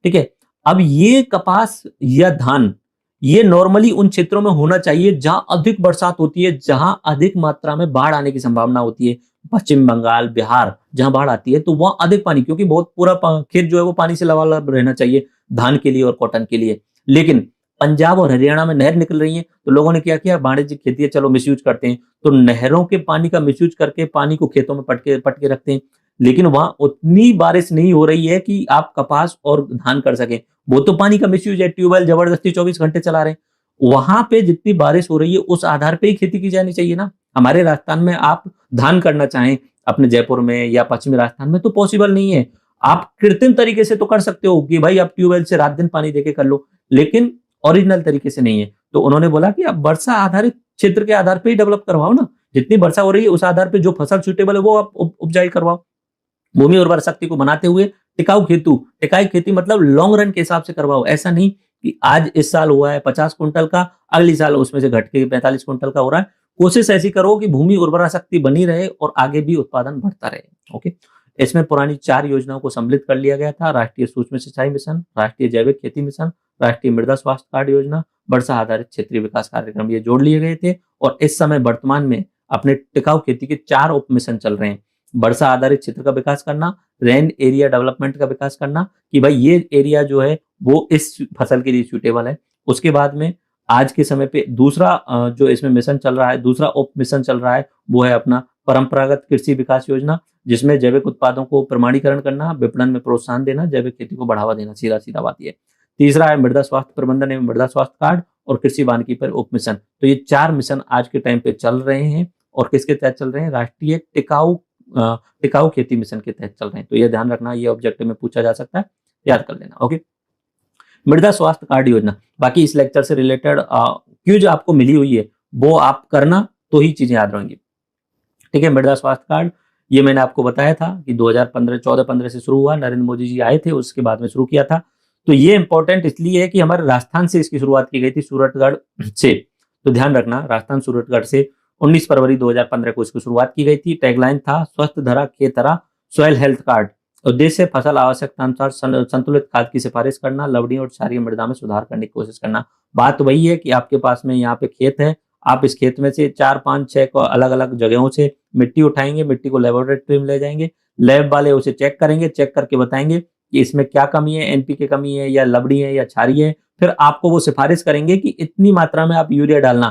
Speaker 2: ठीक है, अब ये कपास या धान ये नॉर्मली उन क्षेत्रों में होना चाहिए जहां अधिक बरसात होती है, जहां अधिक मात्रा में बाढ़ आने की संभावना होती है। पश्चिम बंगाल, बिहार जहां बाढ़ आती है तो वहां अधिक पानी, क्योंकि बहुत पूरा खेत जो है वो पानी से लबालब रहना चाहिए धान के लिए और कॉटन के लिए। लेकिन पंजाब और हरियाणा में नहर निकल रही है, तो लोगों ने क्या किया, वाणिज्यिक खेती है चलो मिसयूज करते हैं, तो नहरों के पानी का मिसयूज करके पानी को खेतों में पट के रखते हैं। लेकिन वहां उतनी बारिश नहीं हो रही है कि आप कपास और धान कर सके, वो तो पानी का मिसयूज है, ट्यूबवेल जबरदस्ती 24 घंटे चला रहे हैं। वहां पे जितनी बारिश हो रही है उस आधार पे ही खेती की जानी चाहिए ना। हमारे राजस्थान में आप धान करना चाहें अपने जयपुर में या पश्चिमी राजस्थान में तो पॉसिबल नहीं है। आप कृत्रिम तरीके से तो कर सकते हो कि भाई आप ट्यूबवेल से रात दिन पानी देके कर लो, लेकिन ओरिजिनल तरीके से नहीं है। तो उन्होंने बोला कि आप वर्षा आधारित क्षेत्र के आधार पे ही डेवलप करवाओ ना, जितनी वर्षा हो रही है उस आधार पे जो फसल सुटेबल है वो आप उपजाई करवाओ। भूमि उर्वरा शक्ति को बनाते हुए टिकाऊ खेती मतलब लॉन्ग रन के हिसाब से करवाओ। ऐसा नहीं कि आज इस साल हुआ है 50 कुंटल का, अगली साल उसमें से घट के 45 कुंटल का हो रहा है। कोशिश ऐसी करो कि भूमि उर्वरा शक्ति बनी रहे और आगे भी उत्पादन बढ़ता रहे। ओके, इसमें पुरानी 4 योजनाओं को सम्मिलित कर लिया गया था, राष्ट्रीय सूक्ष्म सिंचाई मिशन, राष्ट्रीय जैविक खेती मिशन, राष्ट्रीय मृदा स्वास्थ्य कार्ड योजना, वर्षा आधारित क्षेत्रीय विकास कार्यक्रम, ये जोड़ लिए गए थे। और इस समय वर्तमान में अपने टिकाऊ खेती के 4 उप मिशन चल रहे हैं। वर्षा आधारित क्षेत्र का विकास करना, रेन एरिया डेवलपमेंट का विकास करना कि भाई ये एरिया जो है वो इस फसल के लिए सूटेबल है। उसके बाद में आज के समय पे दूसरा जो इसमें मिशन चल रहा है, दूसरा उप मिशन चल रहा है, वो है अपना परंपरागत कृषि विकास योजना, जिसमें जैविक उत्पादों को प्रमाणीकरण करना, विपणन में प्रोत्साहन देना, जैविक खेती को बढ़ावा देना, सीधा सीधा बात ये। तीसरा है मृदा स्वास्थ्य प्रबंधन एवं मृदा स्वास्थ्य कार्ड और कृषि वानिकी पर उप मिशन। तो ये 4 मिशन आज के टाइम पे चल रहे हैं और किसके तहत चल रहे हैं? राष्ट्रीय टिकाऊ खेती मिशन के तहत चल रहे हैं। तो ये ध्यान रखना, ये ऑब्जेक्टिव में पूछा जा सकता है, याद कर लेना। ओके, मृदा स्वास्थ्य कार्ड योजना, बाकी इस लेक्चर से रिलेटेड क्यूज आपको मिली हुई है वो आप करना तो ही चीजें याद रहेंगी। ठीक है, मृदा स्वास्थ्य कार्ड ये मैंने आपको बताया था कि 2014-15 से शुरू हुआ, नरेंद्र मोदी जी आए थे उसके बाद में शुरू किया था। तो ये इंपॉर्टेंट इसलिए है कि हमारे राजस्थान से इसकी शुरुआत की गई थी, सूरतगढ़ से। तो ध्यान रखना, राजस्थान सूरतगढ़ से 19 फरवरी 2015 को इसकी शुरुआत की गई थी। टैगलाइन था स्वस्थ धरा खेतरा सॉइल हेल्थ कार्ड। उद्देश्य फसल आवश्यकता अनुसार संतुलित खाद की सिफारिश करना, लवणीय और क्षारीय मृदा में सुधार करने की कोशिश करना। बात वही है कि आपके पास में यहाँ पे खेत है, आप इस खेत में से 4, 5, 6 अलग अलग जगहों से मिट्टी उठाएंगे, मिट्टी को लेबोरेटरी में ले जाएंगे, लैब वाले उसे चेक करेंगे, चेक करके बताएंगे कि इसमें क्या कमी है, एनपीके कमी है या लवणीय है या क्षारीय है। फिर आपको वो सिफारिश करेंगे कि इतनी मात्रा में आप यूरिया डालना,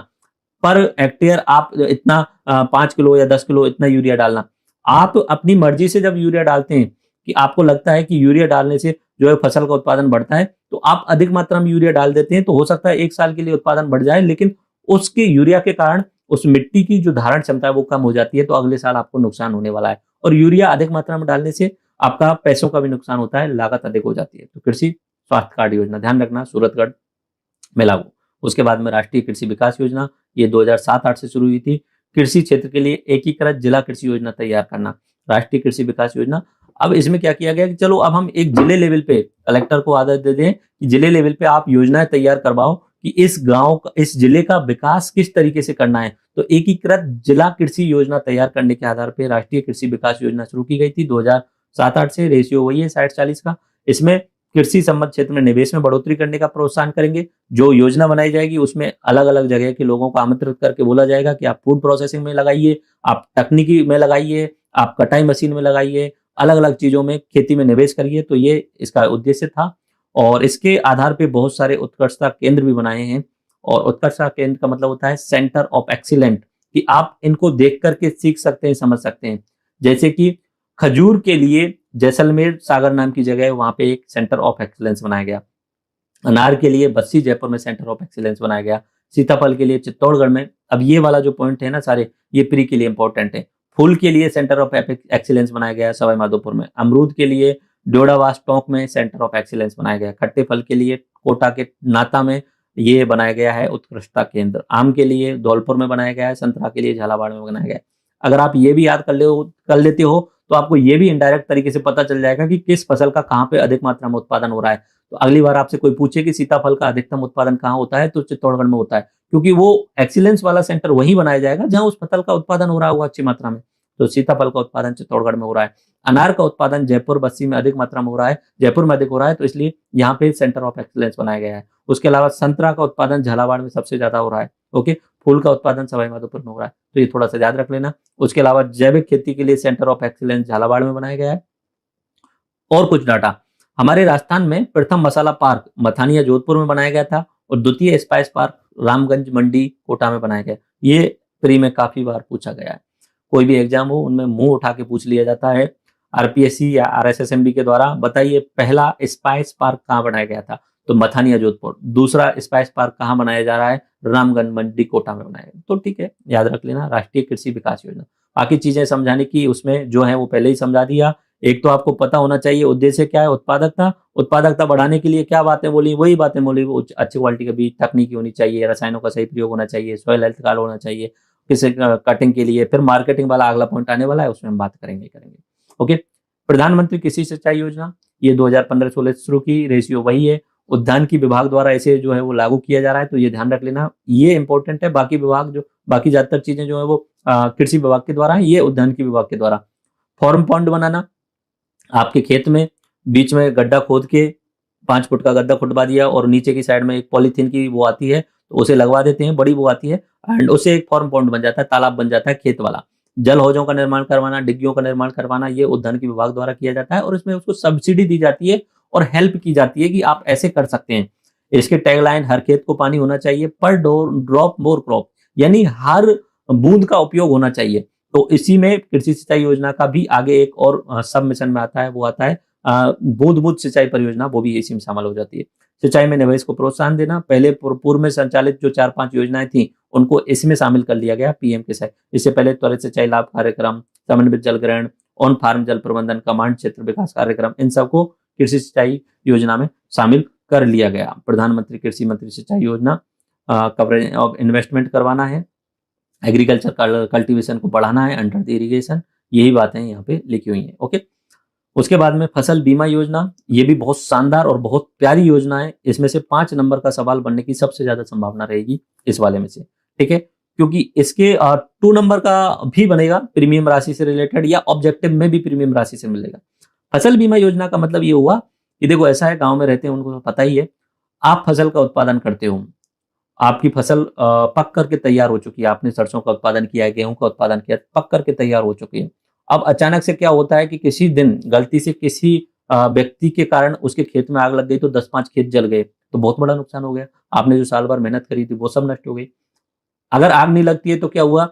Speaker 2: पर हेक्टेयर आप इतना 5 किलो या 10 किलो इतना यूरिया डालना। आप अपनी मर्जी से जब यूरिया डालते हैं कि आपको लगता है कि यूरिया डालने से जो है फसल का उत्पादन बढ़ता है, तो आप अधिक मात्रा में यूरिया डाल देते हैं। तो हो सकता है 1 साल के लिए उत्पादन बढ़ जाए, लेकिन उसके यूरिया के कारण उस मिट्टी की जो धारण क्षमता है वो कम हो जाती है, तो अगले साल आपको नुकसान होने वाला है। और यूरिया अधिक मात्रा में डालने से आपका पैसों का भी नुकसान होता है, लागत अधिक हो जाती है। तो कृषि स्वास्थ्य कार्ड योजना ध्यान रखना, सूरतगढ़ में लागू। उसके बाद में राष्ट्रीय कृषि विकास योजना, ये 2007-8 से शुरू हुई थी। कृषि क्षेत्र के लिए एकीकृत जिला कृषि योजना तैयार करना, राष्ट्रीय कृषि विकास योजना। अब इसमें क्या किया गया कि चलो अब हम एक जिले लेवल पे कलेक्टर को आदेश दे दें कि जिले लेवल पे आप योजनाएं तैयार करवाओ कि इस गांव का, इस जिले का विकास किस तरीके से करना है। तो एकीकृत जिला कृषि योजना तैयार करने के आधार पर राष्ट्रीय कृषि विकास योजना शुरू की गई थी 2007-8 से। रेशियो वही है 60-40 का। इसमें कृषि संबद्ध क्षेत्र में निवेश में बढ़ोतरी करने का प्रोत्साहन करेंगे। जो योजना बनाई जाएगी उसमें अलग अलग जगह के लोगों को आमंत्रित करके बोला जाएगा कि आप फूड प्रोसेसिंग में लगाइए, आप तकनीकी में लगाइए, आप कटाई मशीन में लगाइए, अलग अलग चीजों में खेती में निवेश करिए। तो ये इसका उद्देश्य था और इसके आधार पे बहुत सारे उत्कृष्टता केंद्र भी बनाए हैं। और उत्कृष्टता केंद्र का मतलब होता है सेंटर ऑफ एक्सीलेंट, कि आप इनको देख करके सीख सकते हैं, समझ सकते हैं। जैसे कि खजूर के लिए जैसलमेर सागर नाम की जगह है, वहां पे एक सेंटर ऑफ एक्सीलेंस बनाया गया। अनार के लिए बस्सी जयपुर में सेंटर ऑफ एक्सीलेंस बनाया गया। सीताफल के लिए चित्तौड़गढ़ में। अब ये वाला जो पॉइंट है ना सारे, ये प्री के लिए इंपॉर्टेंट है। फूल के लिए सेंटर ऑफ एक्सीलेंस बनाया गया सवाई माधोपुर में। अमरूद के लिए डोडावास टोंक में सेंटर ऑफ एक्सीलेंस बनाया गया। खट्टे फल के लिए कोटा के नाता में ये बनाया गया है उत्कृष्टता केंद्र। आम के लिए धौलपुर में बनाया गया है। संतरा के लिए झालावाड़ में बनाया गया है। अगर आप ये भी याद कर लेते हो तो आपको ये भी इनडायरेक्ट तरीके से पता चल जाएगा कि किस फसल का कहाँ पे अधिक मात्रा में उत्पादन हो रहा है। तो अगली बार आपसे कोई पूछे कि सीताफल का अधिकतम उत्पादन कहाँ होता है, तो चित्तौड़गढ़ में होता है, क्योंकि वो एक्सीलेंस वाला सेंटर वही बनाया जाएगा जहां उस फसल का उत्पादन हो रहा होगा अच्छी मात्रा में। तो सीताफल का उत्पादन चित्तौड़गढ़ में हो रहा है। अनार का उत्पादन जयपुर बस्सी में अधिक मात्रा में हो रहा है, जयपुर में अधिक हो रहा है, तो इसलिए यहाँ पे सेंटर ऑफ एक्सीलेंस बनाया गया है। उसके अलावा संतरा का उत्पादन झालावाड़ में सबसे ज्यादा हो रहा है। ओके, फूल का उत्पादन सवाई माधोपुर में हो रहा है, तो ये थोड़ा सा याद रख लेना। उसके अलावा जैविक खेती के लिए सेंटर ऑफ एक्सीलेंस झालावाड़ में बनाया गया है। और कुछ डाटा, हमारे राजस्थान में प्रथम मसाला पार्क मथानिया जोधपुर में बनाया गया था और द्वितीय स्पाइस पार्क रामगंज मंडी कोटा में बनाया गया। ये प्री में काफी बार पूछा गया है। कोई भी एग्जाम हो उनमें मुंह उठा के पूछ लिया जाता है आरपीएससी या आरएसएसएमबी के द्वारा। बताइए पहला स्पाइस पार्क कहाँ बनाया गया था, तो मथानिया जोधपुर। दूसरा स्पाइस पार्क कहाँ बनाया जा रहा है, रामगंज मंडी कोटा में बनाया गया। तो ठीक है, याद रख लेना राष्ट्रीय कृषि विकास योजना। बाकी चीजें समझाने की उसमें जो है वो पहले ही समझा दिया। एक तो आपको पता होना चाहिए उद्देश्य क्या है, उत्पादकता। उत्पादकता बढ़ाने के लिए क्या बातें बोली, वही बातें बोली। वो अच्छी क्वालिटी का बीज, तकनीकी होनी चाहिए, रसायनों का सही प्रयोग होना चाहिए, सॉइल हेल्थ कार्ड होना चाहिए किसी कटिंग के लिए। फिर मार्केटिंग वाला अगला पॉइंट आने वाला है, उसमें हम बात करेंगे। ओके, प्रधानमंत्री कृषि सिंचाई योजना ये 2015-16 शुरू की। रेशियो वही है। उद्यान की विभाग द्वारा इसे जो है वो लागू किया जा रहा है, तो ये ध्यान रख लेना, ये इंपॉर्टेंट है। बाकी विभाग जो बाकी ज्यादातर चीजें जो है वो कृषि विभाग के द्वारा है, ये उद्यान की विभाग के द्वारा। फॉर्म पॉन्ड बनाना, आपके खेत में बीच में गड्ढा खोद के 5 फुट का गड्ढा खुदवा दिया और नीचे की साइड में एक पॉलीथीन की वो आती है, तो उसे लगवा देते हैं, बड़ी वो आती है, एंड उससे एक फॉर्म पॉन्ड बन जाता है, तालाब बन जाता है खेत वाला। जल हौजों का निर्माण करवाना, डिग्गियों का निर्माण करवाना, ये उद्यान की विभाग द्वारा किया जाता है और इसमें उसको सब्सिडी दी जाती है और हेल्प की जाती है कि आप ऐसे कर सकते हैं। इसके टैगलाइन हर खेत को पानी होना चाहिए, पर ड्रॉप मोर क्रॉप, यानी हर बूंद का उपयोग होना चाहिए। तो इसी में कृषि सिंचाई योजना का भी आगे एक और सब मिशन में आता है, वो आता है बूंद बूंद सिंचाई परियोजना, वो भी इसी में शामिल हो जाती है। सिंचाई में निवेश को प्रोत्साहन देना, पहले पूर्व में संचालित जो 4-5 योजनाएं थी उनको इसमें शामिल कर लिया गया पीएम के साथ। इससे पहले त्वरित सिंचाई लाभ कार्यक्रम, समन्वित जल ग्रहण, ऑन फार्म जल प्रबंधन, कमांड क्षेत्र विकास कार्यक्रम, इन सबको कृषि सिंचाई योजना में शामिल कर लिया गया। प्रधानमंत्री कृषि मंत्री सिंचाई योजना, कवरेज ऑफ इन्वेस्टमेंट करवाना है, एग्रीकल्चर कल्टीवेशन को बढ़ाना है अंडर द इरिगेशन, यही बातें यहाँ पे लिखी हुई हैं। ओके, उसके बाद में फसल बीमा योजना, ये भी बहुत शानदार और बहुत प्यारी योजना है। इसमें से 5 नंबर का सवाल बनने की सबसे ज्यादा संभावना रहेगी इस वाले में से, ठीक है, क्योंकि इसके 2 नंबर का भी बनेगा प्रीमियम राशि से रिलेटेड, या ऑब्जेक्टिव में भी प्रीमियम राशि से मिलेगा। फसल बीमा योजना का मतलब ये हुआ कि देखो ऐसा है, गांव में रहते हैं उनको पता ही है, आप फसल का उत्पादन करते हो, आपकी फसल पक करके तैयार हो चुकी है, आपने सरसों का उत्पादन किया है, गेहूं का उत्पादन किया, पक करके तैयार हो चुकी है। अब अचानक से क्या होता है कि किसी दिन गलती से किसी व्यक्ति के कारण उसके खेत में आग लग गई, तो 10-5 खेत जल गए, तो बहुत बड़ा नुकसान हो गया। आपने जो साल भर मेहनत करी थी वो सब नष्ट हो गई। अगर आग नहीं लगती है तो क्या हुआ,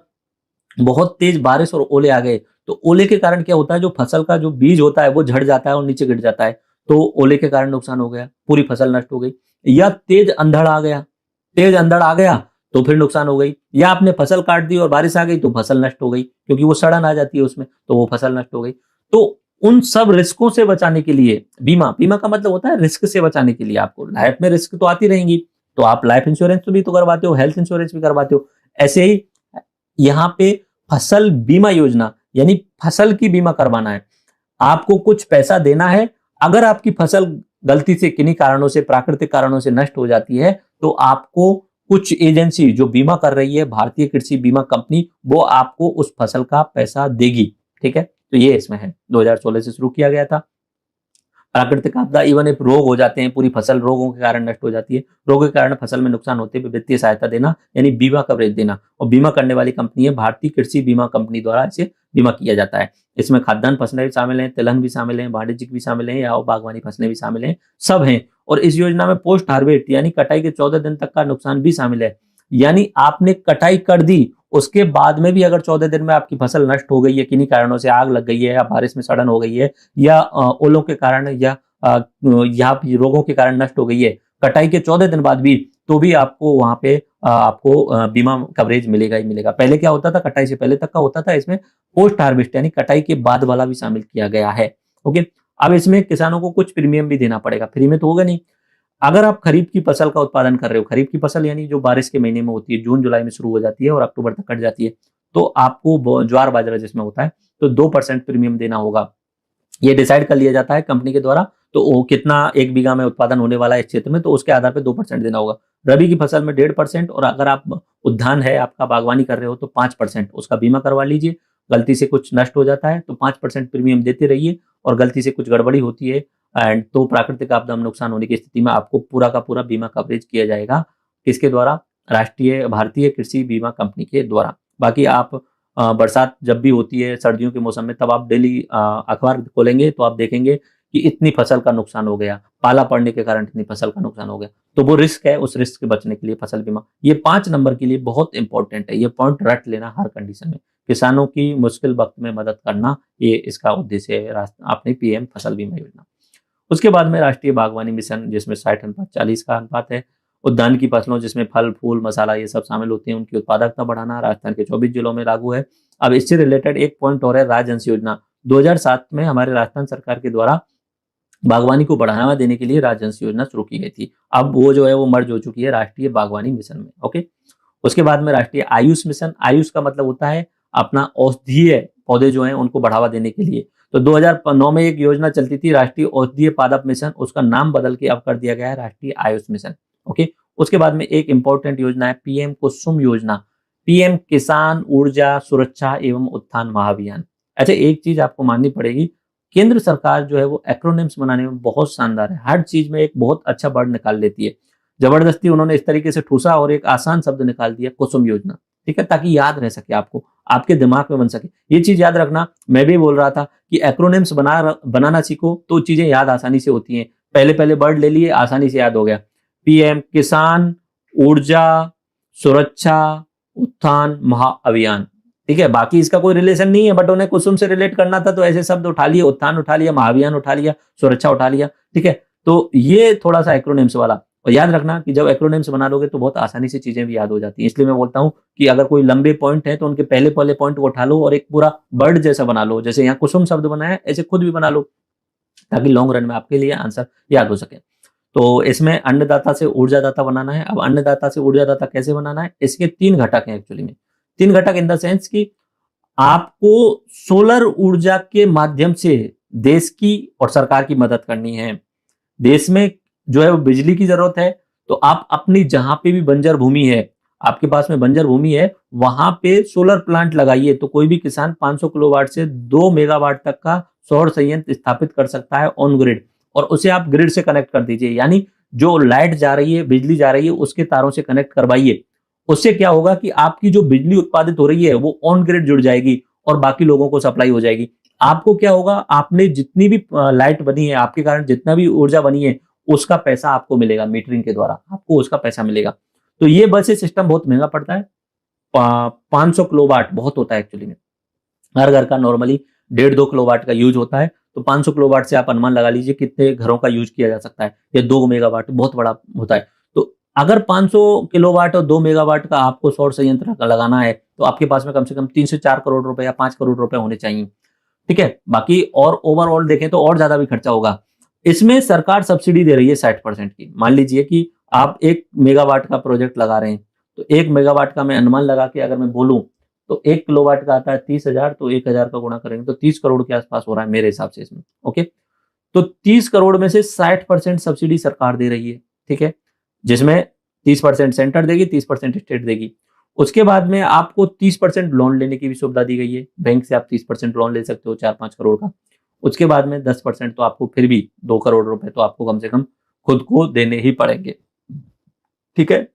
Speaker 2: बहुत तेज बारिश और ओले आ गए, तो ओले के कारण क्या होता है, जो फसल का जो बीज होता है वो झड़ जाता है और नीचे गिर जाता है, तो ओले के कारण नुकसान हो गया, पूरी फसल नष्ट हो गई। या तेज अंधड़ आ गया तो फिर नुकसान हो गई, या आपने फसल काट दी और बारिश आ गई तो फसल नष्ट हो गई, क्योंकि वो सड़न आ जाती है उसमें, तो वो फसल नष्ट हो गई। तो उन सब रिस्कों से बचाने के लिए बीमा का मतलब होता है रिस्क से बचाने के लिए। आपको लाइफ में रिस्क तो आती रहेंगी, तो आप लाइफ इंश्योरेंस भी तो करवाते हो, हेल्थ इंश्योरेंस भी करवाते हो। ऐसे ही यहाँ पे फसल बीमा योजना, यानी फसल की बीमा करवाना है, आपको कुछ पैसा देना है। अगर आपकी फसल गलती से किन्हीं कारणों से, प्राकृतिक कारणों से नष्ट हो जाती है, तो आपको कुछ एजेंसी जो बीमा कर रही है, भारतीय कृषि बीमा कंपनी, वो आपको उस फसल का पैसा देगी। ठीक है, तो ये इसमें है, 2016 से शुरू किया गया था। प्राकृतिक आपदा, इवन एक रोग हो जाते हैं, पूरी फसल रोगों के कारण नष्ट हो जाती है, रोगों के कारण फसल में नुकसान होते हुए वित्तीय सहायता देना, यानी बीमा कवरेज देना। और बीमा करने वाली कंपनी है भारतीय कृषि बीमा कंपनी द्वारा इसे बीमा किया जाता है। इसमें खाद्यान्न फसलें भी शामिल हैं, तिलहन भी शामिल हैं, वाणिज्यिक भी शामिल हैं, या बागवानी फसलें भी शामिल हैं, सब हैं। और इस योजना में पोस्ट हार्वेस्ट यानी कटाई के 14 दिन तक का नुकसान भी शामिल है। यानी आपने कटाई कर दी, उसके बाद में भी अगर 14 दिन में आपकी फसल नष्ट हो गई है, किन्हीं कारणों से आग लग गई है, या बारिश में सड़न हो गई है, या ओलों के कारण, या यहाँ रोगों के कारण नष्ट हो गई है, कटाई के 14 दिन बाद भी, तो भी आपको वहां पे आपको बीमा कवरेज मिलेगा ही मिलेगा। पहले क्या होता था, कटाई से पहले तक का होता था, इसमें पोस्ट हार्वेस्ट यानी कटाई के बाद वाला भी शामिल किया गया है। ओके, अब इसमें किसानों को कुछ प्रीमियम भी देना पड़ेगा, फ्री में तो होगा नहीं। अगर आप खरीफ की फसल का उत्पादन कर रहे हो, खरीफ की फसल यानी जो बारिश के महीने में होती है, जून जुलाई में शुरू हो जाती है और अक्टूबर तक कट जाती है, तो आपको ज्वार बाजरा जिसमें होता है, तो 2% प्रीमियम देना होगा। ये डिसाइड कर लिया जाता है कंपनी के द्वारा, तो वो कितना 1 बीघा में उत्पादन होने वाला है इस क्षेत्र में, तो उसके आधार पर 2% देना होगा। रबी की फसल में 1.5%, और अगर आप उद्यान है आपका, बागवानी कर रहे हो, तो 5% उसका बीमा करवा लीजिए। गलती से कुछ नष्ट हो जाता है तो 5% प्रीमियम देते रहिए, और गलती से कुछ गड़बड़ी होती है एंड तो प्राकृतिक आपदा में नुकसान होने की स्थिति में आपको पूरा का पूरा बीमा कवरेज किया जाएगा। किसके द्वारा? राष्ट्रीय भारतीय कृषि बीमा कंपनी के द्वारा। बाकी आप बरसात जब भी होती है सर्दियों के मौसम में, तब आप डेली अखबार खोलेंगे तो आप देखेंगे कि इतनी फसल का नुकसान हो गया, पाला पड़ने के कारण इतनी फसल का नुकसान हो गया, तो वो रिस्क है, उस रिस्क से बचने के लिए फसल बीमा, ये 5 नंबर के लिए बहुत इंपॉर्टेंट है। ये पॉइंट रट लेना हर कंडीशन में। किसानों की मुश्किल वक्त में मदद करना, ये इसका उद्देश्य है अपने पीएम फसल बीमा योजना। उसके बाद में राष्ट्रीय बागवानी मिशन, जिसमें 60-40 का अनुपात है। उद्यान की फसलों जिसमें फल, फूल, मसाला ये सब शामिल होते हैं, उनकी उत्पादकता बढ़ाना राजस्थान के 24 जिलों में लागू है। अब इससे रिलेटेड एक पॉइंट और है, राजहंस योजना। 2007 में हमारे राजस्थान सरकार के द्वारा बागवानी को बढ़ावा देने के लिए राजहंस योजना शुरू की गई थी। अब वो जो है वो मर्ज हो चुकी है राष्ट्रीय बागवानी मिशन में। ओके, उसके बाद में राष्ट्रीय आयुष मिशन। आयुष का मतलब होता है अपना औषधीय पौधे जो हैं उनको बढ़ावा देने के लिए। तो 2009 में एक योजना चलती थी राष्ट्रीय औषधीय पादप मिशन, उसका नाम बदल के अब कर दिया गया है राष्ट्रीय आयुष मिशन। ओके, उसके बाद में एक इंपॉर्टेंट योजना है पीएम कुसुम योजना, पीएम किसान ऊर्जा सुरक्षा एवं उत्थान महाअभियान। अच्छा, एक चीज आपको माननी पड़ेगी, केंद्र सरकार जो है वो एक्रोनिम्स बनाने में बहुत शानदार है, हर चीज में एक बहुत अच्छा वर्ड निकाल लेती है। जबरदस्ती उन्होंने इस तरीके से ठूसा और एक आसान शब्द निकाल दिया, कुसुम योजना। ठीक है, ताकि याद रह सके, आपको आपके दिमाग में बन सके। ये चीज याद रखना, मैं भी बोल रहा था कि एक्रोनिम्स बनाना सीखो तो चीजें याद आसानी से होती हैं। पहले पहले वर्ड ले लिए, आसानी से याद हो गया। पीएम किसान ऊर्जा सुरक्षा उत्थान महाअभियान। ठीक है, बाकी इसका कोई रिलेशन नहीं है, बट उन्हें कुसुम से रिलेट करना था तो ऐसे शब्द उठा लिए, उत्थान उठा लिया, महाअभियान उठा लिया, सुरक्षा उठा लिया। ठीक है, तो ये थोड़ा सा एक्रोनिम्स वाला। और याद रखना कि जब एक्रोनिम्स बना लोगे तो बहुत आसानी से चीजें भी याद हो जाती हैं। इसलिए मैं बोलता हूं कि अगर कोई लंबे पॉइंट है तो उनके पहले पहले पॉइंट को उठा लो और एक पूरा वर्ड जैसा बना लो। जैसे यहाँ कुसुम शब्द बनाया है, ऐसे खुद भी बना लो, ताकि लॉन्ग रन में आपके लिए आंसर याद हो सके। तो इसमें अन्नदाता से ऊर्जादाता बनाना है। अब अन्नदाता से ऊर्जादाता कैसे बनाना है? इसके 3 घटक हैं एक्चुअली में। 3 घटक इन द सेंस कि आपको सोलर ऊर्जा के माध्यम से देश की और सरकार की मदद करनी है। देश में जो है वो बिजली की जरूरत है, तो आप अपनी जहां पे भी बंजर भूमि है, आपके पास में बंजर भूमि है, वहां पे सोलर प्लांट लगाइए। तो कोई भी किसान 500 किलोवाट से 2 मेगावाट तक का सौर संयंत्र स्थापित कर सकता है ऑन ग्रिड, और उसे आप ग्रिड से कनेक्ट कर दीजिए। यानी जो लाइट जा रही है, बिजली जा रही है, उसके तारों से कनेक्ट करवाइए। उससे क्या होगा कि आपकी जो बिजली उत्पादित हो रही है वो ऑन ग्रिड जुड़ जाएगी और बाकी लोगों को सप्लाई हो जाएगी। आपको क्या होगा, आपने जितनी भी लाइट बनी है, आपके कारण जितना भी ऊर्जा बनी है, उसका पैसा आपको मिलेगा मीटरिंग के द्वारा, आपको उसका पैसा मिलेगा। तो ये बस सिस्टम बहुत महंगा पड़ता है। 500 किलोवाट बहुत होता है एक्चुअली में। हर घर का नॉर्मली 1.5-2 किलोवाट का यूज होता है, तो 500 किलोवाट से आप अनुमान लगा लीजिए कितने घरों का यूज किया जा सकता है। या 2 मेगावाट बहुत बड़ा होता है। तो अगर 500 किलोवाट और 2 मेगावाट का आपको सौर संयंत्र लगाना है, तो आपके पास में कम से कम 3 से 4 करोड़ रुपए या 5 करोड़ रुपए होने चाहिए। ठीक है, बाकी और ओवरऑल देखें तो और ज्यादा भी खर्चा होगा। इसमें सरकार सब्सिडी दे रही है 60% की। मान लीजिए कि आप 1 मेगावाट का प्रोजेक्ट लगा रहे हैं, तो 1 मेगावाट का मैं अनुमान लगा के अगर मैं बोलूं तो 1 किलोवाट का आता है 30,000, तो 1,000 का गुणा करेंगे तो 30 करोड़ के आसपास हो रहा है मेरे हिसाब से इसमें। ओके, तो 30 करोड़ में से 60% सब्सिडी सरकार दे रही है, ठीक है, जिसमें 30% सेंटर देगी, 30% स्टेट देगी। उसके बाद में आपको 30% लोन लेने की भी सुविधा दी गई है, बैंक से आप 30% लोन ले सकते हो 4-5 करोड़ का। उसके बाद में 10% तो आपको फिर भी 2 करोड़ रुपए तो आपको कम से कम खुद को देने ही पड़ेंगे, ठीक है।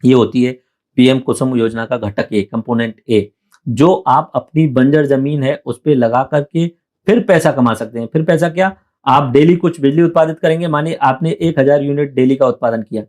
Speaker 2: ये होती है पीएम कुसुम योजना का घटक ए, कंपोनेंट ए, जो आप अपनी बंजर जमीन है उस पर लगा करके फिर पैसा कमा सकते हैं। फिर पैसा क्या, आप डेली कुछ बिजली उत्पादित करेंगे, मानिए आपने 1,000 यूनिट डेली का उत्पादन किया,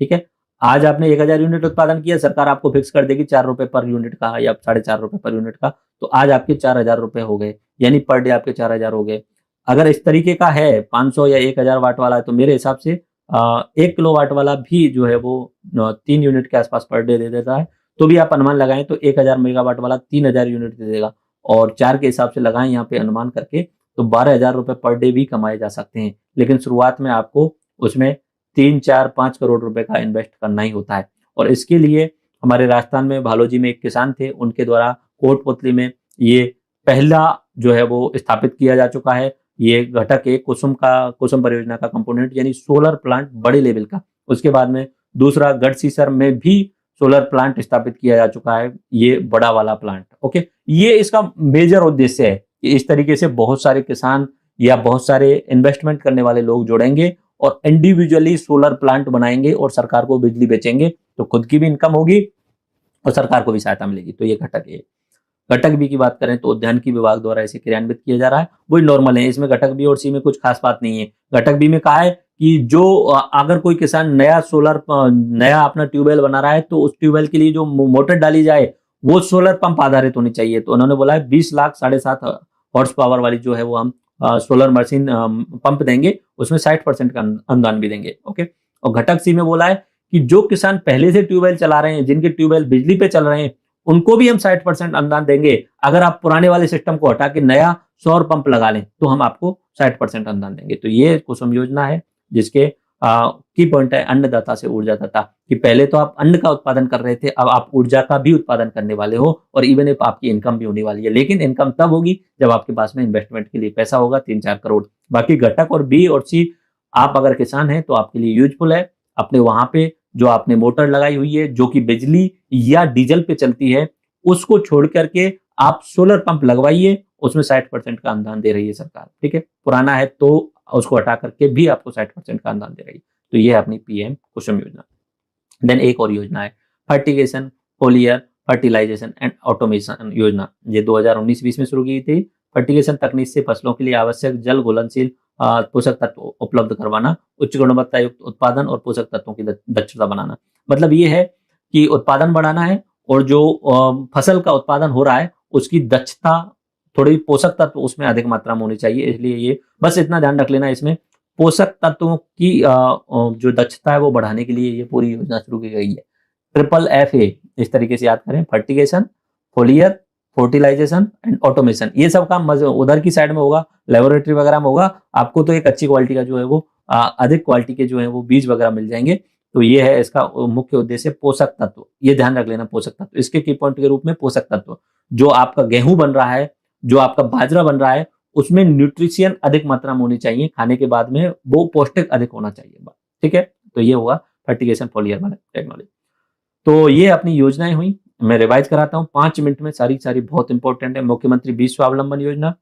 Speaker 2: ठीक है, आज आपने 1,000 यूनिट उत्पादन किया, सरकार आपको फिक्स कर देगी 4 रुपए पर यूनिट का या 4.5 रुपए पर यूनिट का, तो आज आपके 4,000 रुपए हो गए, यानी पर डे आपके 4,000 हो गए। अगर इस तरीके का है 500 या 1,000 वाट वाला है, तो मेरे हिसाब से 1 किलोवाट वाला भी जो है वो 3 यूनिट के आसपास पर डे दे देता है। तो भी आप अनुमान लगाएं तो 1,000 मेगावाट वाला 3,000 यूनिट दे देगा, और 4 के हिसाब से लगाएं यहाँ पे अनुमान करके, तो 12,000 रुपए पर डे भी कमाए जा सकते हैं। लेकिन शुरुआत में आपको उसमें 3-4-5 करोड़ रुपए का इन्वेस्ट करना ही होता है। और इसके लिए हमारे राजस्थान में भालोजी में एक किसान थे, उनके द्वारा कोटपुतली में ये पहला जो है वो स्थापित किया जा चुका है। ये घटक है कुसुम परियोजना का कंपोनेंट, यानी सोलर प्लांट बड़े लेवल का। उसके बाद में दूसरा गढ़सीसर में भी सोलर प्लांट स्थापित किया जा चुका है, ये बड़ा वाला प्लांट। ओके, ये इसका मेजर उद्देश्य है कि इस तरीके से बहुत सारे किसान या बहुत सारे इन्वेस्टमेंट करने वाले लोग जुड़ेंगे और इंडिविजुअली सोलर प्लांट बनाएंगे और सरकार को बिजली बेचेंगे, तो खुद की भी इनकम होगी और सरकार को भी सहायता मिलेगी। तो ये घटक है। घटक बी की बात करें तो उद्यानिकी विभाग द्वारा इसे क्रियान्वित किया जा रहा है, वही नॉर्मल है, इसमें घटक बी और सी में कुछ खास बात नहीं है। घटक बी में कहा है कि जो अगर कोई किसान नया अपना ट्यूबवेल बना रहा है, तो उस ट्यूबवेल के लिए जो मोटर डाली जाए वो सोलर पंप आधारित होनी चाहिए। तो उन्होंने बोला है 20 लाख 7.5 हॉर्स पावर वाली जो है वो हम सोलर मशीन पंप देंगे, उसमें 60% का अनुदान भी देंगे। ओके, और घटक सी में बोला है कि जो किसान पहले से ट्यूबवेल चला रहे हैं, जिनके ट्यूबवेल बिजली पे चल रहे हैं, उनको भी हम 60% अनुदान देंगे। अगर आप पुराने वाले सिस्टम को हटा के नया सौर पंप लगा लें तो हम आपको 60% अनुदान देंगे। तो ये कुसुम योजना है जिसके की पॉइंट है अन्नदाता से ऊर्जादाता, कि पहले तो आप अन्न का उत्पादन कर रहे थे, अब आप ऊर्जा का भी उत्पादन करने वाले हो, और इवन इफ आपकी इनकम भी होने वाली है। लेकिन इनकम तब होगी जब आपके पास में इन्वेस्टमेंट के लिए पैसा होगा 3-4 करोड़। बाकी घटक और बी और सी आप अगर किसान हैं तो आपके लिए यूजफुल है। अपने वहां पे जो आपने मोटर लगाई हुई है जो कि बिजली या डीजल पे चलती है, उसको छोड़ करके आप सोलर पंप लगवाइए, उसमें 60% का अनुदान दे रही है सरकार। ठीक है, पुराना है तो उसको हटा करके भी आपको 60% का अनुदान दे रही है। तो ये है अपनी पीएम कुसुम योजना। देन एक और योजना है fertigation, foliar, fertilization and automation योजना। ये 2019-20 में शुरू की थी। फर्टिगेशन तकनीक से फसलों के लिए आवश्यक जल घुलनशील पोषक तत्व उपलब्ध करवाना, उच्च गुणवत्ता युक्त उत्पादन और पोषक तत्वों की दक्षता बनाना। मतलब ये है कि उत्पादन बढ़ाना है और जो फसल का उत्पादन हो रहा है उसकी दक्षता, थोड़ी पोषक तत्व उसमें अधिक मात्रा में होनी चाहिए। इसलिए ये बस इतना ध्यान रख लेना, इसमें पोषक तत्वों की जो दक्षता है वो बढ़ाने के लिए ये पूरी योजना शुरू की गई है। FFA इस तरीके से याद करें, fertigation, foliar, fertilization and automation. ये सब काम उधर की साइड में होगा, लेबोरेटरी वगैरह में होगा। आपको तो एक अच्छी क्वालिटी का जो है वो अधिक क्वालिटी के जो है वो बीज वगैरह मिल जाएंगे। तो ये है इसका मुख्य उद्देश्य, पोषक तत्व। ये ध्यान रख लेना, पोषक तत्व। इसके की पॉइंट के रूप में पोषक तत्व, जो आपका गेहूं बन रहा है, जो आपका बाजरा बन रहा है, उसमें न्यूट्रिशियन अधिक मात्रा में होनी चाहिए, खाने के बाद में वो पौष्टिक अधिक होना चाहिए। ठीक है, तो ये होगा फर्टिगेशन, फोलियर वाला टेक्नोलॉजी। तो ये अपनी योजनाएं हुई, मैं रिवाइज कराता हूँ 5 मिनट में, सारी बहुत इंपॉर्टेंट है। मुख्यमंत्री बीज स्वावलंबन योजना,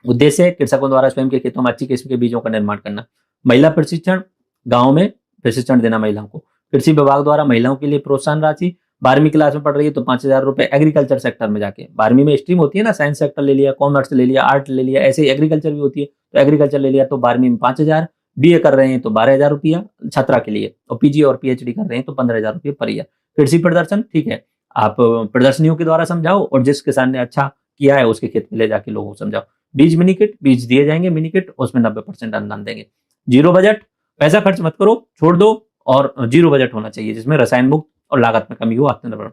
Speaker 2: उद्देश्य कृषकों द्वारा स्वयं के खेतों में अच्छी किस्म के बीजों का निर्माण करना। महिला प्रशिक्षण, गाँव में प्रशिक्षण देना महिलाओं को। कृषि विभाग द्वारा महिलाओं के लिए प्रोत्साहन राशि, 12वीं क्लास में पढ़ रही है तो 5,000 रुपए एग्रीकल्चर सेक्टर में जाके, 12वीं में स्ट्रीम होती है ना, साइंस सेक्टर ले लिया, कॉमर्स ले लिया, आर्ट ले लिया, ऐसे एग्रीकल्चर भी होती है, तो एग्रीकल्चर ले लिया तो 12वीं में 5,000, BA कर रहे हैं तो 12,000 रुपया छात्रा के लिए, और PG और PhD कर रहे हैं तो 15,000 रुपये पर ईयर। कृषि प्रदर्शन, ठीक है, आप प्रदर्शनियों के द्वारा समझाओ और जिस किसान ने अच्छा किया है उसके खेत में ले जाके लोगों को समझाओ। बीज मिनी किट, बीज दिए जाएंगे मिनी किट, उसमें 90% अनुदान देंगे। जीरो बजट, पैसा खर्च मत करो, छोड़ दो, और जीरो बजट होना चाहिए जिसमें रसायन मुक्त और लागत में कमी हो, आत्मनिर्भर।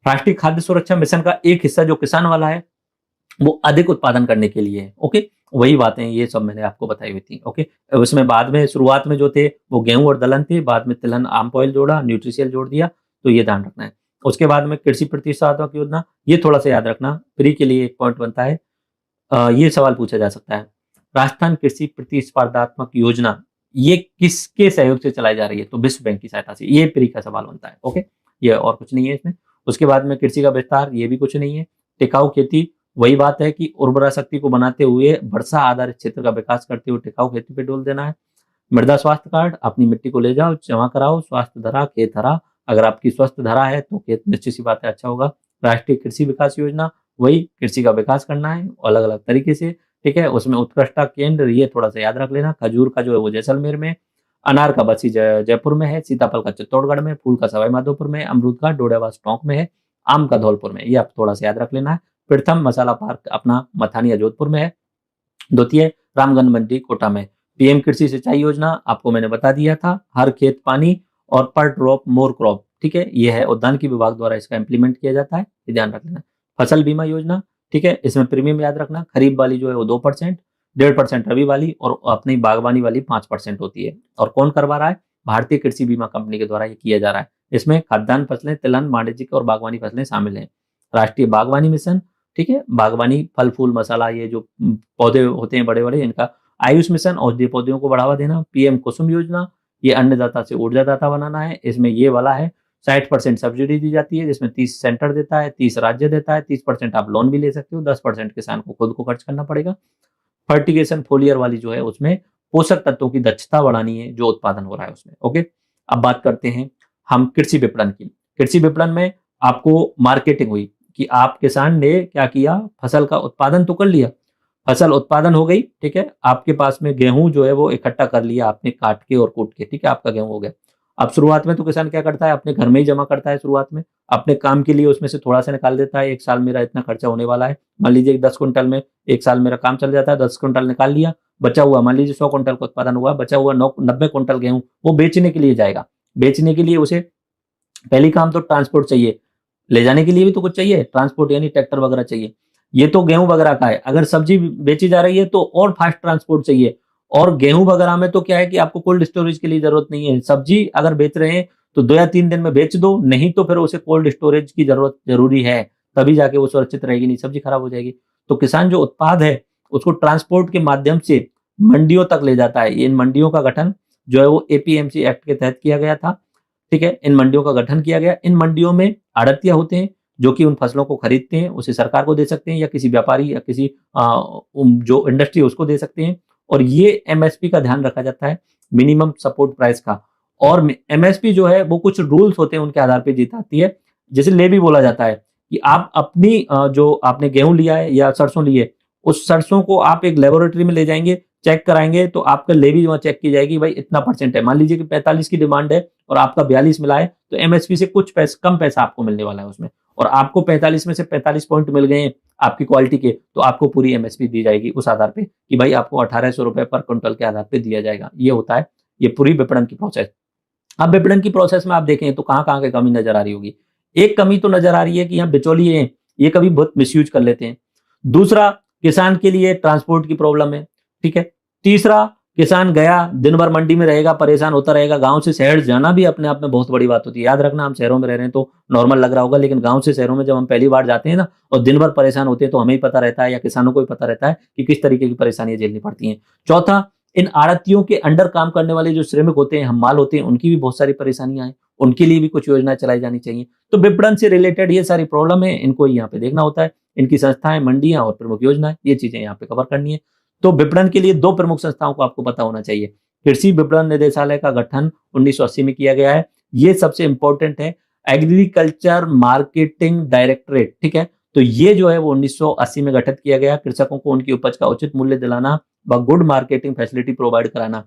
Speaker 2: राष्ट्रीय खाद्य सुरक्षा मिशन का एक हिस्सा जो किसान वाला है वो अधिक उत्पादन करने के लिए है। ओके, वही बातें ये सब मैंने आपको बताई हुई थी। ओके, उसमें बाद में शुरुआत में जो थे वो गेहूं और दलहन थे, बाद में तिलहन आम ऑयल जोड़ा, न्यूट्रिशियल जोड़ दिया, तो ये ध्यान रखना है। उसके बाद में कृषि प्रतिस्पर्धात्मक योजना, ये थोड़ा सा याद रखना, प्री के लिए एक पॉइंट बनता है। ये सवाल पूछा जा सकता है, राजस्थान कृषि प्रतिस्पर्धात्मक योजना ये किसके सहयोग से चलाई जा रही है? तो विश्व बैंक की सहायता से। ये प्री का सवाल बनता है। ओके, ये और कुछ नहीं है इसमें। उसके बाद में कृषि का विस्तार, ये भी कुछ नहीं है। टिकाऊ खेती, वही बात है कि उर्वरा शक्ति को बनाते हुए वर्षा आधारित क्षेत्र का विकास करते हुए टिकाऊ खेती पे जोर देना है। मृदा स्वास्थ्य कार्ड, अपनी मिट्टी को ले जाओ, जमा कराओ, स्वास्थ्य धरा, खेत हरा। अगर आपकी स्वस्थ धरा है तो खेत निश्चित सी बात है अच्छा होगा। राष्ट्रीय कृषि विकास योजना, वही कृषि का विकास करना है अलग अलग तरीके से। ठीक है, उसमें उत्कृष्टता केंद्र, ये थोड़ा सा याद रख लेना। खजूर का जो है वो जैसलमेर में, अनार का बसी जयपुर में है, सीताफल का चित्तौड़गढ़ में, फूल का सवाई माधोपुर में, अमरूद का डोडावास टोंक में है, आम का धौलपुर में। ये आप थोड़ा सा याद रख लेना है। प्रथम मसाला पार्क अपना मथानिया जोधपुर में है। द्वितीय रामगंज मंडी कोटा में। पीएम कृषि सिंचाई योजना आपको मैंने बता दिया था, हर खेत पानी और पर ड्रॉप मोर क्रॉप। ठीक है, ये है उद्यानिकी विभाग द्वारा इसका इंप्लीमेंट किया जाता है, ये ध्यान रख लेना। फसल बीमा योजना, ठीक है, इसमें प्रीमियम याद रखना, खरीफ वाली जो है वो 2%, 1.5% रबी वाली और अपनी बागवानी वाली 5% होती है। और कौन करवा रहा है? भारतीय कृषि बीमा कंपनी के द्वारा ये किया जा रहा है। इसमें खाद्यान्न फसलें, तिलहन, वाणिज्यिक और बागवानी फसलें शामिल हैं। राष्ट्रीय बागवानी मिशन, ठीक है, बागवानी फल फूल मसाला ये जो पौधे होते हैं बड़े बड़े, इनका। आयुष मिशन, औषधीय पौधों को बढ़ावा देना। पीएम कुसुम योजना, ये अन्नदाता से ऊर्जादाता बनाना है। इसमें ये वाला है 60% सब्सिडी दी जाती है, जिसमें 30 सेंटर देता है, 30 राज्य देता है, 30% आप लोन भी ले सकते हो, 10% किसान को खुद को खर्च करना पड़ेगा। फर्टिगेशन फोलियर वाली जो है उसमें पोषक तत्वों की दक्षता बढ़ानी है जो उत्पादन हो रहा है उसमें। ओके, अब बात करते हैं हम कृषि विपणन की। कृषि विपणन में आपको मार्केटिंग हुई कि आप किसान ने क्या किया, फसल का उत्पादन तो कर लिया, फसल उत्पादन हो गई, ठीक है, आपके पास में गेहूं जो है वो इकट्ठा कर लिया आपने काट के और कूट के, ठीक है, आपका गेहूं हो गया। अब शुरुआत में तो किसान क्या करता है, अपने घर में ही जमा करता है शुरुआत में, अपने काम के लिए उसमें से थोड़ा सा निकाल देता है, एक साल मेरा इतना खर्चा होने वाला है, मान लीजिए 10 क्विंटल में एक साल मेरा काम चल जाता है, 10 क्विंटल निकाल लिया, बचा हुआ मान लीजिए 100 क्विंटल का उत्पादन हुआ, बचा हुआ 90 क्विंटल गेहूं वो बेचने के लिए जाएगा। बेचने के लिए उसे पहली काम तो ट्रांसपोर्ट चाहिए, ले जाने के लिए भी तो कुछ चाहिए, ट्रांसपोर्ट यानी ट्रैक्टर वगैरह चाहिए। ये तो गेहूं वगैरह का है, अगर सब्जी बेची जा रही है तो और फास्ट ट्रांसपोर्ट चाहिए। और गेहूं वगैरह में तो क्या है कि आपको कोल्ड स्टोरेज के लिए जरूरत नहीं है, सब्जी अगर बेच रहे हैं तो 2 या 3 दिन में बेच दो, नहीं तो फिर उसे कोल्ड स्टोरेज की जरूरत जरूरी है, तभी जाके वो सुरक्षित रहेगी, नहीं सब्जी खराब हो जाएगी। तो किसान जो उत्पाद है उसको ट्रांसपोर्ट के माध्यम से मंडियों तक ले जाता है। इन मंडियों का गठन जो है वो एपीएमसी एक्ट के तहत किया गया था, ठीक है, इन मंडियों का गठन किया गया। इन मंडियों में आड़तिया होते हैं जो कि उन फसलों को खरीदते हैं, उसे सरकार को दे सकते हैं या किसी व्यापारी या किसी जो इंडस्ट्री उसको दे सकते हैं। और ये एमएसपी का ध्यान रखा जाता है, मिनिमम सपोर्ट प्राइस का। और एमएसपी जो है वो कुछ रूल्स होते हैं उनके आधार पर जीत आती है। जैसे लेवी बोला जाता है कि आप अपनी जो आपने गेहूं लिया है या सरसों ली है, उस सरसों को आप एक लेबोरेटरी में ले जाएंगे, चेक कराएंगे, तो आपका लेवी वहां चेक की जाएगी, भाई इतना % है। मान लीजिए कि 45 की डिमांड है और आपका 42 मिला है, तो एमएसपी से कुछ कम पैसा आपको मिलने वाला है उसमें। और आपको 45 में से 45 पॉइंट मिल गए हैं आपकी क्वालिटी के, तो आपको पूरी एमएसपी दी जाएगी उस आधार पे कि भाई आपको 1800 रुपए पर क्विंटल के आधार पे दिया जाएगा। ये होता है ये पूरी विपणन की प्रोसेस। अब विपणन की प्रोसेस में आप देखें तो कहाँ कहाँ की कमी नजर आ रही होगी। एक कमी तो नजर आ रही है कि यहाँ बिचौलिए हैं, ये कभी बहुत मिसयूज कर लेते हैं। दूसरा, किसान के लिए ट्रांसपोर्ट की प्रॉब्लम है, ठीक है। तीसरा, किसान गया दिन भर मंडी में रहेगा, परेशान होता रहेगा, गांव से शहर जाना भी अपने आप में बहुत बड़ी बात होती है। याद रखना, हम शहरों में रह रहे हैं तो नॉर्मल लग रहा होगा, लेकिन गांव से शहरों में जब हम पहली बार जाते हैं ना और दिन भर परेशान होते हैं तो हमें ही पता रहता है या किसानों को भी पता रहता है कि किस तरीके की परेशानियां झेलनी पड़ती हैं। चौथा, इन आड़तियों के अंडर काम करने वाले जो श्रमिक होते हैं, हमाल होते हैं, उनकी भी बहुत सारी परेशानियां हैं, उनके लिए भी कुछ योजनाएं चलाई जानी चाहिए। तो विपणन से रिलेटेड ये सारी प्रॉब्लम है, इनको यहाँ पे देखना होता है, इनकी संस्थाएं, मंडियां और प्रमुख योजनाएं, ये चीजें यहाँ पे कवर करनी है। तो विपणन के लिए 2 प्रमुख संस्थाओं को आपको पता होना चाहिए। कृषि विपणन निदेशालय का गठन 1980 में किया गया है, ये सबसे इंपॉर्टेंट है। एग्रीकल्चर मार्केटिंग डायरेक्टरेट, ठीक है, तो ये जो है वो 1980 में गठित किया गया। कृषकों को उनकी उपज का उचित मूल्य दिलाना व गुड मार्केटिंग फैसिलिटी प्रोवाइड कराना,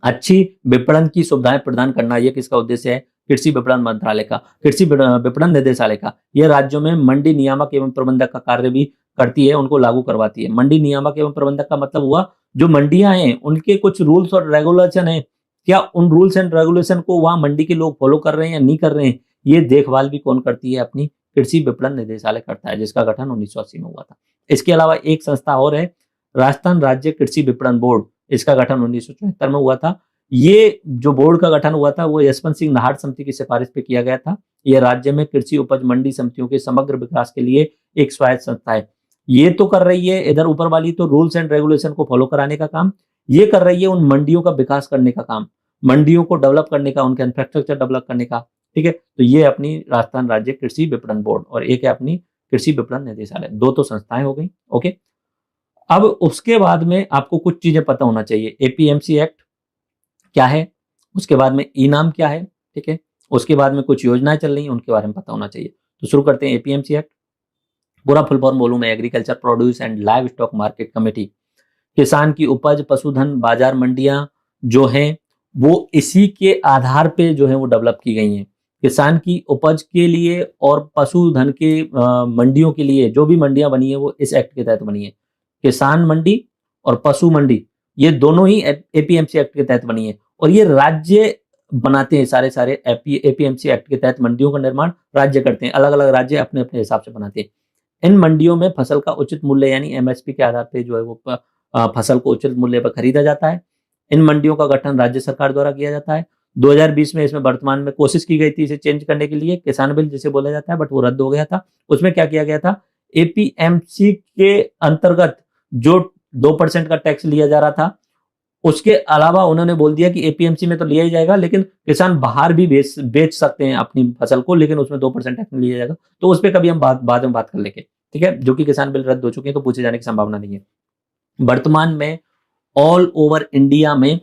Speaker 2: अच्छी विपणन की सुविधाएं प्रदान करना, ये किसका उद्देश्य है? कृषि विपणन मंत्रालय का, कृषि विपणन निदेशालय का। यह राज्यों में मंडी नियामक एवं प्रबंधक का कार्य भी करती है, उनको लागू करवाती है। मंडी नियामक एवं प्रबंधक का मतलब हुआ जो मंडियां हैं उनके कुछ रूल्स और रेगुलेशन है, क्या उन रूल्स एंड रेगुलेशन को वहां मंडी के लोग फॉलो कर रहे हैं या नहीं कर रहे हैं, ये देखभाल भी कौन करती है? अपनी कृषि विपणन निदेशालय करता है, जिसका गठन 1980 में हुआ था। इसके अलावा एक संस्था और है, राजस्थान राज्य कृषि विपणन बोर्ड। इसका गठन 1974 में हुआ था। ये जो बोर्ड का गठन हुआ था वो यशवंत सिंह नाहर समिति की सिफारिश पे किया गया था। यह राज्य में कृषि उपज मंडी समितियों के समग्र विकास के लिए एक स्वायत्त संस्था है। ये तो कर रही है इधर ऊपर वाली तो रूल्स एंड रेगुलेशन को फॉलो कराने का काम, ये कर रही है उन मंडियों का विकास करने का काम, मंडियों को डेवलप करने का, उनका इंफ्रास्ट्रक्चर डेवलप करने का। ठीक है, तो ये अपनी राजस्थान राज्य कृषि विपणन बोर्ड और एक है अपनी कृषि विपणन निदेशालय। दो तो संस्थाएं हो गई। ओके, अब उसके बाद में आपको कुछ चीजें पता होना चाहिए। एपीएमसी एक्ट क्या है, उसके बाद में ई नाम क्या है, ठीक है, उसके बाद में कुछ योजनाएं चल रही हैं उनके बारे में पता होना चाहिए। तो शुरू करते हैं। एपीएमसी एक्ट पूरा फुल फॉर्म बोलूं मैं, agriculture produce and live stock market committee. किसान की उपज पशुधन बाजार मंडियां जो हैं वो इसी के आधार पे जो है वो डेवलप की गई हैं। किसान की उपज के लिए और पशुधन के मंडियों के लिए जो भी मंडियां बनी है वो इस एक्ट के तहत बनी है। किसान मंडी और पशु मंडी ये दोनों ही एपीएमसी एक्ट के तहत बनी है और ये राज्य बनाते हैं। सारे एपीएमसी एक्ट के तहत मंडियों का निर्माण राज्य करते हैं, अलग अलग राज्य अपने अपने हिसाब से बनाते हैं। इन मंडियों में फसल का उचित मूल्य यानी एमएसपी के आधार पर जो है वो फसल को उचित मूल्य पर खरीदा जाता है। इन मंडियों का गठन राज्य सरकार द्वारा किया जाता है। 2020 में इसमें वर्तमान में कोशिश की गई थी इसे चेंज करने के लिए, किसान बिल जिसे बोला जाता है, बट वो रद्द हो गया था। उसमें क्या किया गया था, एपीएमसी के अंतर्गत जो 2% का टैक्स लिया जा रहा था उसके अलावा उन्होंने बोल दिया कि एपीएमसी में तो लिया ही जाएगा लेकिन किसान बाहर भी बेच सकते हैं अपनी फसल को, लेकिन उसमें 2% टैक्स लिया जाएगा। तो उस पर कभी हम बाद में बात कर लेंगे, ठीक है, जो कि किसान बिल रद्द हो चुके हैं तो पूछे जाने की संभावना नहीं है। वर्तमान में ऑल ओवर इंडिया में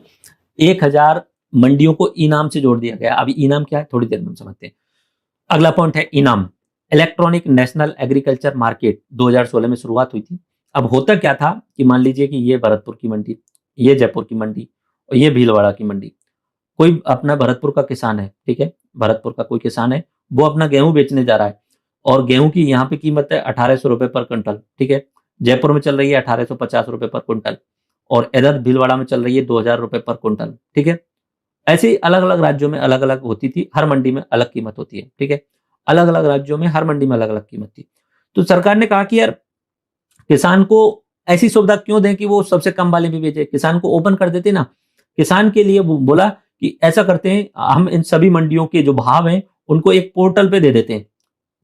Speaker 2: 1000 मंडियों को इनाम से जोड़ दिया गया। अभी इनाम क्या है थोड़ी देर में हम समझते हैं। अगला पॉइंट है इनाम। इलेक्ट्रॉनिक नेशनल एग्रीकल्चर मार्केट 2016 में शुरुआत हुई थी। अब होता क्या था कि मान लीजिए कि ये भरतपुर की मंडी, ये जयपुर की मंडी और ये भीलवाड़ा की मंडी। कोई अपना भरतपुर का किसान है, ठीक है, भरतपुर का कोई किसान है, वो अपना गेहूं बेचने जा रहा है और गेहूं की यहाँ पे कीमत है 1800 रुपए पर क्विंटल, ठीक है। जयपुर में चल रही है 1850 रुपए पर क्विंटल और इधर भीलवाड़ा में चल रही है 2000 रुपए पर क्विंटल, ठीक है। ऐसे ही अलग अलग राज्यों में अलग अलग होती थी, हर मंडी में अलग कीमत होती है, ठीक है। अलग अलग राज्यों में हर मंडी में अलग अलग कीमत थी। तो सरकार ने कहा कि यार किसान को ऐसी सुविधा क्यों दें कि वो सबसे कम वाले भी बेचे, किसान को ओपन कर देते ना। किसान के लिए बोला कि ऐसा करते हैं, हम इन सभी मंडियों के जो भाव हैं उनको एक पोर्टल पे दे देते हैं,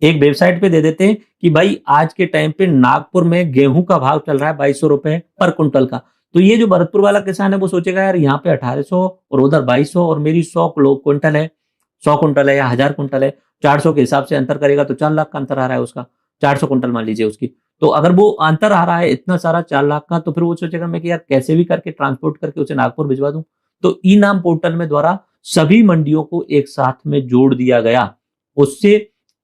Speaker 2: एक वेबसाइट पे दे देते हैं कि भाई आज के टाइम पे नागपुर में गेहूं का भाव चल रहा है 2200 रुपए पर क्विंटल का। तो ये जो भरतपुर वाला किसान है वो सोचेगा यार यहाँ पे 1800 और उधर 2200 और मेरी 100 क्विंटल है, 100 क्विंटल है या 1000 क्विंटल है, 400 के हिसाब से अंतर करेगा तो 4 लाख का अंतर आ रहा है उसका, 400 क्विंटल मान लीजिए उसकी। तो अगर वो अंतर आ रहा है इतना सारा 4 लाख का, तो फिर वो सोचेगा मैं कि यार कैसे भी करके ट्रांसपोर्ट करके उसे नागपुर भिजवा दूं। तो ई नाम पोर्टल में द्वारा सभी मंडियों को एक साथ में जोड़ दिया गया। उससे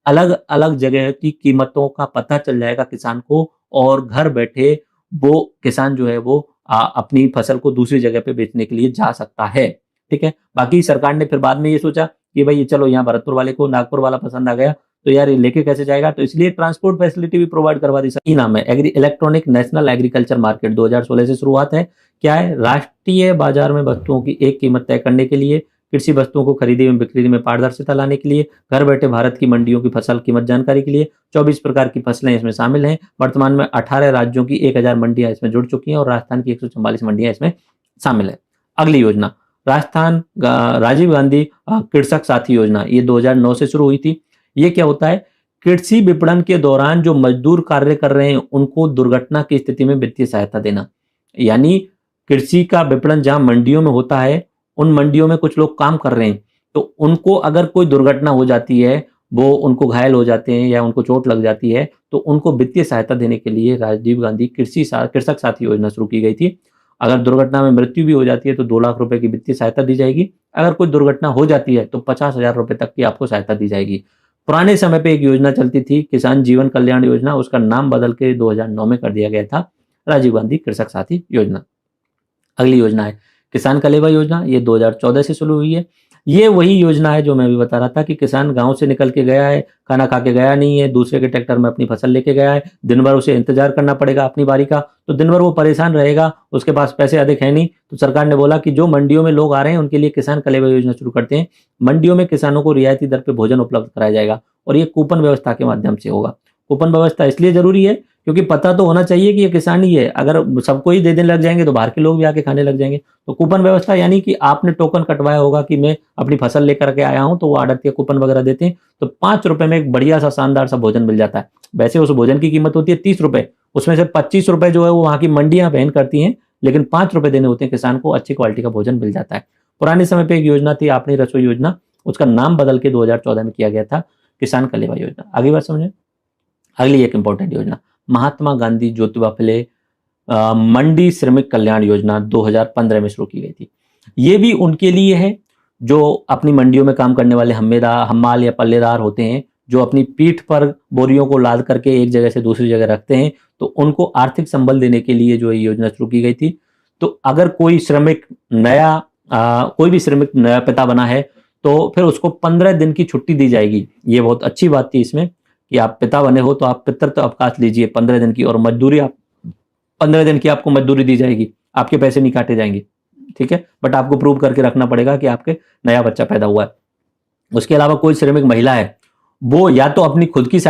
Speaker 2: अलग अलग जगह की कीमतों का पता चल जाएगा किसान को और घर बैठे वो किसान जो है वो अपनी फसल को दूसरी जगह पे बेचने के लिए जा सकता है, ठीक है। बाकी सरकार ने फिर बाद में ये सोचा कि भाई चलो यहाँ भरतपुर वाले को नागपुर वाला पसंद आ गया तो यार ये लेके कैसे जाएगा, तो इसलिए ट्रांसपोर्ट फैसिलिटी भी प्रोवाइड करवा दी। ई नाम है इलेक्ट्रॉनिक नेशनल एग्रीकल्चर मार्केट, 2016 से शुरुआत है। क्या है, राष्ट्रीय बाजार में वस्तुओं की एक कीमत तय करने के लिए, कृषि वस्तुओं को खरीदी में बिक्री में पारदर्शिता लाने के लिए, घर बैठे भारत की मंडियों की फसल कीमत जानकारी के लिए 24 प्रकार की फसलें इसमें शामिल हैं। वर्तमान में 18 राज्यों की 1000 मंडियां इसमें जुड़ चुकी हैं और राजस्थान की 144 मंडियां इसमें शामिल है। अगली योजना राजस्थान राजीव गांधी कृषक साथी योजना, ये 2009 से शुरू हुई थी। ये क्या होता है, कृषि विपणन के दौरान जो मजदूर कार्य कर रहे हैं उनको दुर्घटना की स्थिति में वित्तीय सहायता देना। यानी कृषि का विपणन जहां मंडियों में होता है, उन मंडियों में कुछ लोग काम कर रहे हैं तो उनको अगर कोई दुर्घटना हो जाती है, वो उनको घायल हो जाते हैं या उनको चोट लग जाती है, तो उनको वित्तीय सहायता देने के लिए राजीव गांधी कृषक साथी योजना शुरू की गई थी। अगर दुर्घटना में मृत्यु भी हो जाती है तो 2 लाख रुपए की वित्तीय सहायता दी जाएगी। अगर कोई दुर्घटना हो जाती है तो 50,000 रुपए तक की आपको सहायता दी जाएगी। पुराने समय पे एक योजना चलती थी किसान जीवन कल्याण योजना, उसका नाम बदल के 2009 में कर दिया गया था राजीव गांधी कृषक साथी योजना। अगली योजना है किसान कलेवा योजना, ये 2014 से शुरू हुई है। ये वही योजना है जो मैं भी बता रहा था कि किसान गांव से निकल के गया है, खाना खा के गया नहीं है, दूसरे के ट्रैक्टर में अपनी फसल लेके गया है, दिन भर उसे इंतजार करना पड़ेगा अपनी बारी का, तो दिन भर वो परेशान रहेगा, उसके पास पैसे अधिक है नहीं। तो सरकार ने बोला कि जो मंडियों में लोग आ रहे हैं उनके लिए किसान कलेवा योजना शुरू करते हैं। मंडियों में किसानों को रियायती दर पे भोजन उपलब्ध कराया जाएगा और ये कूपन व्यवस्था के माध्यम से होगा। कूपन व्यवस्था इसलिए जरूरी है क्योंकि पता तो होना चाहिए कि ये किसानी है। अगर सबको ही देने लग जाएंगे तो बाहर के लोग भी आके खाने लग जाएंगे। तो कूपन व्यवस्था यानी कि आपने टोकन कटवाया होगा कि मैं अपनी फसल लेकर के आया हूं, तो वो आड़त के कूपन वगैरह देते हैं, तो 5 रुपए में एक बढ़िया सा शानदार सा भोजन मिल जाता है। वैसे उस भोजन की कीमत होती है 30 रुपए, उसमें से 25 रुपए जो है वो वहां की मंडियां वहन करती हैं, लेकिन 5 रुपए देने होते हैं किसान को, अच्छी क्वालिटी का भोजन मिल जाता है। पुराने समय पे एक योजना थी आपनी रसोई योजना, उसका नाम बदल के 2014 में किया गया था किसान कलेवा योजना। आगे बात समझे। अगली एक इंपॉर्टेंट योजना महात्मा गांधी ज्योतिबा फुले मंडी श्रमिक कल्याण योजना 2015 में शुरू की गई थी। ये भी उनके लिए है जो अपनी मंडियों में काम करने वाले हम्माल या पल्लेदार होते हैं, जो अपनी पीठ पर बोरियों को लाद करके एक जगह से दूसरी जगह रखते हैं, तो उनको आर्थिक संबल देने के लिए जो ये योजना शुरू की गई थी। तो अगर कोई श्रमिक कोई भी श्रमिक नया पिता बना है तो फिर उसको 15 दिन की छुट्टी दी जाएगी। ये बहुत अच्छी बात थी इसमें कि आप पिता बने हो तो आप पितृत्व अवकाश लीजिए 15 दिन की, और मजदूरी आप 15 दिन की आपको मजदूरी दी जाएगी, आपके पैसे नहीं काटे जाएंगे, ठीक है, बट आपको प्रूव करके रखना पड़ेगा कि आपके नया बच्चा पैदा हुआ है। उसके अलावा कोई श्रमिक महिला है, वो या तो अपनी खुद की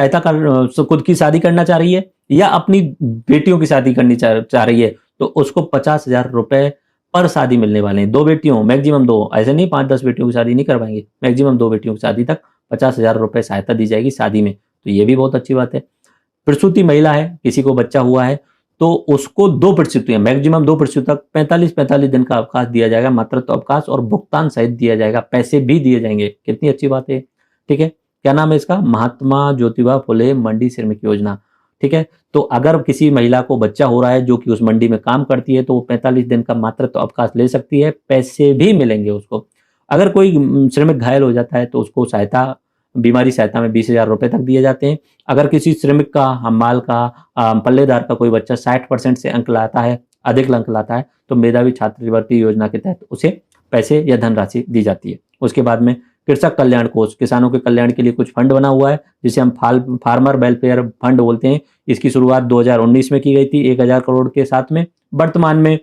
Speaker 2: शादी करना चाह रही है या अपनी बेटियों की शादी करनी चाह रही है, तो उसको 50,000 रुपए पर शादी मिलने वाले हैं। 2 बेटियों, मैक्सिमम 2, ऐसे नहीं 5-10 बेटियों की शादी नहीं करवाएंगे, मैक्सिमम 2 बेटियों की शादी तक 50,000 रुपए सहायता दी जाएगी शादी में। तो ये भी बहुत अच्छी बात है। प्रसूति महिला है, किसी को बच्चा हुआ है तो उसको 2 प्रसूतियां, मैक्सिमम 2 प्रसूति तक 45 दिन का अवकाश दिया जाएगा, मातृत्व अवकाश, और भुगतान सहित दिया जाएगा, पैसे भी दिए जाएंगे। कितनी अच्छी बात है, ठीक है। क्या नाम है इसका, महात्मा ज्योतिबा फुले मंडी श्रमिक योजना, ठीक है। तो अगर किसी महिला को बच्चा हो रहा है जो कि उस मंडी में काम करती है, तो वो 45 दिन का मातृत्व अवकाश ले सकती है, पैसे भी मिलेंगे उसको। अगर कोई श्रमिक घायल हो जाता है तो उसको बीमारी सहायता में 20,000 रुपए तक दिए जाते हैं। अगर किसी श्रमिक का, हम्माल का, पल्लेदार का कोई बच्चा 60% से अंक लाता है, अधिक अंक लाता है, तो मेधावी छात्रवृत्ति योजना के तहत उसे पैसे या धनराशि दी जाती है। उसके बाद में कृषक कल्याण कोष, किसानों के कल्याण के लिए कुछ फंड बना हुआ है जिसे हम फार्मर वेलफेयर फंड बोलते हैं। इसकी शुरुआत 2019 में की गई थी 1,000 करोड़ के साथ में। वर्तमान में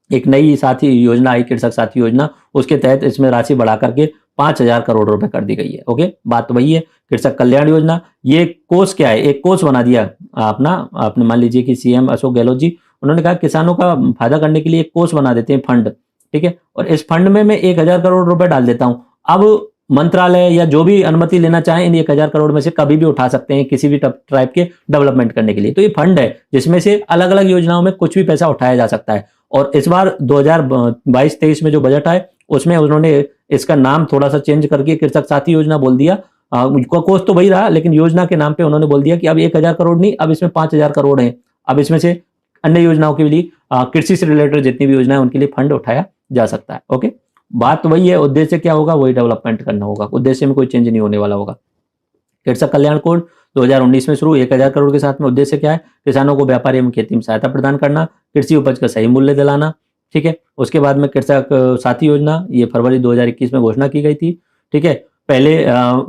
Speaker 2: एक नई साथी योजना आई, कृषक साथी योजना, उसके तहत इसमें राशि बढ़ा करके 5,000 करोड़ रुपए कर दी गई है। ओके, बात तो वही है। कृषक कल्याण योजना, ये कोष क्या है, एक कोष बना दिया आपने मान लीजिए कि सीएम अशोक गहलोत जी, उन्होंने कहा किसानों का फायदा करने के लिए एक कोष बना देते हैं, फंड, ठीक है, और इस फंड में मैं 1,000 करोड़ रुपए डाल देता हूं। अब मंत्रालय या जो भी अनुमति लेना चाहें इन 1,000 करोड़ में से कभी भी उठा सकते हैं किसी भी ट्राइब के डेवलपमेंट करने के लिए। तो ये फंड है जिसमें से अलग अलग योजनाओं में कुछ भी पैसा उठाया जा सकता है। और इस बार 2022-23 में जो बजट आए उसमें उन्होंने इसका नाम थोड़ा सा चेंज करके कृषक साथी योजना बोल दिया। कोष तो वही रहा, लेकिन योजना के नाम पे उन्होंने बोल दिया कि अब 1,000 करोड़ नहीं, अब इसमें 5,000 करोड़ है। अब इसमें से अन्य योजनाओं के लिए, कृषि से रिलेटेड जितनी भी योजना है उनके लिए फंड उठाया जा सकता है। ओके, बात तो वही है, उद्देश्य क्या होगा, वही डेवलपमेंट करना होगा, उद्देश्य में कोई चेंज नहीं होने वाला होगा। कृषक कल्याण कोष 2019 में शुरू, 1,000 करोड़ के साथ में उद्देश्य क्या है, किसानों को व्यापार एवं खेती में सहायता प्रदान करना, कृषि उपज का सही मूल्य दिलाना, ठीक है। उसके बाद में कृषक साथी योजना, ये फरवरी 2021 में घोषणा की गई थी, ठीक है। पहले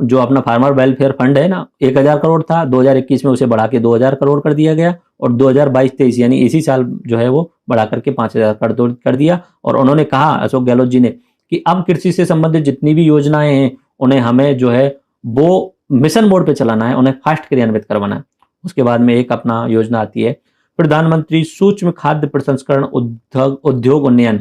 Speaker 2: जो अपना फार्मर वेलफेयर फंड है ना, 1,000 करोड़ था, 2021 में उसे बढ़ा के 2,000 करोड़ कर दिया गया, और 2022-23 यानी इसी साल जो है वो बढ़ा करके 5,000 करोड़ कर दिया। और उन्होंने कहा, अशोक गहलोत जी ने, कि अब कृषि से संबंधित जितनी भी योजनाएं हैं उन्हें हमें जो है वो मिशन मोड पे चलाना है, उन्हें फास्ट क्रियान्वित करवाना है। उसके बाद में एक अपना योजना आती है प्रधानमंत्री सूक्ष्म खाद्य प्रसंस्करण उद्योग उन्नयन,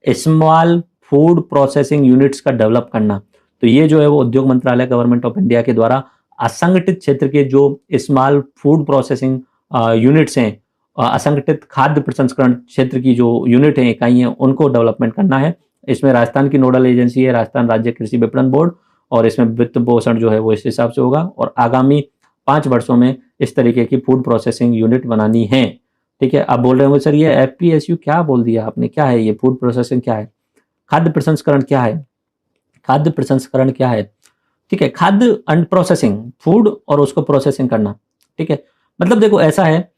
Speaker 2: स्मॉल फूड प्रोसेसिंग यूनिट्स का डेवलप करना। तो ये जो है वो उद्योग मंत्रालय, गवर्नमेंट ऑफ इंडिया के द्वारा असंगठित क्षेत्र के जो स्मॉल फूड प्रोसेसिंग यूनिट्स हैं, असंगठित खाद्य प्रसंस्करण क्षेत्र की जो यूनिट है, इकाई है, उनको डेवलपमेंट करना है। इसमें राजस्थान की नोडल एजेंसी है राजस्थान राज्य कृषि विपणन बोर्ड, और इसमें वित्त पोषण जो है वो इस हिसाब से होगा। और आगामी 5 वर्षों में इस तरीके की फूड प्रोसेसिंग यूनिट बनानी है, ठीक है। आप बोल रहे होंगे सर ये एफपीएसयू क्या बोल दिया आपने, क्या है ये फूड प्रोसेसिंग, क्या है खाद्य प्रसंस्करण, क्या है खाद्य प्रसंस्करण, क्या है, ठीक है। खाद्य एंड प्रोसेसिंग, फूड और उसको प्रोसेसिंग करना, ठीक है। मतलब देखो ऐसा है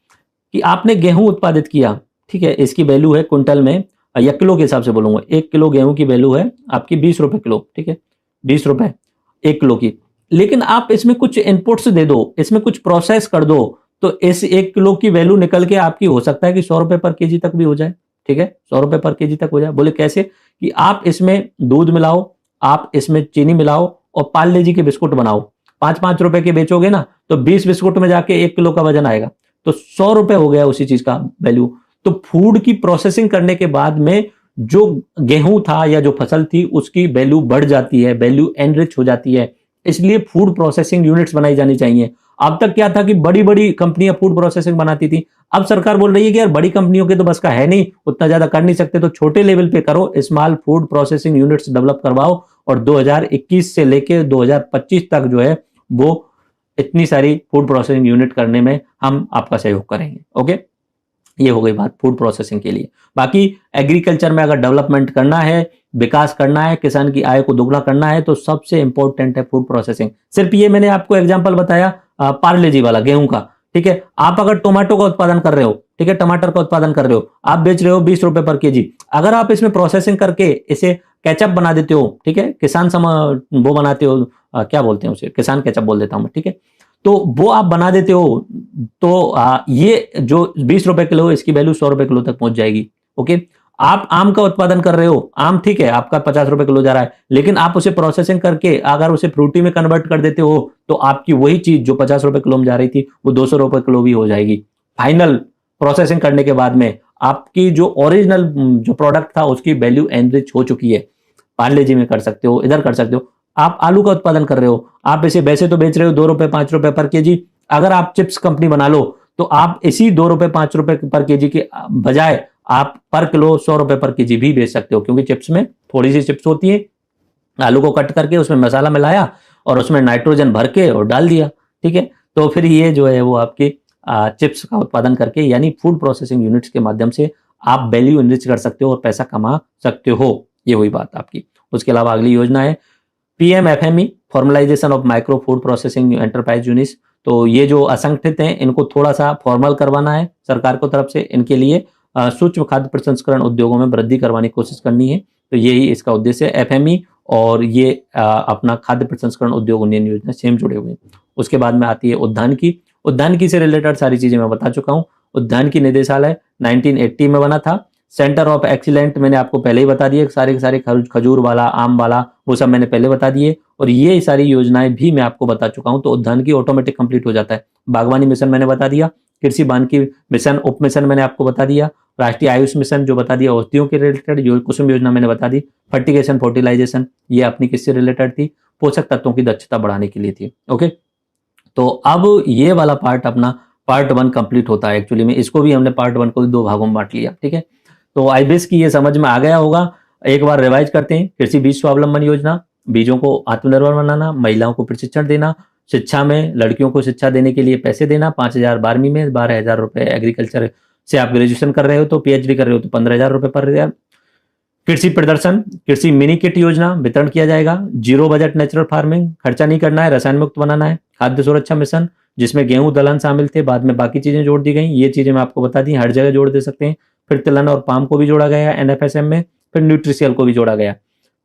Speaker 2: कि आपने गेहूं उत्पादित किया, ठीक है, इसकी वैल्यू है क्विंटल में या किलो के हिसाब से बोलूंगा, 1 किलो गेहूं की वैल्यू है आपकी 20 रुपए किलो, ठीक है, 20 रुपए 1 किलो की। लेकिन आप इसमें कुछ इनपुट्स दे दो, इसमें कुछ प्रोसेस कर दो, तो इस 1 किलो की वैल्यू निकल के आपकी हो सकता है कि 100 रुपए पर केजी तक भी हो जाए, ठीक है, 100 रुपए पर केजी तक हो जाए। बोले कैसे, कि आप इसमें दूध मिलाओ, आप इसमें चीनी मिलाओ और पार्ले जी के बिस्कुट बनाओ, 5-5 रुपए के बेचोगे ना, तो 20 बिस्कुट में जाके 1 किलो का वजन आएगा। तो 100 रुपए हो गया उसी चीज का वैल्यू। तो फूड की प्रोसेसिंग करने के बाद में जो गेहूं था या जो फसल थी उसकी वैल्यू बढ़ जाती है, वैल्यू एनरिच हो जाती है। इसलिए फूड प्रोसेसिंग यूनिट्स बनाई जानी चाहिए। अब तक क्या था कि बड़ी बड़ी कंपनियां फूड प्रोसेसिंग बनाती थी, अब सरकार बोल रही है कि यार बड़ी कंपनियों के तो बस का है नहीं, उतना ज्यादा कर नहीं सकते, तो छोटे लेवल पे करो, small food processing units develop करवाओ और 2021 से लेके 2025 तक जो है वो इतनी सारी फूड प्रोसेसिंग यूनिट करने में हम आपका सहयोग करेंगे। ओके, ये हो गई बात फूड प्रोसेसिंग के लिए। बाकी एग्रीकल्चर में अगर डेवलपमेंट करना है, विकास करना है, किसान की आय को दोगुना करना है, तो सबसे इंपॉर्टेंट है फूड प्रोसेसिंग। सिर्फ ये मैंने आपको एग्जांपल बताया पार्ले जी वाला गेहूं का, ठीक है। आप अगर टोमेटो का उत्पादन कर रहे हो, ठीक है, टमाटर का उत्पादन कर रहे हो, आप बेच रहे हो 20 रुपए पर केजी, अगर आप इसमें प्रोसेसिंग करके इसे केचप बना देते हो, ठीक है, वो बनाते हो, क्या बोलते हैं उसे, किसान केचप बोल देता हूं मैं, ठीक है, तो वो आप बना देते हो, तो ये जो 20 रुपए किलो इसकी वैल्यू 100 रुपए किलो तक पहुंच जाएगी। ओके, आप आम का उत्पादन कर रहे हो, आम ठीक है आपका 50 रुपए किलो जा रहा है, लेकिन आप उसे प्रोसेसिंग करके अगर उसे फ्रूटी में कन्वर्ट कर देते हो तो आपकी वही चीज जो 50 रुपए किलो में जा रही थी वो 200 रुपए किलो भी हो जाएगी। फाइनल प्रोसेसिंग करने के बाद में आपकी जो ओरिजिनल जो प्रोडक्ट था उसकी वैल्यू एनरिच हो चुकी है। पार्ले जी में कर सकते हो, इधर कर सकते हो। आप आलू का उत्पादन कर रहे हो, आप इसे वैसे तो बेच रहे हो 2 रुपए 5 रुपए पर केजी, अगर आप चिप्स कंपनी बना लो तो आप इसी 2 रुपए 5 रुपए पर केजी के बजाय आप पर किलो 100 रुपए पर केजी भी बेच सकते हो, क्योंकि चिप्स में थोड़ी सी चिप्स होती है, आलू को कट करके उसमें मसाला मिलाया और उसमें नाइट्रोजन भर के और डाल दिया, ठीक है, तो फिर ये जो है वो आपकी चिप्स का उत्पादन करके यानी फूड प्रोसेसिंग यूनिट्स के माध्यम से आप वैल्यू इनरिच कर सकते हो और पैसा कमा सकते हो। ये हुई बात आपकी। उसके अलावा अगली योजना है PMFME, formalisation of micro food processing enterprise units. तो ये जो असंगठित हैं इनको थोड़ा सा फॉर्मल करवाना है सरकार को तरफ से, इनके लिए सूक्ष्म खाद्य प्रसंस्करण उद्योगों में वृद्धि करवाने की कोशिश करनी है। तो यही इसका उद्देश्य है। FME और ये अपना खाद्य प्रसंस्करण उद्योग उन्नयन योजना सेम जुड़े हुए हैं। उसके बाद में आती है उद्यानिकी। उद्यानिकी से रिलेटेड सारी चीजें मैं बता चुका हूँ। उद्यानिकी निदेशालय 1980 में बना था। सेंटर ऑफ एक्सीलेंट मैंने आपको पहले ही बता दिए, सारे के सारे खजूर वाला, आम वाला, वो सब मैंने पहले बता दिए, और ये सारी योजनाएं भी मैं आपको बता चुका हूं। तो उद्यानिकी ऑटोमेटिक कंप्लीट हो जाता है। बागवानी मिशन मैंने बता दिया, कृषि वानिकी मिशन उप मिशन मैंने आपको बता दिया, राष्ट्रीय आयुष मिशन जो बता दिया औषधियों के रिलेटेड, कुसुम योजना मैंने बता दी, फर्टिगेशन फर्टिलाइजेशन ये अपनी किससे रिलेटेड थी, पोषक तत्वों की दक्षता बढ़ाने के लिए थी। ओके, तो अब ये वाला पार्ट अपना पार्ट 1 कंप्लीट होता है। एक्चुअली में इसको भी हमने पार्ट 1 को 2 भागों में बांट लिया, ठीक है। तो आई बेस की ये समझ में आ गया होगा। एक बार रिवाइज करते हैं। कृषि बीज स्वावलंबन योजना, बीजों को आत्मनिर्भर बनाना, महिलाओं को प्रशिक्षण देना, शिक्षा में लड़कियों को शिक्षा देने के लिए पैसे देना, 5,000 12वीं में, 12,000 रुपए एग्रीकल्चर से आप ग्रेजुएशन कर रहे हो तो PhD कर रहे हो तो 15,000 रुपए पर ईयर। कृषि प्रदर्शन, कृषि मिनी किट योजना वितरण किया जाएगा। जीरो बजट नेचुरल फार्मिंग, खर्चा नहीं करना है, रसायन मुक्त बनाना है। खाद्य सुरक्षा मिशन जिसमें गेहूं दलहन शामिल थे, बाद में बाकी चीजें जोड़ दी गई। ये चीजें मैं आपको बता दी, हर जगह जोड़ दे सकते हैं। फिर तिलहन और पाम को भी जोड़ा गया NFSM में। फिर न्यूट्रिशियल को भी जोड़ा गया।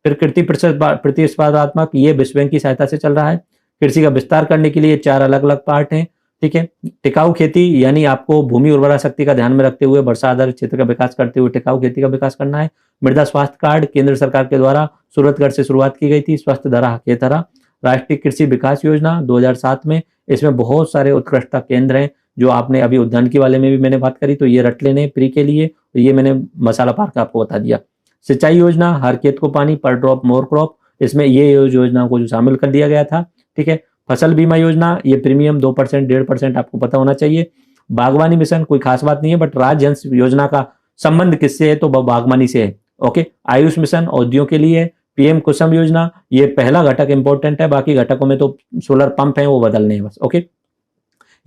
Speaker 2: फिर कृषि प्रतिस्पर्धात्मक, ये विश्व बैंक की सहायता से चल रहा है। कृषि का विस्तार करने के लिए 4 अलग अलग पार्ट हैं, ठीक है। टिकाऊ खेती यानी आपको भूमि उर्वरा शक्ति का ध्यान में रखते हुए वर्षा आधारित क्षेत्र का विकास करते हुए टिकाऊ खेती का विकास करना है। मृदा स्वास्थ्य कार्ड केंद्र सरकार के द्वारा सूरतगढ़ से शुरुआत की गई थी, स्वस्थ धरा खेतहरा। राष्ट्रीय कृषि विकास योजना 2007 में, इसमें बहुत सारे उत्कृष्टता केंद्र हैं जो आपने अभी उद्यानिकी वाले में भी मैंने बात करी, तो ये रट लेने प्री के लिए, तो ये मैंने मसाला पार्क आपको बता दिया। सिंचाई योजना, हर खेत को पानी, पर ड्रॉप मोर क्रॉप, इसमें ये योजना को जो शामिल कर दिया गया था, ठीक है। फसल बीमा योजना, ये प्रीमियम 2% 1.5% आपको पता होना चाहिए। बागवानी मिशन कोई खास बात नहीं है, बट राज्य अंश योजना का संबंध किससे है तो बागवानी से है। ओके, आयुष मिशन औद्योगिक के लिए। PM कुसुम योजना, ये पहला घटक इंपॉर्टेंट है, बाकी घटकों में तो सोलर पंप है वो बदलने हैं बस। ओके,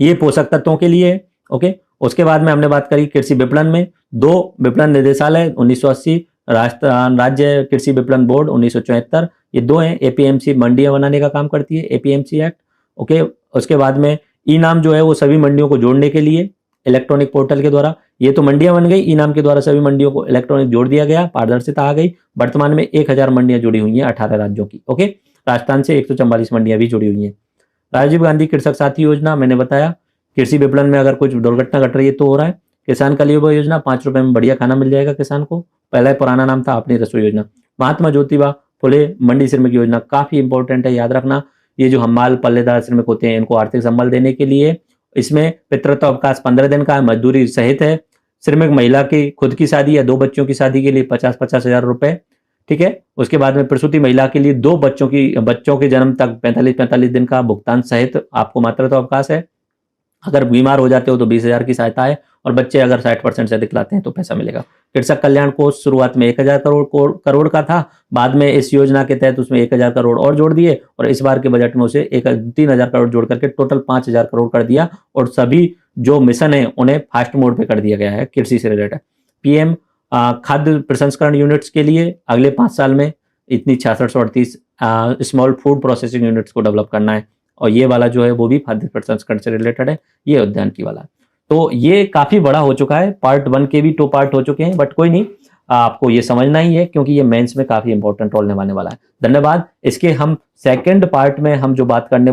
Speaker 2: ये पोषक तत्वों के लिए। ओके, उसके बाद में हमने बात करी कृषि विपणन में 2 विपणन निदेशालय 1980, राज्य कृषि विपणन बोर्ड 1974, ये 2 हैं। APMC मंडियां बनाने का काम करती है, APMC एक्ट। ओके, उसके बाद में ई नाम जो है वो सभी मंडियों को जोड़ने के लिए इलेक्ट्रॉनिक पोर्टल के द्वारा, ये तो मंडियां बन गई, ई नाम के द्वारा सभी मंडियों को इलेक्ट्रॉनिक जोड़ दिया गया, पारदर्शिता आ गई। वर्तमान में 1000 मंडियां जुड़ी हुई हैं 18 राज्यों की। ओके, राजस्थान से 144 मंडियां भी जुड़ी हुई हैं। राजीव गांधी कृषक साथी योजना मैंने बताया, कृषि विपणन में अगर कुछ दुर्घटना घट रही है तो हो रहा है। किसान कल्याण योजना, 5 रुपए में बढ़िया खाना मिल जाएगा किसान को, पहला पुराना नाम था अपनी रसोई योजना। महात्मा ज्योतिबा फुले मंडी श्रमिक योजना काफी इंपॉर्टेंट है, याद रखना। ये जो हमाल पल्लेदार श्रमिक होते हैं इनको आर्थिक संबल देने के लिए इसमें पितृत्व अवकाश 15 दिन का है, मजदूरी सहित है। श्रमिक महिला की खुद की शादी या 2 बच्चों की शादी के लिए 50-50 हजार रुपए, ठीक है। उसके बाद में प्रसूति महिला के लिए 2 बच्चों के जन्म तक 45 दिन का भुगतान सहित आपको मातृत्व अवकाश है। अगर बीमार हो जाते हो तो 20 हजार की सहायता है, और बच्चे अगर 60% से अधिक लाते हैं तो पैसा मिलेगा। कृषक कल्याण कोष शुरुआत में 1000 करोड़ का था, बाद में इस योजना के तहत उसमें 1000 करोड़ और जोड़ दिए, और इस बार के बजट में उसे 3000 करोड़ जोड़ करके टोटल 5000 करोड़ कर दिया, और सभी जो मिशन है उन्हें फास्ट मोड पे कर दिया गया है कृषि से रिलेटेड। पीएम खाद्य प्रसंस्करण यूनिट्स के लिए अगले 5 साल में इतनी 6638 स्मॉल फूड प्रोसेसिंग यूनिट्स को डेवलप करना है, और ये वाला जो है वो भी खाद्य प्रसंस्करण से रिलेटेड है, ये उद्यानिकी वाला। तो ये काफी बड़ा हो चुका है, पार्ट 1 के भी 2 पार्ट हो चुके हैं, बट कोई नहीं, आपको ये समझना ही है क्योंकि ये मेंस में काफी इंपॉर्टेंट रोल निभाने वाला है। धन्यवाद। इसके हम सेकंड पार्ट में हम जो बात करने वाले